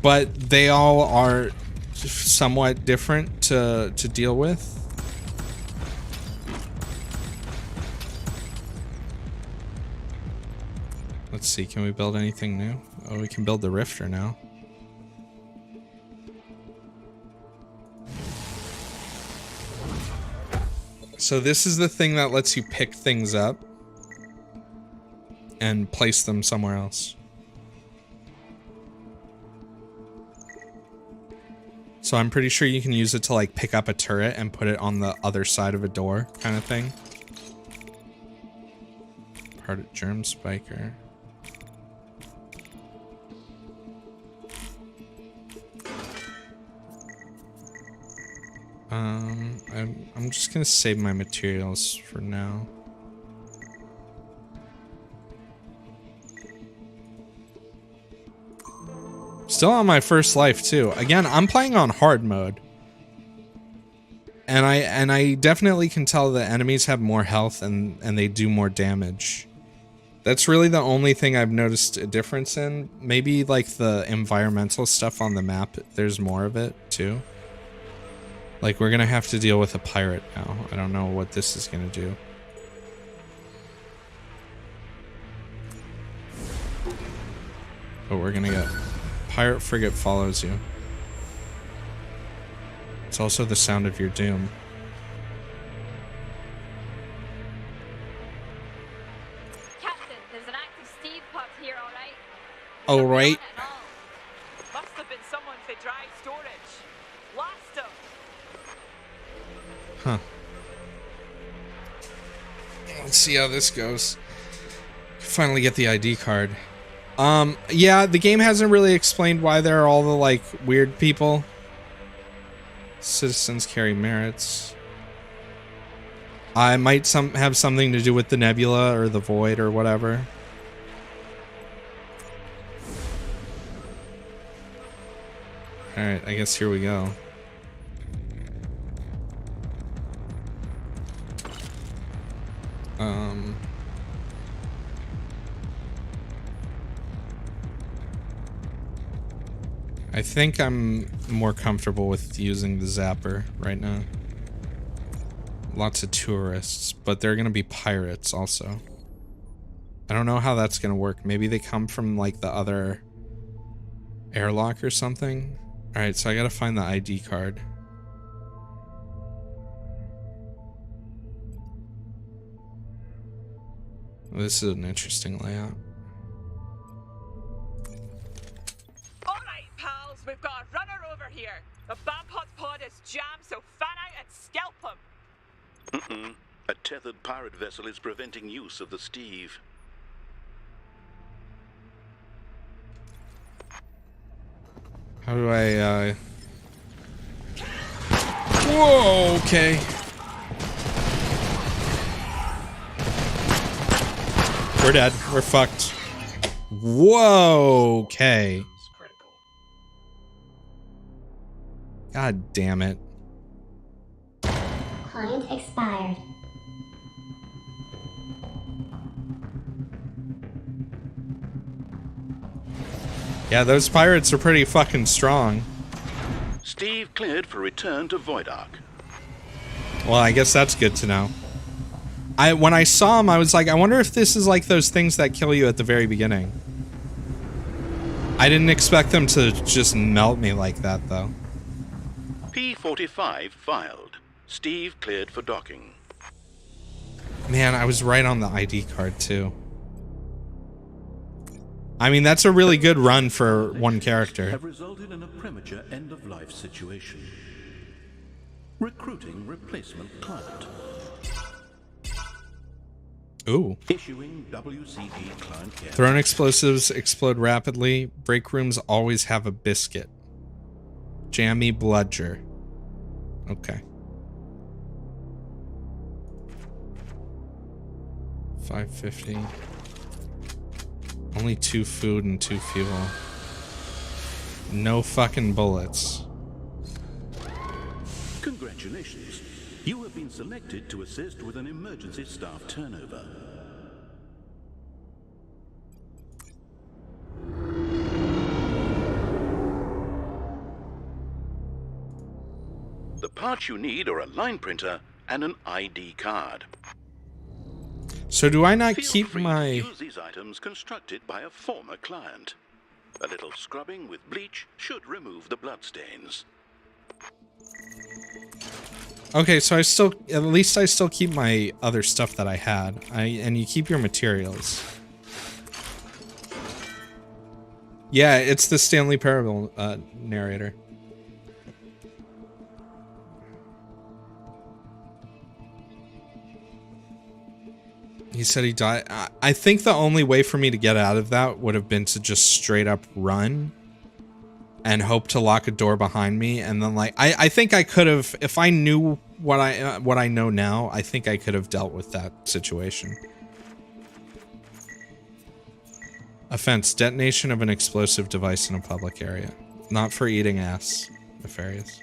but they all are somewhat different to deal with. Let's see, can we build anything new? Oh, we can build the Rifter now. So this is the thing that lets you pick things up and place them somewhere else. So I'm pretty sure you can use it to like pick up a turret and put it on the other side of a door kind of thing. Part of Germ Spiker. I'm just gonna save my materials for now. Still on my first life too. Again, I'm playing on hard mode. And I definitely can tell the enemies have more health and they do more damage. That's really the only thing I've noticed a difference in. Maybe like the environmental stuff on the map, there's more of it too. Like, we're gonna have to deal with a pirate now. I don't know what this is gonna do. But we're gonna get... Pirate frigate follows you. It's also the sound of your doom. Captain, there's an active Steve pod here, alright? Alright. Must have been someone for dry storage. Blast him! Huh. Let's see how this goes. Finally get the ID card. Yeah, the game hasn't really explained why there are all the, like, weird people. Citizens carry merits. I might have something to do with the nebula or the void or whatever. Alright, I guess here we go. I think I'm more comfortable with using the zapper right now. Lots of tourists, but they're gonna be pirates also. I don't know how that's gonna work. Maybe they come from like the other airlock or something. All right, so I gotta find the ID card. This is an interesting layout. Alright, pals, we've got a runner over here. The Bampot's pod is jammed, so fan out and scalp him. A tethered pirate vessel is preventing use of the Steve. How do I, Whoa, okay. We're dead. We're fucked. Whoa, okay. God damn it. Client expired. Yeah, those pirates are pretty fucking strong. Steve cleared for return to Void Ark. Well, I guess that's good to know. When I saw him, I was like, I wonder if this is like those things that kill you at the very beginning. I didn't expect them to just melt me like that, though. P-45 filed. Steve cleared for docking. Man, I was right on the ID card, too. I mean, that's a really good run for one character. Have resulted in a premature end-of-life situation. Recruiting replacement client. Ooh. Issuing WCG client care. Thrown explosives explode rapidly. Break rooms always have a biscuit. Jammy bludger. Okay. 550. Only 2 food and 2 fuel. No fucking bullets. Congratulations. You have been selected to assist with an emergency staff turnover. The parts you need are a line printer and an ID card. So do I not Feel keep free my... to use these items constructed by a former client. A little scrubbing with bleach should remove the bloodstains. Okay, so I still... At least I still keep my other stuff that I had. And you keep your materials. Yeah, it's the Stanley Parable narrator. He said he died. I think the only way for me to get out of that would have been to just straight up run and hope to lock a door behind me. And then like, I think I could have, if I knew what I know now, I think I could have dealt with that situation. Offense, detonation of an explosive device in a public area. Not for eating ass. Nefarious.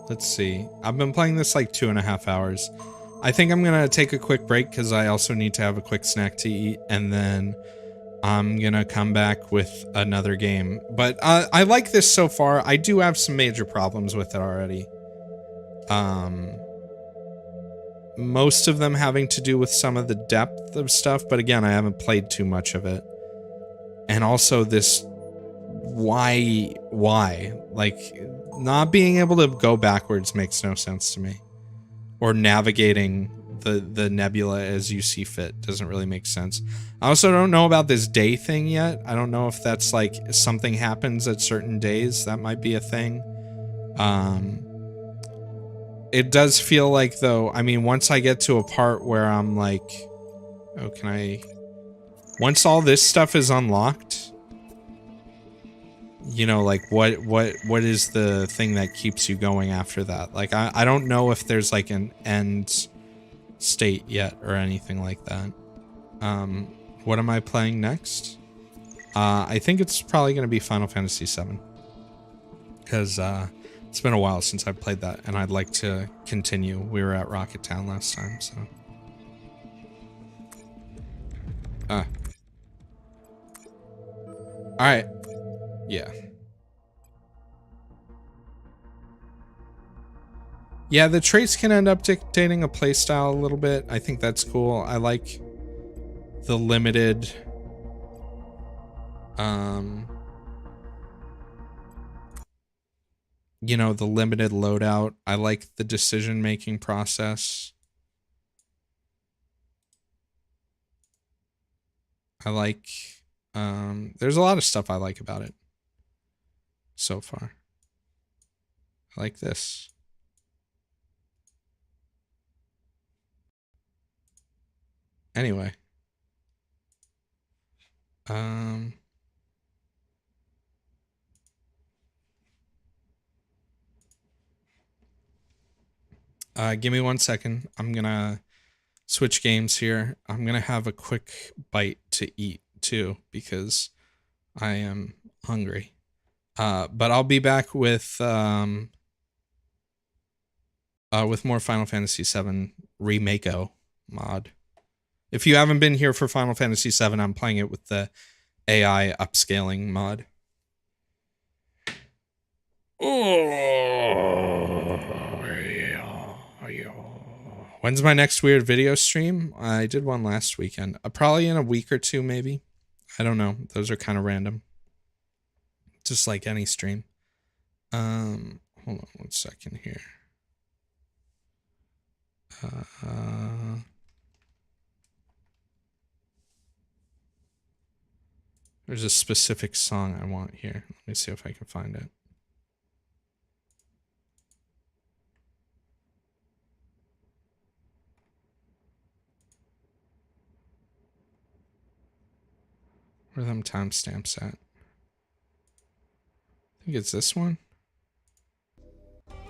Let's see. I've been playing this like 2.5 hours. I think I'm gonna take a quick break because I also need to have a quick snack to eat, and then I'm gonna come back with another game. But I like this so far. I do have some major problems with it already. Most of them having to do with some of the depth of stuff, but again, I haven't played too much of it. And also this why? Like, not being able to go backwards makes no sense to me. Or navigating the nebula as you see fit doesn't really make sense. I also don't know about this day thing yet. I don't know if that's like something happens at certain days. That might be a thing. It does feel like, though, I mean, once I get to a part where I'm like, oh, can I... Once all this stuff is unlocked, you know, like what is the thing that keeps you going after that? Like, I don't know if there's like an end state yet or anything like that. What am I playing next? I think it's probably going to be Final Fantasy VII. Because it's been a while since I've played that, and I'd like to continue. We were at Rocket Town last time, so... All right. Yeah. Yeah, the traits can end up dictating a playstyle a little bit. I think that's cool. I like the limited you know, the limited loadout. I like the decision-making process. I like there's a lot of stuff I like about it so far. I like this. Anyway. Give me 1 second. I'm gonna switch games here. I'm gonna have a quick bite to eat too because I am hungry. But I'll be back with more Final Fantasy VII Remake-O mod. If you haven't been here for Final Fantasy VII, I'm playing it with the AI upscaling mod. When's my next weird video stream? I did one last weekend. Probably in a week or two, maybe. I don't know. Those are kind of random. Just like any stream. Hold on 1 second here. There's a specific song I want here. Let me see if I can find it. Where are them timestamps at? I think it's this one.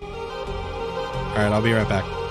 All right, I'll be right back.